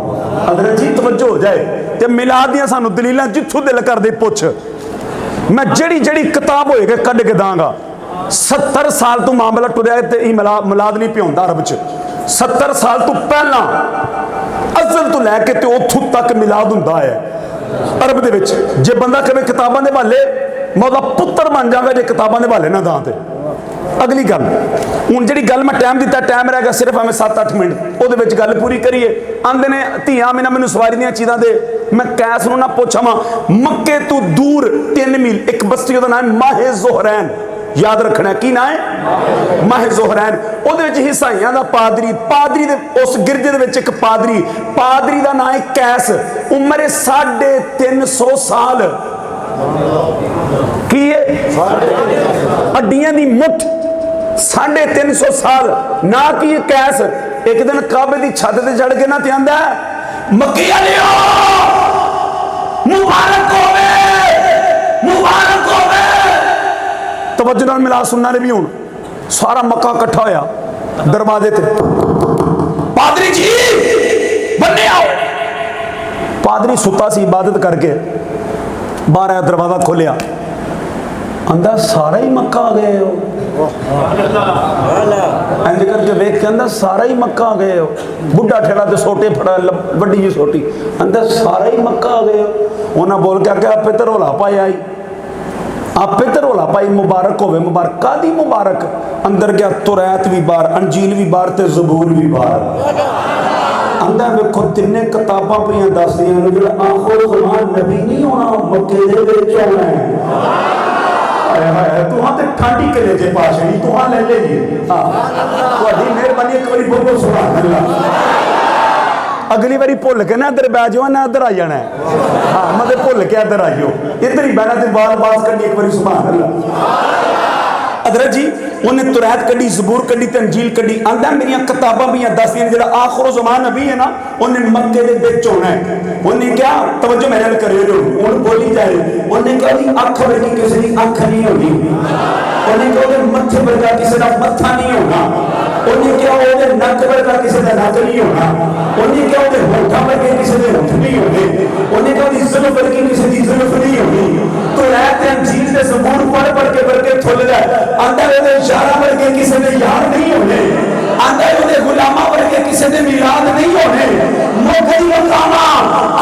अगर जी तवज्जो हो जाए तो मिलाद दियां सानू दलीलां जिथों दिल करदे पुछ मैं जड़ी जड़ी किताब होएगा कट के दांगा 70 साल तो मामला टुरिया ते मिलाद नहीं पियाउंदा अरब च 70 साल तो पहला अज़ल तो लैके ते उथों तक मिलाद हुंदा है अरब दे विच जे बंदा कहे किताबां दे हवाले मैं उहदा पुत्तर बन जाऊंगा जे किताबां दे हवाले ना दां ते अगली गल हुण जिहड़ी गल मैं टाइम दिता टाइम रह गया सिर्फ हमें 7-8 मिनट उहदे विच गल पूरी करिए आंदे ने धीआं मैनू मैनू सवारी दियां चीज़ां दे मैं कैस नूं ना पुछां मक्के तो दूर 3 मील एक बस्ती दा नाम माहे ज़ोहरैन याद रखना की ना है माहे ज़ोहरैन उहदे विच ईसाइयां दा पादरी दे उस गिरजे दे विच एक पादरी दा नाम है कैस उम्र 350 साल की है हड्डियां दी मुठ 350 साल ना की कैस एक दिन काबे दी छत ते चढ़ के ना ते आंदा मक्की वालियो मुबारक होवे तवज्जो नाल मिला सुनना ने भी हुण सारा मक्का इकट्ठा होया दरवाजे ते पादरी जी बन्ने आओ पादरी सुता सी इबादत करके बाहर आया दरवाजा खोलिया आंदा सारा ही मक्का आ गए हो इंज करके वेख के आंदा सारा ही मक्का आ गए हो बुढ़ा ठेला ते सोटे फड़ा वड्डी जी सोटी आंदा सारा ही मक्का आ गए हो उन्हें बोल के आके आपे तो रौला पाया आई आपे तो रौला पाई मुबारक होवे मुबारक कादी मुबारक अंदर गया तुरैत भी बाहर अंजील भी बाहर ते ज़बूर भी बाहर आंदा वेखो तिन्ने किताबां पईयां दसदियां ने जेड़ा आखिर ज़मान नबी नहीं होना मक्के दे विच आना है हाय हाय तुहां ते ठाडी कलेजे पाशे तुहां ले ले जी हां तुहाडी मेहरबानी एक बारी बोलो सुभान अल्लाह अगली बारी भुल के ना इधर बह जाओ ना इधर आ जाना है हाँ मतलब भुल के इधर आइयो इधर ही बहना तो बाल बास करनी एक बार सुभान अल्लाह हजरत जी उन्हें तुरैत कड़ी, ज़बूर कड़ी, तंजील कड़ी, आंदा मेरिया किताबां भी दसदियां जो आखिर ज़मान नबी है ना उन्हें मक्के दे विच होना है। उन्हें क्या तवज्जो मेरे नाल करियो जो हुण बोली जाए, उन्हें क्या ओदी अख वर्गी किसी दी अख नहीं होनी, उन्हें क्या ओदे मत्थे वर्गा किसी दा मत्था नहीं होना, उन्हें क्या ओदे नक वर्गा किसी दा नक नहीं होना, उन्हें क्या ओदे होठां वर्गे किसी दे होठ नहीं होने, उन्हें क्या ओदी ज़ुल्फ़ वर्गी किसी दी ज़ुल्फ़ नहीं होनी। तो रहते अंजील दे ज़बूर पढ़ के वर्गे थुल जाए, आंदा ओदे यारां वर्गे किसी दे यार नहीं होने, आंदा ओदे गुलामां वर्गे किसी दे मिलाद नहीं होने। मोखरी वकामा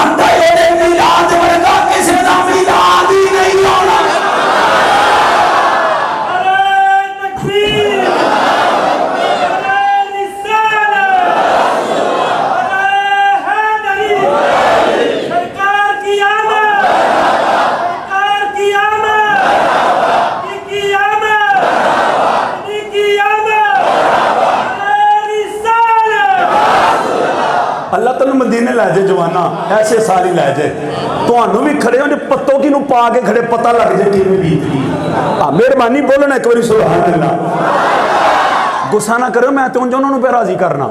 आंदा ओदे मिलाद वर्गा किसी दा मिलाद ही नहीं होना। अल्लाह तेन मदीने लै जाए जवाना, ऐसे सारी लै जाए, तो भी खड़े हो पत्तो की पा के खड़े पता लग जाए कि बीत गई। हाँ मेहरबानी बोलना एक बार सुभान अल्लाह, गुस्सा ना करो, मैं तो उन्होंने पे राजी करना।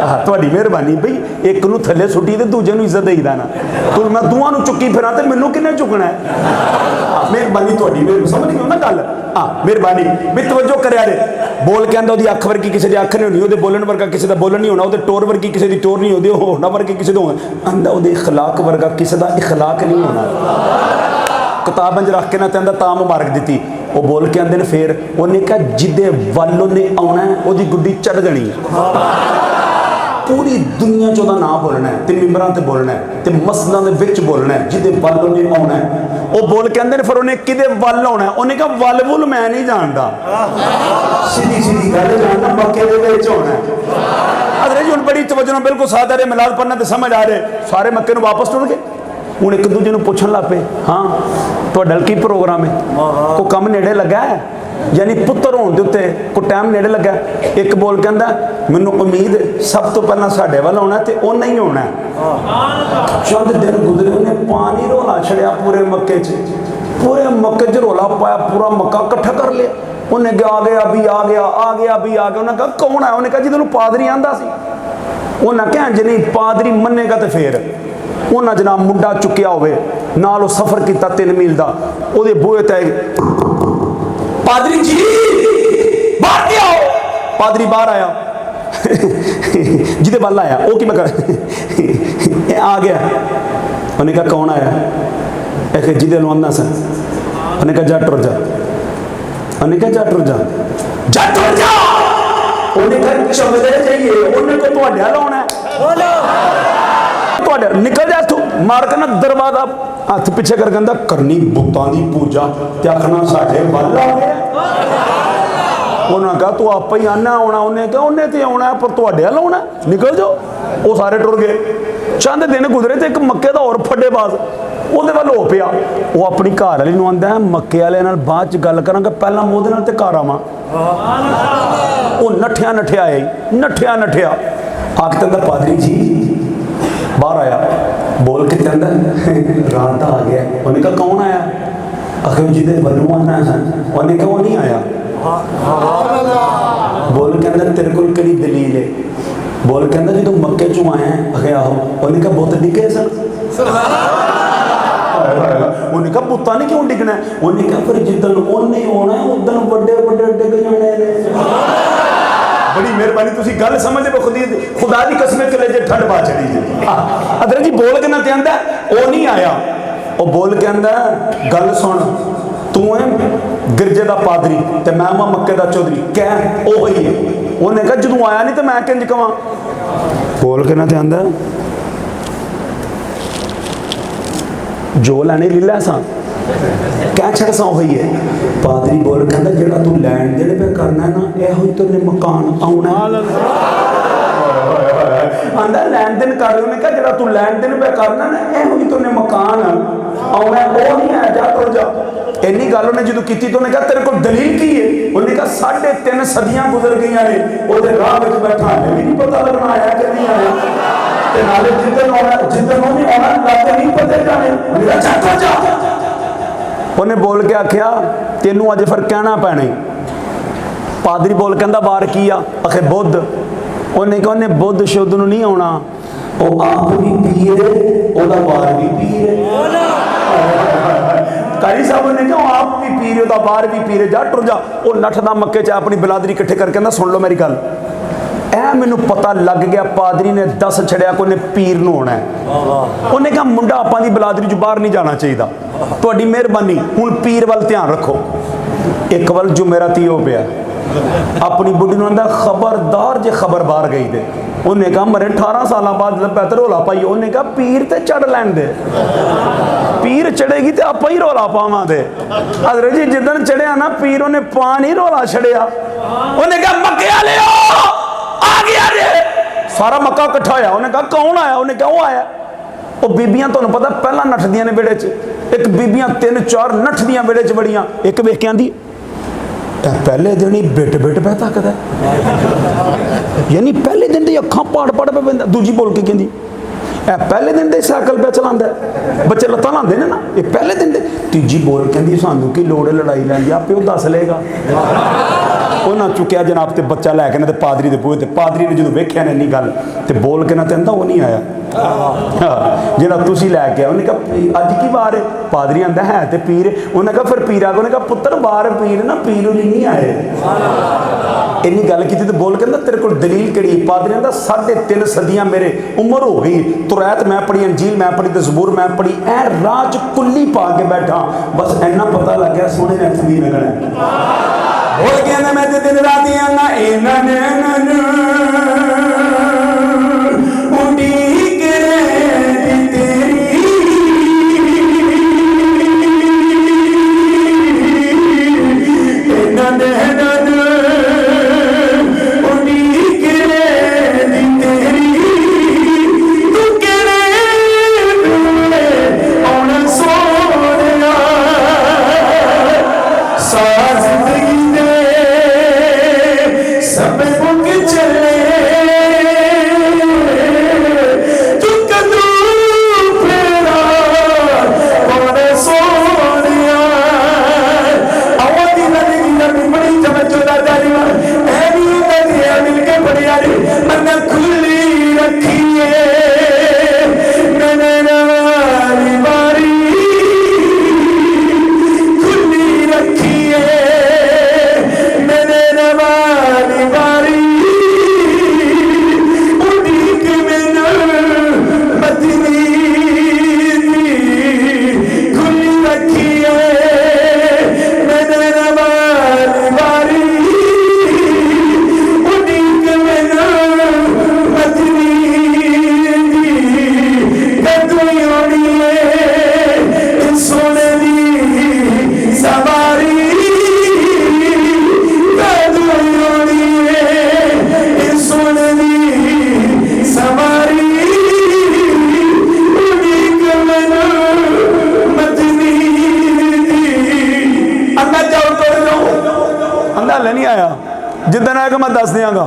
हाँ थोड़ी मेहरबानी बई, एक नू थले सुटी तो दूजे नू इज्जत देईदा ना, तो मैं दोवां नू चुक्की फिरा तो मैनू किन्ने चुकना है। मेहरबानी थोड़ी, मेरे समझ गए ना गल। हाँ मेहरबानी भी तवज्जो करिया जे, बोल के आंदा ओदी अख वर्गी किसी दी अख नहीं होनी, ओदे बोलन वर्गा किसी दा बोलन नहीं होना, ओदे टोर वर्गी किसी दी टोर नहीं होनी, होरना वर्गी किसी दा आंदा ओदे इखलाक वर्गा किसी दा इखलाक नहीं होना। किताब अंज रख के ना कहता ता मुबारक दी, वो बोल के आंदे ने फिर उन्हें कहा जिदे वल उन्हें आना है ओदी गुड्डी चढ़ देनी है। पूरी दुनिया च ओदा नाम बोलना है, ते मिंबरां ते बोलना है, ते मसजिदां दे विच बोलना है, जिदे वल उन्हें आना है। वो बोल के आंदे ने फिर उन्हें किदे वल आना है, उन्हें कहा वल वुल मैं नहीं जानता, सीधी सीधी गल जानता मक्के दे विच होना है। अरे जी हुण बड़ी तवज्जो नाल बिल्कुल सादा रे मिलाद पढ़ना ते समझ आ रहे, सारे मक्के नूं वापस टुर गए। हूँ एक दूजे नूं पुछण लग पे, हाँ तुहाडा की प्रोग्राम है, कोई कम नेड़े लगा है, यानी पुत्तर होने के उत्ते कोई टाइम नेड़े लगा। एक बोल कहंदा मैनूं उम्मीद सब तो पहला साडे वाल आउणा ते उन्हें ही होना है। चंद दिन गुजरे उन्हें पानी रौला छड़िया पूरे मक्के च, पूरे मक्के च रौला पाया, पूरा मक्का इकट्ठा कर लिया। उन्हें आ गया भी आ गया, आ गया भी आ गया। उन्हें कहा कौन है, उन्हें कहा जिन्हों पादरी आंदा सी। उन्हें कहा जी नहीं पादरी मन्नेगा तो फिर उन्हें जनाब मुंडा चुकिया होवे नाल सफर किया 3 मील का, वो बूहे ते पादरी जी बाहर आओ। पादरी बाहर आया जिदे वाल आया वो कि मैं आ गया। उन्हें कहा कौन आया, एक जिदे आंदा सा। उन्हें कहा जा टुर जा, उन्हें कहा जा टुर जा, जा टुर जा। उन्हें कहा चमदे जाइए, उन्हें को तुहाडे वाल आउणा है, निकल जा तू मार के ना दरवाजा हाथ पिछे कर कहंदा करनी बुतां दी पूजा ते आखना साडे वल आ गया। उन्हें कहा तू आप ही आना आना, उन्हें कहा उन्हें तो आना पर तुहाडे वाल आउणा, निकल जाओ। वो सारे टुर गए। चंद दिन गुजरे तो एक मक्के का होर फड्डेबाज ਉਹਦੇ ਵੱਲ ਹੋ ਪਿਆ। ਉਹ ਆਪਣੀ ਘਰ ਵਾਲੀ ਨੂੰ ਆਂਦਾ ਮੱਕੇ ਵਾਲੇ ਨਾਲ ਬਾਅਦ ਚ ਗੱਲ ਕਰਾਂਗਾ, ਪਹਿਲਾਂ ਮੈਂ ਉਹਦੇ ਨਾਲ ਤੇ ਘਰ ਆਵਾਂ। ਉਹ ਨੱਠਿਆ ਨੱਠਿਆ ਆਇਆ, ਨੱਠਿਆ ਨੱਠਿਆ ਆ ਕੇ ਕਹਿੰਦਾ ਪਾਦਰੀ ਜੀ बाहर आया, बोल के कहता रात आ गया। उन्हें कहा कौन आया, आखिर जिदे वलू आना है। उन्हें कहा वो नहीं आया। बोल कहता तेरे को कड़ी दलील है। बोल कहता जो मक्के चो आया आखे आहो। उन्हें कहा बुत डिगे सन। उन्हें कहा बुता ने क्यों डिगना है। उन्हें कहा फिर जिदन उन्हें होना है उदन बड़े बड़े डिग जाने ने। बड़ी मेहरबानी तुसी गल समझ लो, खुदा दी कसम के लिए ठंड पा चढ़ी जी। अदर जी बोल के ना कहता वो नहीं आया। वो बोल के आंदा गल सुन, तू है गिरजे का पादरी ते मैं मां मक्के का चौधरी, कह ओ ही है। उन्हें कहा जो आया नहीं तो मैं किंज कवां। बोल के ना आंदा जो लैने लीला सा क्या छड़ सा वही है। पादरी बोल कहता जेड़ा तू लैन देन पे करना है ना, यहो ही तेरे मकान आउणा। आंदा लैन देन कर, उन्हें कहा जेड़ा तू लैन देन पे करना ना, यहो ही तेरे मकान आउणा। वो नहीं आया, जा टुर जा। इन्नी गल उन्हें जो की तो उन्हें कहा तेरे को दलील की है। उन्हें कहा 3.5 सदियां गुजर गई ने, वो राह में बैठा हमें भी नहीं पता लगना आया कि नहीं आया। नाले जिदन उन्हें आना लाते नहीं पता जाने। उन्हें बोल के आख्या तेनू अज फिर कहना पैना पादरी बोल कहता वार की आ, आखे बुद्ध। उन्हें कहा उन्हें बुद्ध शुद्ध नूं नहीं आउणा, वो आप भी पीर है, ओदा वार भी पीर है। कारी साहब ने कहा आप भी पीर है, ओदा वार भी पीर है, जा टुर जा। वो नठदा मक्के च अपनी बिलादरी इकट्ठे करके कहंदा सुन लो मेरी गल, ऐ मैनू पता लग गया पादरी ने दस छड़िया को उन्हें पीर नूं होना है। उन्हें कहा मुंडा आपां दी बिलादरी चों बाहर नहीं जाना चाहिए, तुहाडी मेहरबानी हुण पीर वाल ध्यान रखो। एक वाल जुमेराती हो पिया, अपनी बुढ़ी नूं आंदा खबरदार जे खबर बाहर गई दे। उन्हें कहा मरे 18 साल बाद पैदल रौला पाई। उन्हें कहा पीर ते चढ़ लैन दे, पीर चढ़ेगी तो आप ही रौला पावांगे। हजरत जी जिदन चढ़िया ना पीर उन्हें पा नहीं रौला छड़िया। उन्हें कहा मक्के वाले आ गया रे, सारा मक्का इकट्ठा होया। उन्हें कहा कौन आया? उन्हें कहा वो आया। वो बीबियां तुहानूं पता पहला नठदियां ने बेड़े च, एक बीबियां 3-4 नठदियां बेड़े च बड़ियां। एक वेख के आंदी पहले दिन ही बिट बिट पै तकदा, यानी पहले दिन दी अखां पाड़ पाड़ पे पैंदा। दूजी बोल के कहंदी पहले दिन दे साइकिल पे चलांदा, बच्चे लत्तां लांदे ने ना, ये पहले दिन दे। तीजी बोल कहंदी सानू की लोड़ है लड़ाई लैण दी, आपे दस लेगा। उन्हें चुकया जनाब ते बच्चा लैके ना पादरी दे बूहे ते, पादरी ने जो वेख्या ने इन्नी गल ते बोल के ना कहंदा वो नहीं आया जिहड़ा तुसी लैके आए। उन्हें कहा अज की वार है? पादरी आंदा है ते पीर। उन्हें कहा फिर पीर आ गया। उन्हें कहा पुत्र बार पीर ना, पीर नहीं आए। इन्नी गल की तो बोल कहंदा तेरे को दलील किहड़ी? पादरी आंदा 3.5 सदियां मेरे उम्र हो गई, तुरैत मैं पढ़ी, अंजील मैं पढ़ी ते ज़बूर मैं पढ़ी, ऐ राज कुल्ली पा के बैठा, बस इन्ना पता लग गया सोने ने तमीर लगना। बोल कहंदा मैं ते दिन रात आना इन्हां ने उड़ीक रही तेरी, इन्हां ने उड़ीक रही तेरी, तू कहड़े आउणा सोहणिया सारा जिंदगी सब मुक चले, तू कदू फेरा कौन सोनिया। आवाज़ी लगी लगी बड़ी चमचोदा जारी ऐनी नदियाँ मिलके बड़ी यारी मन खुली रखिए मैंने नवाली बारी खुली रखिए मैंने नवाली बारी उड़ीक में मदनी खुली रखिए मैंने नवाली बारी उड़ीक में मदनी कदुई उड़िए सोने दी सवारी नहीं आया। जिदन आएगा मैं दस दियांगा।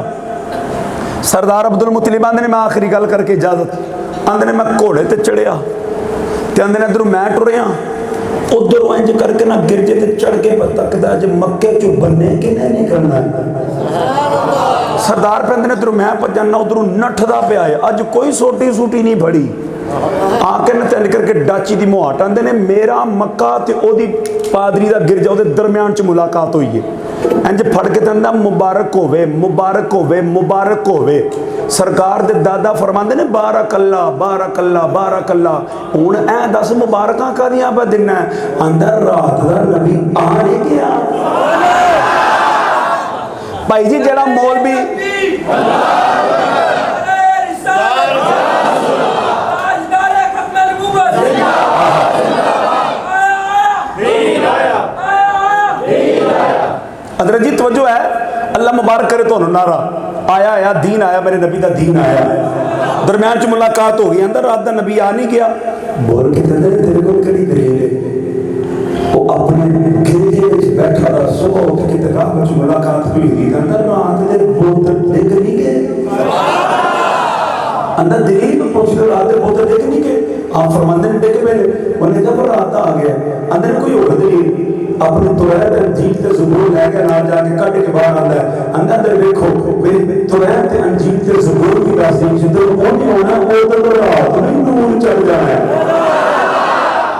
सरदार अब्दुल मुतलिब आंदे ने मैं आखिरी गल करके इजाजत आंदे ने मैं घोड़े ते चढ़िया ते आंदे ने इधरों मैं टुरिया उधरों इंज करके ना गिरजे ते चढ़ के तकदा अज मक्के चो बन्ने किने नहीं करना। सरदार पे ने इधरों मैं भजना उधरों नठदा पिया है। अज कोई सोटी सूटी नहीं फड़ी आके न तैन करके डाची दी मुहाट आंदे ने मेरा मक्का ते ओदी पादरी दा गिरजा उहदे दरम्यान च मुलाकात हुई है। इंज फड़ के कहंदा मुबारक होवे मुबारक होवे मुबारक होवे। सरकार दे दादा फरमांदे ने बारकल्ला बारकल्ला बारकल्ला। हुण ऐ दस मुबारकां कादियां पा दिना आंदा रात दा नबी आ नहीं गया। भाई जी जेड़ा मौलवी हज़रत जी तवज्जो है अल्लाह मुबारक करे तो नारा आया आया दीन आया मेरे नबी का दीन आया। दरम्यान च मुलाकात हो गई अंदर रात का नबी आ नहीं गया। बोल के तेरे को कड़ी दलील है वो अपने गिरजे में बैठा रहा सुबह उठ के रात में मुलाकात हुई थी अंदर रात दे बोतल देख नहीं गए अंदर दलील में पूछ लो रात दे बोतल देख नहीं गए। आप फरमाते हैं देख मैंने उन्हें कहा रात आ गया अंदर कोई और दलील अपनी तुरैत अंजीर ते ज़बूर लैके नाल जाके कट के बाहर आंदा है, अंदर देखो मेरी तुरैत अंजीर ते ज़बूर की राज़ी जिधर पहुंच होना उधर रात में नूर चढ़ जाना है।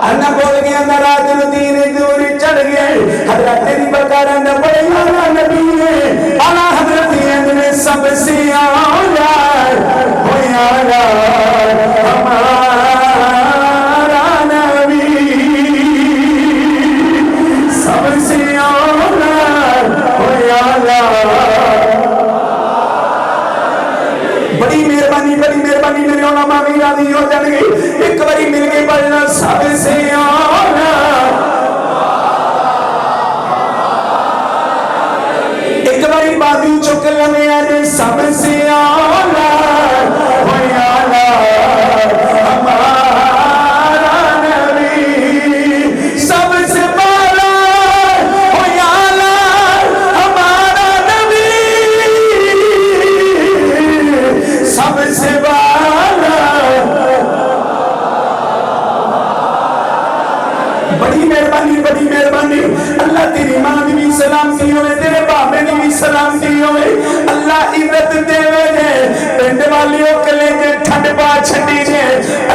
अन्ना बोल गया अंदर रात में दीन दूर चढ़ गए। हज़रत अबू बकर ने बड़े आला नबी ने आला हज़रत ने सबसे आला हो आला हमारा नबी सबसे आला हो आला। बड़ी मेहरबानी मेरे उलमा भी राजी हो जाएंगे। एक बारी मिल के पढ़ना सबसे आला, एक बारी बाजू चुक लगे सबसे आला हो आला हमारा नबी सबसे आला हो आला हमारा नबी सबसे बड़ी मेहरबानी अल्लाह तेरी मां की भी सलामती होवे, तेरे बाबे की भी सलामती होवे। अल्लाह इज्जत देवे ने पिंड वालियों कलेजे ठंड पा छड़ी ने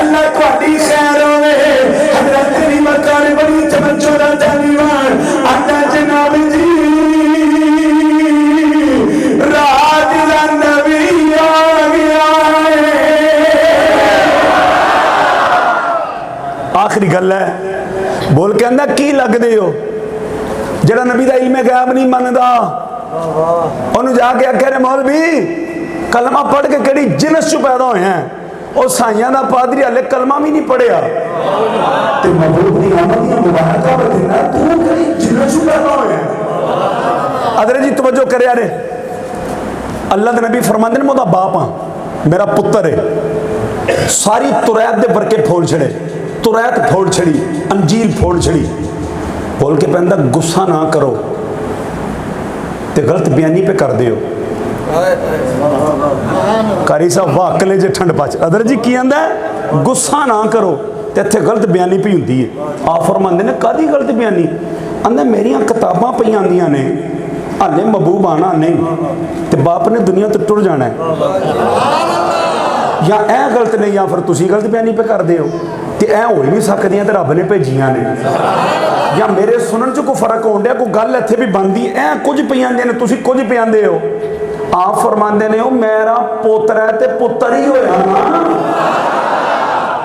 अल्लाह तुम्हारी खैर होवे। हज़रत तेरी मकान बड़ी तवज्जो दा जानीवान आंदा जनाब जी रात दा नबी आ गया है। आखिरी गल है बोल के आंदा की लगदे हो जेड़ा नबी दा इल्म गैब नहीं मनदा। ओनू जाके आखे ने मौलवी कलमा पढ़ के केड़ी जिनस चो पैदा होए हैं। और साइयां दा पादरी हले कलमा भी नहीं पढ़िया ते महबूब दी आमद दी मुबारका देना तू केड़ी जिनस चो पैदा होए हैं। अदरे जी तवज्जो करया रे अल्लाह दे नबी फरमांदे ने मैं ओदा बाप हां मेरा पुत्र है। सारी तुरैत दे बरके फोड़ छड़े, तुरैत फोड़ छड़ी, अंजीर फोड़ छड़ी। बोल के पैंदा गुस्सा ना करो ते गलत बयानी पे कर दियो। कारी साहब वाह कलेजे ठंड पच अदर जी की आंदा गुस्सा ना करो ते इत्थे गलत बयानी पई हुंदी है। आप फरमांदे ने कादी गलत बयानी? आंदा मेरियां किताबां पई आंदियां ने हाले महबूब आना नहीं ते बाप ने दुनिया तो टुर जाना है। या ऐ गलत नहीं या फिर तुसी गलत बयानी पे कर दियो ते ऐ हो ही नहीं सकदियां ते रब ने भेजियां ने। या मेरे सुनन च कोई फर्क होण दिया, कोई गल इत्थे भी बनदी ऐ कुछ पई आंदे ने तुसी कुछ पई आंदे हो। आप फरमांदे ने ओ मेरा पोतरा है ते पुत्तर ही होया ना।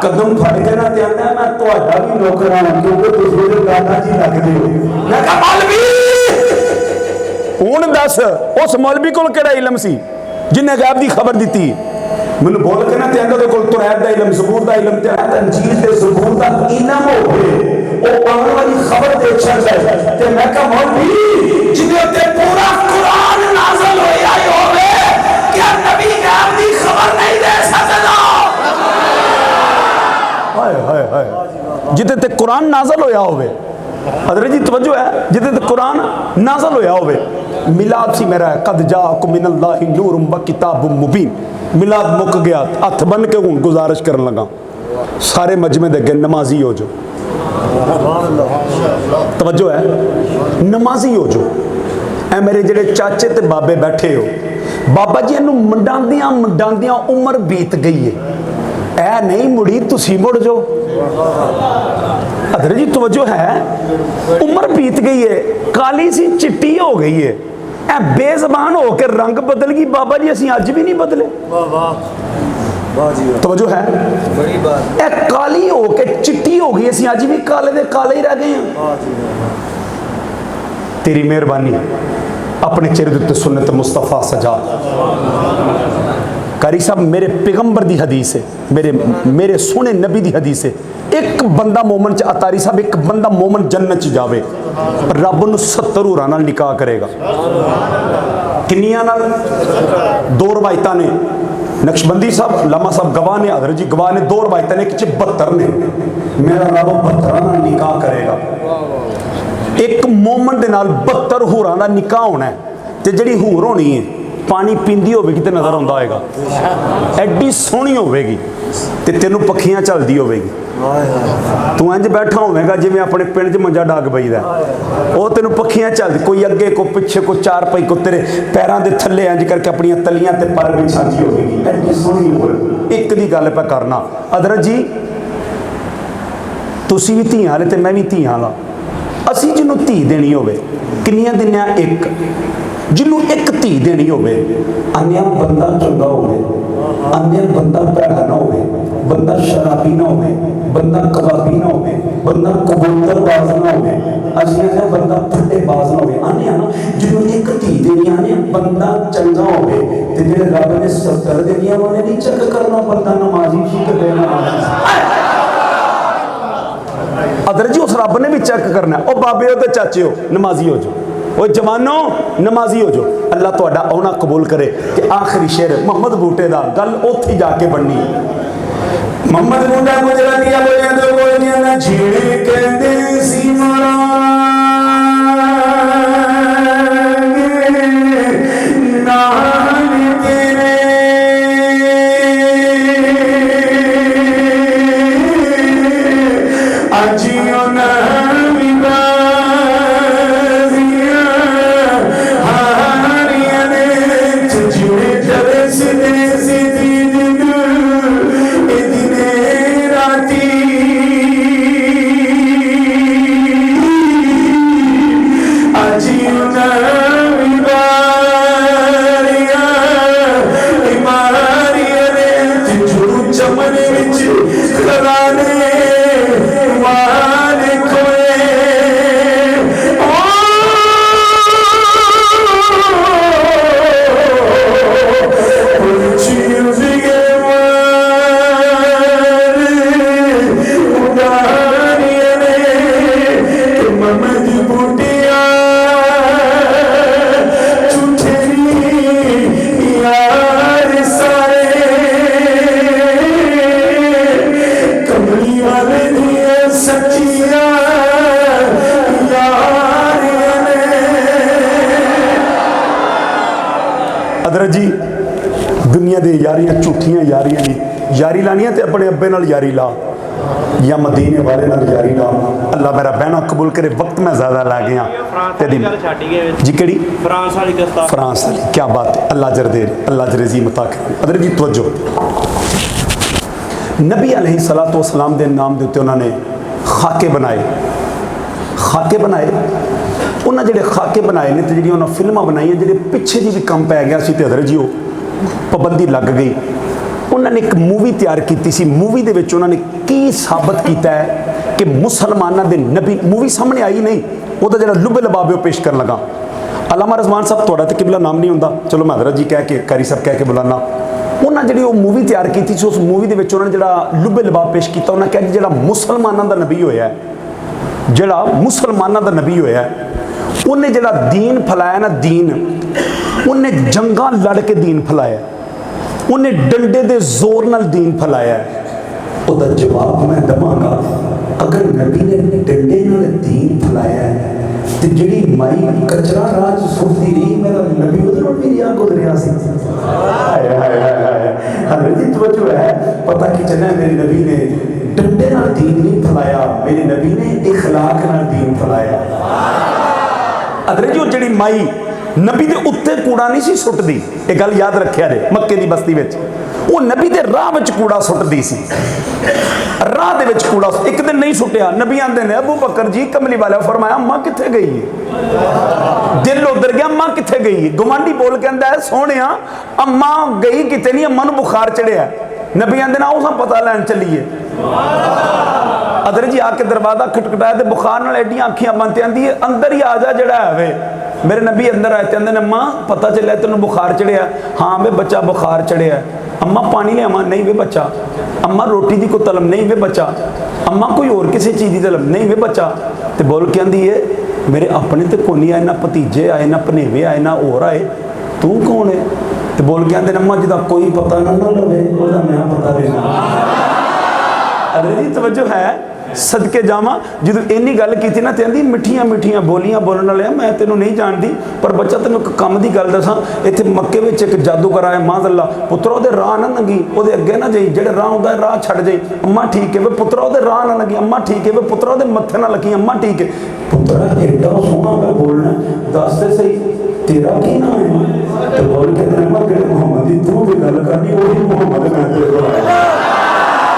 कदम फड़ के ना ते आंदा मैं तुहाडा भी नौकर हां क्योंकि तुसी मेरे दादा जी लगदे हो। मैं कहा मौलवी हुण दस उस मौलवी कोल केड़ा इल्म सी जिन्हें गैब दी खबर दी? मैनू बोल के ना ते आंदा कोल तुरैत दा इल्म ज़बूर दा इल्म ते अंजीर ते ज़बूर दा इल्म होवे ओ आने वाली खबर दे छड़दा ते मैं कहा मौलवी जिदे ते पूरा कुरान नाज़िल होया होवे क्या नबी गैब दी खबर नहीं दे सकदा? हाय हाय हाय जिदे ते कुरान नाज़िल होया होवे हज़रत जी तवज्जो है जिदे ते कुरान नाज़िल होया होवे। मिलाद सी मेरा कद जाअकुम मिनल्लाहि नूरुम व किताबुम मुबीन। मिलाद मुक गया हथ बन के हूँ गुजारिश करन लगा सारे मजमे दे अगे नमाजी हो जो। तवज्जो है नमाजी हो जो। ऐ मेरे जेड़े चाचे ते बाबे बैठे हो बाबा जी इनू मंडांदियां उम्र बीत गई है ऐ नहीं मुड़ी तुसी मुड़ जो। अदर जी तवज्जो है उम्र बीत गई है काली सी चिट्टी हो गई है ऐ बेज़बान होकर रंग बदल गई बाबा जी असीं अज भी नहीं बदले। तवज्जो है बड़ी बात ऐ काली होकर चिट्टी हो गई असीं अज भी काले दे काले ही रह गए हैं। तेरी मेहरबानी अपने चेहरे उत्ते सुन्नत मुस्तफा सजा। कारी साहब मेरे पैगंबर दी हदीस है मेरे सोने नबी दी हदीस है एक बंदा मोमन च अतारी साहब एक बंदा मोमन जन्नत च जावे रब नूं 70 होरां नाल निकाह करेगा। किन्नियां नाल? 2 रवायतां ने नक्शबंदी साहब लामा साहब गवाह ने हज़रत जी गवाह ने 2 रवायतां ने कि 72 ने मेरा रब 72 नाल निकाह करेगा। एक मोमन दे नाल 72 होरां दा निकाह होना है ते जिहड़ी हूर होनी है पानी पींदी होगी तो नज़र आंदा होएगा एडी सोहनी होगी ते तेनों पखियां चलदी होगी ਤੂੰ ਇੰਜ ਬੈਠਾ ਹੋਵੇਂਗਾ ਜਿਵੇਂ ਆਪਣੇ ਪਿੰਡ 'ਚ ਮੰਜਾ ਡਾਗ ਬਈਦਾ। ਉਹ ਤੈਨੂੰ ਪੱਖੀਆਂ ਚੱਲਦੀ, ਕੋਈ ਅੱਗੇ ਕੋ ਪਿੱਛੇ, ਕੋ ਚਾਰ ਪਈ, ਕੋ ਤੇਰੇ ਪੈਰਾਂ ਦੇ ਥੱਲੇ ਇੰਜ ਕਰਕੇ ਆਪਣੀਆਂ ਤਲੀਆਂ ਤੇ ਪਰ ਵਿੱਚ ਸਾਂਝੀ ਹੋਵੇਗੀ। ਐਡੀ ਸੋਹਣੀ ਉਮਰ। ਇੱਕ ਦੀ ਗੱਲ ਪਾ ਕਰਨਾ ਅਦਰਤ ਜੀ, ਤੁਸੀਂ ਵੀ ਧੀਆਂ ਵਾਲੇ ਤੇ ਮੈਂ ਵੀ ਧੀਆਂ ਵਾਲਾ। ਅਸੀਂ ਜਿਹਨੂੰ ਧੀ ਦੇਣੀ ਹੋਵੇ, ਕਿੰਨੀਆਂ ਦਿੰਦੇ? ਇੱਕ। ਜਿਹਨੂੰ ਇੱਕ ਧੀ ਦੇਣੀ ਹੋਵੇ, ਅੰਨਿਆ ਬੰਦਾ ਚੰਗਾ ਹੋਵੇ, ਅੰਨਿਆ ਬੰਦਾ ਭੈੜਾ ਨਾ ਹੋਵੇ, ਬੰਦਾ ਸ਼ਰਾਬੀ ਨਾ ਹੋਵੇ, ਬੰਦਾ ਕਬਾਬੀ ਨਾ ਹੋਵੇ, ਬੰਦਾ ਕਬੂਤਰਬਾਜ਼ ਨਾ ਹੋਵੇ, ਅਸੀਂ ਆਨੇ ਬੰਦਾ ਫੱਟੇਬਾਜ਼ ਨਾ ਹੋਵੇ। ਆਨੇ ਨਾ ਜਿਹਨੂੰ ਇੱਕ ਧੀ ਦੇਣੀ, ਆਨੇ ਬੰਦਾ ਚੰਗਾ ਹੋਵੇ। ਤੇ ਜਿਹੜੇ ਰੱਬ ਨੇ 70 ਦੇਣੀਆਂ ਉਹਨੇ ਨਹੀਂ ਚੈੱਕ ਕਰਨਾ ਬੰਦਾ ਨਮਾਜ਼ੀ ਸੀ ਕਿ ਬੇਨਮਾਜ਼ੀ। ਅਦਰ ਜੀ ਉਸ ਰੱਬ ਨੇ ਵੀ ਚੈੱਕ ਕਰਨਾ। ਉਹ ਬਾਬੇ ਹੋ ਤੇ ਚਾਚੇ ਹੋ, ਨਮਾਜ਼ੀ ਹੋ ਜਾਓ। ਉਹ ਜਵਾਨੋ ਨਮਾਜ਼ੀ ਹੋ ਜਾਓ। ਅੱਲਾਹ ਤੁਹਾਡਾ ਆਉਣਾ ਕਬੂਲ ਕਰੇ। ਤੇ ਆਖਰੀ ਸ਼ੇਰ ਮੁਹੰਮਦ ਬੂਟੇ ਦਾ, ਗੱਲ ਉੱਥੇ ਜਾ ਕੇ ਬਣਨੀ। ਮੁਹੰਮਦ ਬੂਟਾ ਗੁਜਰਾਤੀਆਂ ਬੋਲੀਆਂ ਤੋਂ ਬੋਲੀਆਂ ਨਾ ਜਿਹੜੇ ਕਹਿੰਦੇ ਸੀ ਮਾਰਾ ਜੀ। दुनिया दे यारियां झूठियां यारियां नहीं। यारी लानी तो अपने अब्बे नाल यारी ला या मदीने वाले नाल यारी ला। अल्लाह मेरा बहना कबूल करे। वक्त मैं ज़्यादा ला गया जी। केड़ी फ्रांस वाली क्या बात है। अल्लाह जरदे अल्लाह जरेजी मता अदर जी तवज्जो। नबी अलैहिस्सलातु वस्सलाम दे नाम दे उत्ते उन्होंने खाके बनाए। खाके बनाए उन्होंने जिहड़े खाके बनाए ने ते जिहड़ियां उन्होंने फिल्मां बनाईयां जिहड़े पिछे जी भी कम पै गया सी ते अदर जी पाबंदी लग गई। उन्होंने एक मूवी तैयार की सी। मूवी दे विच उन्होंने की साबित किया है कि मुसलमानों के नबी मूवी सामने आई नहीं। वह जो लुबे लबाबे पेश कर लगा। अलामा रज़मान साहब थोड़ा तो किबला नाम नहीं होंदा, चलो मैं हज़रत जी कह के कारी साहब कह के बुलाना। उन्होंने जी मूवी तैयार की थी, उस मूवी के उन्होंने जो लुबे लबाब पेश किया उन्होंने कहा कि जो मुसलमानों का नबी होया है, जोड़ा मुसलमानों का नबी होया है, उन्हें जो दीन फैलाया ना, दीन उन्हें जंगा लड़ के दीन फैलाया, उन्हें डंडे दे जोर नाल दीन फैलाया। उसका जवाब मैं दवांगा, अगर नबी ने डंडे नाल दीन फैलाया है तो जिहड़ी माई कचरा राज सुटती रही, मेरा नबी उधर मेरी आंख गुजरिया सी। हाय हाय हाय हज़रत जी तवज्जो है। पता कि चलना मेरे नबी ने डंडे नाल दीन नहीं फैलाया, मेरे नबी ने इखलाक नाल दीन फैलाया। अदर जी जिहड़ी माई नबी के उत्ते कूड़ा नहीं सी सुटदी, ये गल याद रखिया जे। मक्के की बस्ती में वो नबी के राह में कूड़ा सुटदी सी। राह दे विच कूड़ा एक दिन नहीं सुटिया। नबी आंदे ने अबू बकर जी कमली वाला फरमाया अम्मा कित्थे गई है। दिल उधर गया, अम्मा कित्थे गई है। गुआंढी बोल के आंदा है सोहणिया अम्मा गई किते नहीं, अम्मा नूं बुखार चढ़िया। नबी आंदे ना उस पता लैन चलीए। अदर जी आके दरवाजा खटखटाया तो बुखार नाल एडियां अखियां बंद आंदी है अंदर ही आ जा जड़ा है। मेरे नबी अंदर आए आंदे ने अम्मा पता चलिया तेन बुखार चढ़िया। हाँ वे बच्चा बुखार चढ़िया। अम्मा पानी लियावा, नहीं वे बच्चा। अम्मा रोटी की कोई तलब, नहीं वे बच्चा। अम्मा कोई और किसी चीज़ की तलब, नहीं वे बच्चा। तो बोल के आंदी है मेरे अपने तो कोई नहीं आए, ना भतीजे आए, ना भनेवे आए, ना होर आए, तू कौन है। तो बोल के आंदे अम्मा जिदा कोई पता ना लवे मैं पता लेना। अरे जी तवज्जो है। सदके जावां ਜਦੋਂ ਇੰਨੀ ਗੱਲ ਕੀਤੀ ਨਾ ਤੇ ਆਂਦੀ ਮਿੱਠੀਆਂ ਮਿੱਠੀਆਂ ਬੋਲੀਆਂ ਬੋਲਣ ਵਾਲਿਆ ਮੈਂ ਤੈਨੂੰ ਨਹੀਂ ਜਾਣਦੀ ਪਰ ਬੱਚਾ ਤੈਨੂੰ ਇੱਕ ਕੰਮ ਦੀ ਗੱਲ ਦੱਸਾਂ ਇੱਥੇ ਮੱਕੇ ਵਿੱਚ ਇੱਕ ਜਾਦੂਗਰ ਆਇਆ ਮਾਜ਼ੱਲਾ ਪੁੱਤਰ ਉਹਦੇ ਰਾਹ ਨਾ ਲੰਗੀ ਉਹਦੇ ਅੱਗੇ ਨਾ ਜਾਈ ਜਿਹੜੇ ਰਾਹ ਹੁੰਦਾ ਰਾਹ ਛੱਡ ਜਾਈ ਅੰਮਾ ਠੀਕ ਹੈ ਵੇ ਪੁੱਤਰ ਉਹਦੇ ਰਾਹ ਨਾ ਲੱਗੀ ਅੰਮਾ ਠੀਕ ਹੈ ਵੇ ਪੁੱਤਰ ਉਹਦੇ ਮੱਥੇ ਨਾ ਲੱਗੀ ਅੰਮਾ ਠੀਕ ਹੈ ਪੁੱਤਰ ਐਡਾ ਸੋਹਣਾ ਮੈਂ ਬੋਲਣਾ ਦੱਸ ਤੇ ਸਹੀ तेरा की नाम है तो बोल के अम्मा कहते मोहम्मद ही तू भी गल करनी वही मोहम्मद मैं तेरे को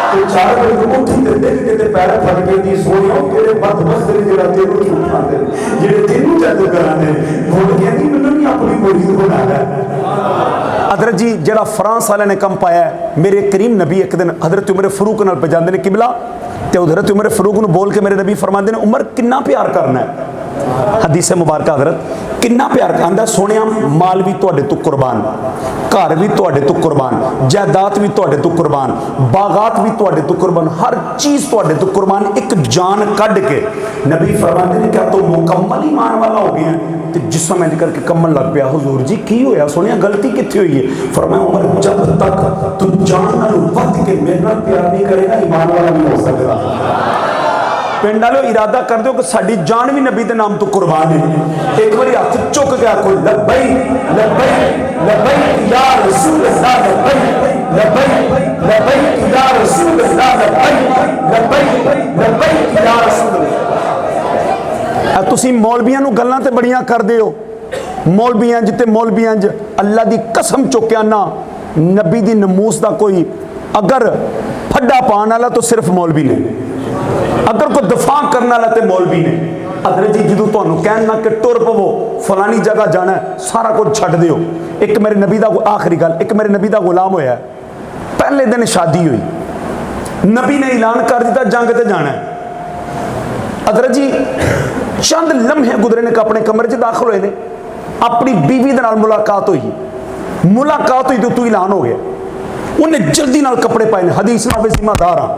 तो चार बजे को उठी दिंदे कि तेरे पैर फट के दी सोनियो तेरे बद बस तेरे जेड़ा तेरे को उठाते जेड़े तेनू जादू करांदे बोल के नहीं मैनू नहीं अपनी बोली बनाना हजरत जी जेड़ा फ्रांस वाले ने कम पाया मेरे करीम नबी एक दिन हजरत उमर फारूक नाल पे जांदे ने किबला ते हजरत उमर फारूक नु बोल के मेरे नबी फरमांदे ने उमर कितना प्यार करना है हदीस मुबारक हजरत कितना प्यार कहता सोने माल भी तुहाडे तो कुर्बान घर भी तुहाडे तो कुर्बान जायदाद भी तुहाडे तो कुर्बान बागात भी तुहाडे तो कुर्बान हर चीज़ तुहाडे तो कुर्बान एक जान कढ़ के नबी फरमाते ने क्या तो मुकम्मल ईमान वाला हो गया तो जिस समय निकल के कम्मन लग पिया हुजूर जी की होया सोने गलती कितनी हुई है फरमाया उमर जब तक तू जान नाल वध के मेरे नाल प्यार नहीं करेगा ईमान वाला नहीं हो सकता पिंड वालों इरादा कर दो कि साडी जान भी नबी के नाम तो कुर्बान है एक बार हाथ चुक गया कोई लब्बई लब्बई लब्बई या रसूल अल्लाह लब्बई लब्बई लब्बई या रसूल अल्लाह लब्बई लब्बई लब्बई या रसूल अल्लाह तुसी मौलवियां नूं गल्लां ते बड़ियां करदे हो मौलवियां जिते मौलवियां अल्लाह दी कसम चुक्या ना नबी दी नमूस दा कोई अगर फड्डा पाने वाला तो सिर्फ मौलवी ने अगर कोई दफा करने वाला तो मौलवी ने हजरत जी जो तुहानू कहना कि टुर पवो फलानी जगह जाना है सारा कुछ छड्ड दिओ एक मेरे नबी का आखिरी गल एक मेरे नबी का गुलाम होया पहले दिन शादी हुई नबी ने ऐलान कर दिता जंग ते जाना है हजरत जी चंद लम्हे गुजरे ने अपने कमरे च दाखिल होए ने अपनी बीवी दे नाल मुलाकात हुई तो ऐलान हो गया उन्हें जल्दी नाल कपड़े पाए ने हदीस नाल जिम्मेदार हाँ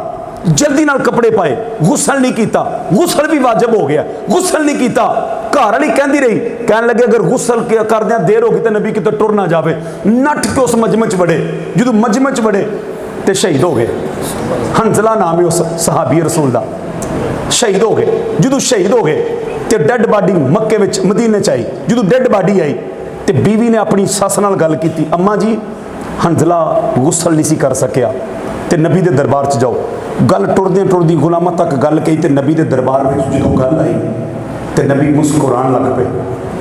जल्दी नाल कपड़े पाए गुसल नहीं किया गुसल भी वाजिब हो गया गुसल नहीं किया घर वाली कहती रही कह लगे अगर गुसल करदे देर होगी तो नबी कितने टुर ना जाए नठ के उस मजमे च बड़े जो मजमे च बड़े तो शहीद हो गए हंजला नाम है उस सहाबी रसूल का शहीद हो गए जो शहीद हो गए तो डैड बाडी मक्के में मदीने च आई जो डैड बाडी आई तो बीवी ने अपनी सस नाल गल की अम्मा जी हंजला गुसल नहीं सी कर सकिया तो नबी के दरबार च जाओ गल टुरदी गुलामा तक गल कही तो नबी के दरबार में जो गल आई तो नबी मुस्कुरान लग पे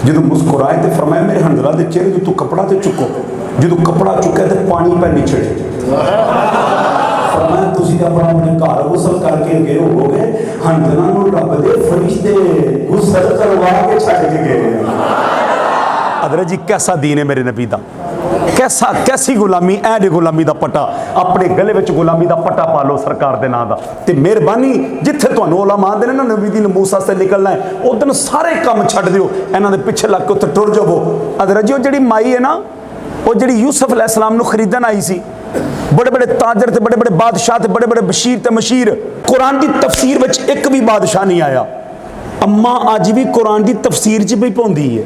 जो मुस्कुराए तो फरमाया मेरे हंजला के चेहरे जो तू कपड़ा तो चुको जो कपड़ा चुके तो पानी पे नहीं छिड़े फरमाया तुसीं अपना अपने घर गुसल करके गए होगे हंजला नूं रब दे फरिश्ते गुसल करवा के छड्ड के गए हजरत जी कैसा दीन है मेरे नबी का कैसा कैसी गुलामी ऐ गुलामी का पट्टा अपने गले में गुलामी का पट्टा पा लो सरकार के नाम का तो मेहरबानी जिथे तुहानू उलमा आंदे ने ना नबी दी नमूस वास्ते निकलना है उस दिन सारे काम छड्ड दिओ इन्हां दे पिछे लग के उत्थे टुर जावो हजरत जी जिहड़ी माई है ना वो जिहड़ी यूसुफ अलैहिस्सलाम नू खरीदन आई सी बड़े बड़े ताजर ते बड़े बड़े बादशाह ते बड़े बड़े बशीर ते मशीर कुरान की तफसीर विच एक भी बादशाह नहीं आया अम्मा अज भी कुरान की तफसीर च भी पाउंदी है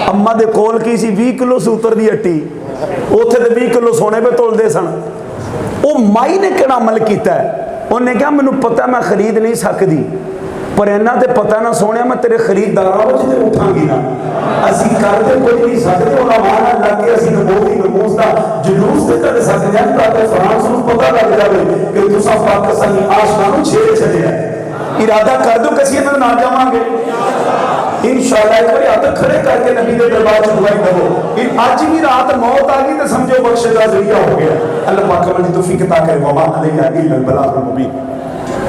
अम्मा दे कोल की सी 20 किलो सूतर दी हट्टी उत्थे ते 20 किलो सोने पे तोलदे सन वो माई ने किहड़ा अमल कीता उन्हें कहा मैनू पता मैं खरीद नहीं सकती पर इन्ना ते पता ना सोने मैं तेरे खरीददारां विच ते उठांगी ना असीं करदे कोई नहीं सकदे उलमा नाल लग के असीं नबूवी नमूस दा जुलूस ते कर सकदे हां ताकि फ्रांस नूं पता लग जावे कि तुसां पाकिस्तानी आशना नूं छेड़ छड्डिया इरादा कर दो कि असीं इन्हां नाल जावांगे इंशाअल्लाह एक बार हाथ खड़े करके नबी के दरबार च दुआई करो आज भी रात मौत आ गई तो समझो बख्शे का जरिया हो गया अल्लाह पाक हमें तौफीक अता करे वमा अलैना इल्लल बलागुल मुबीन।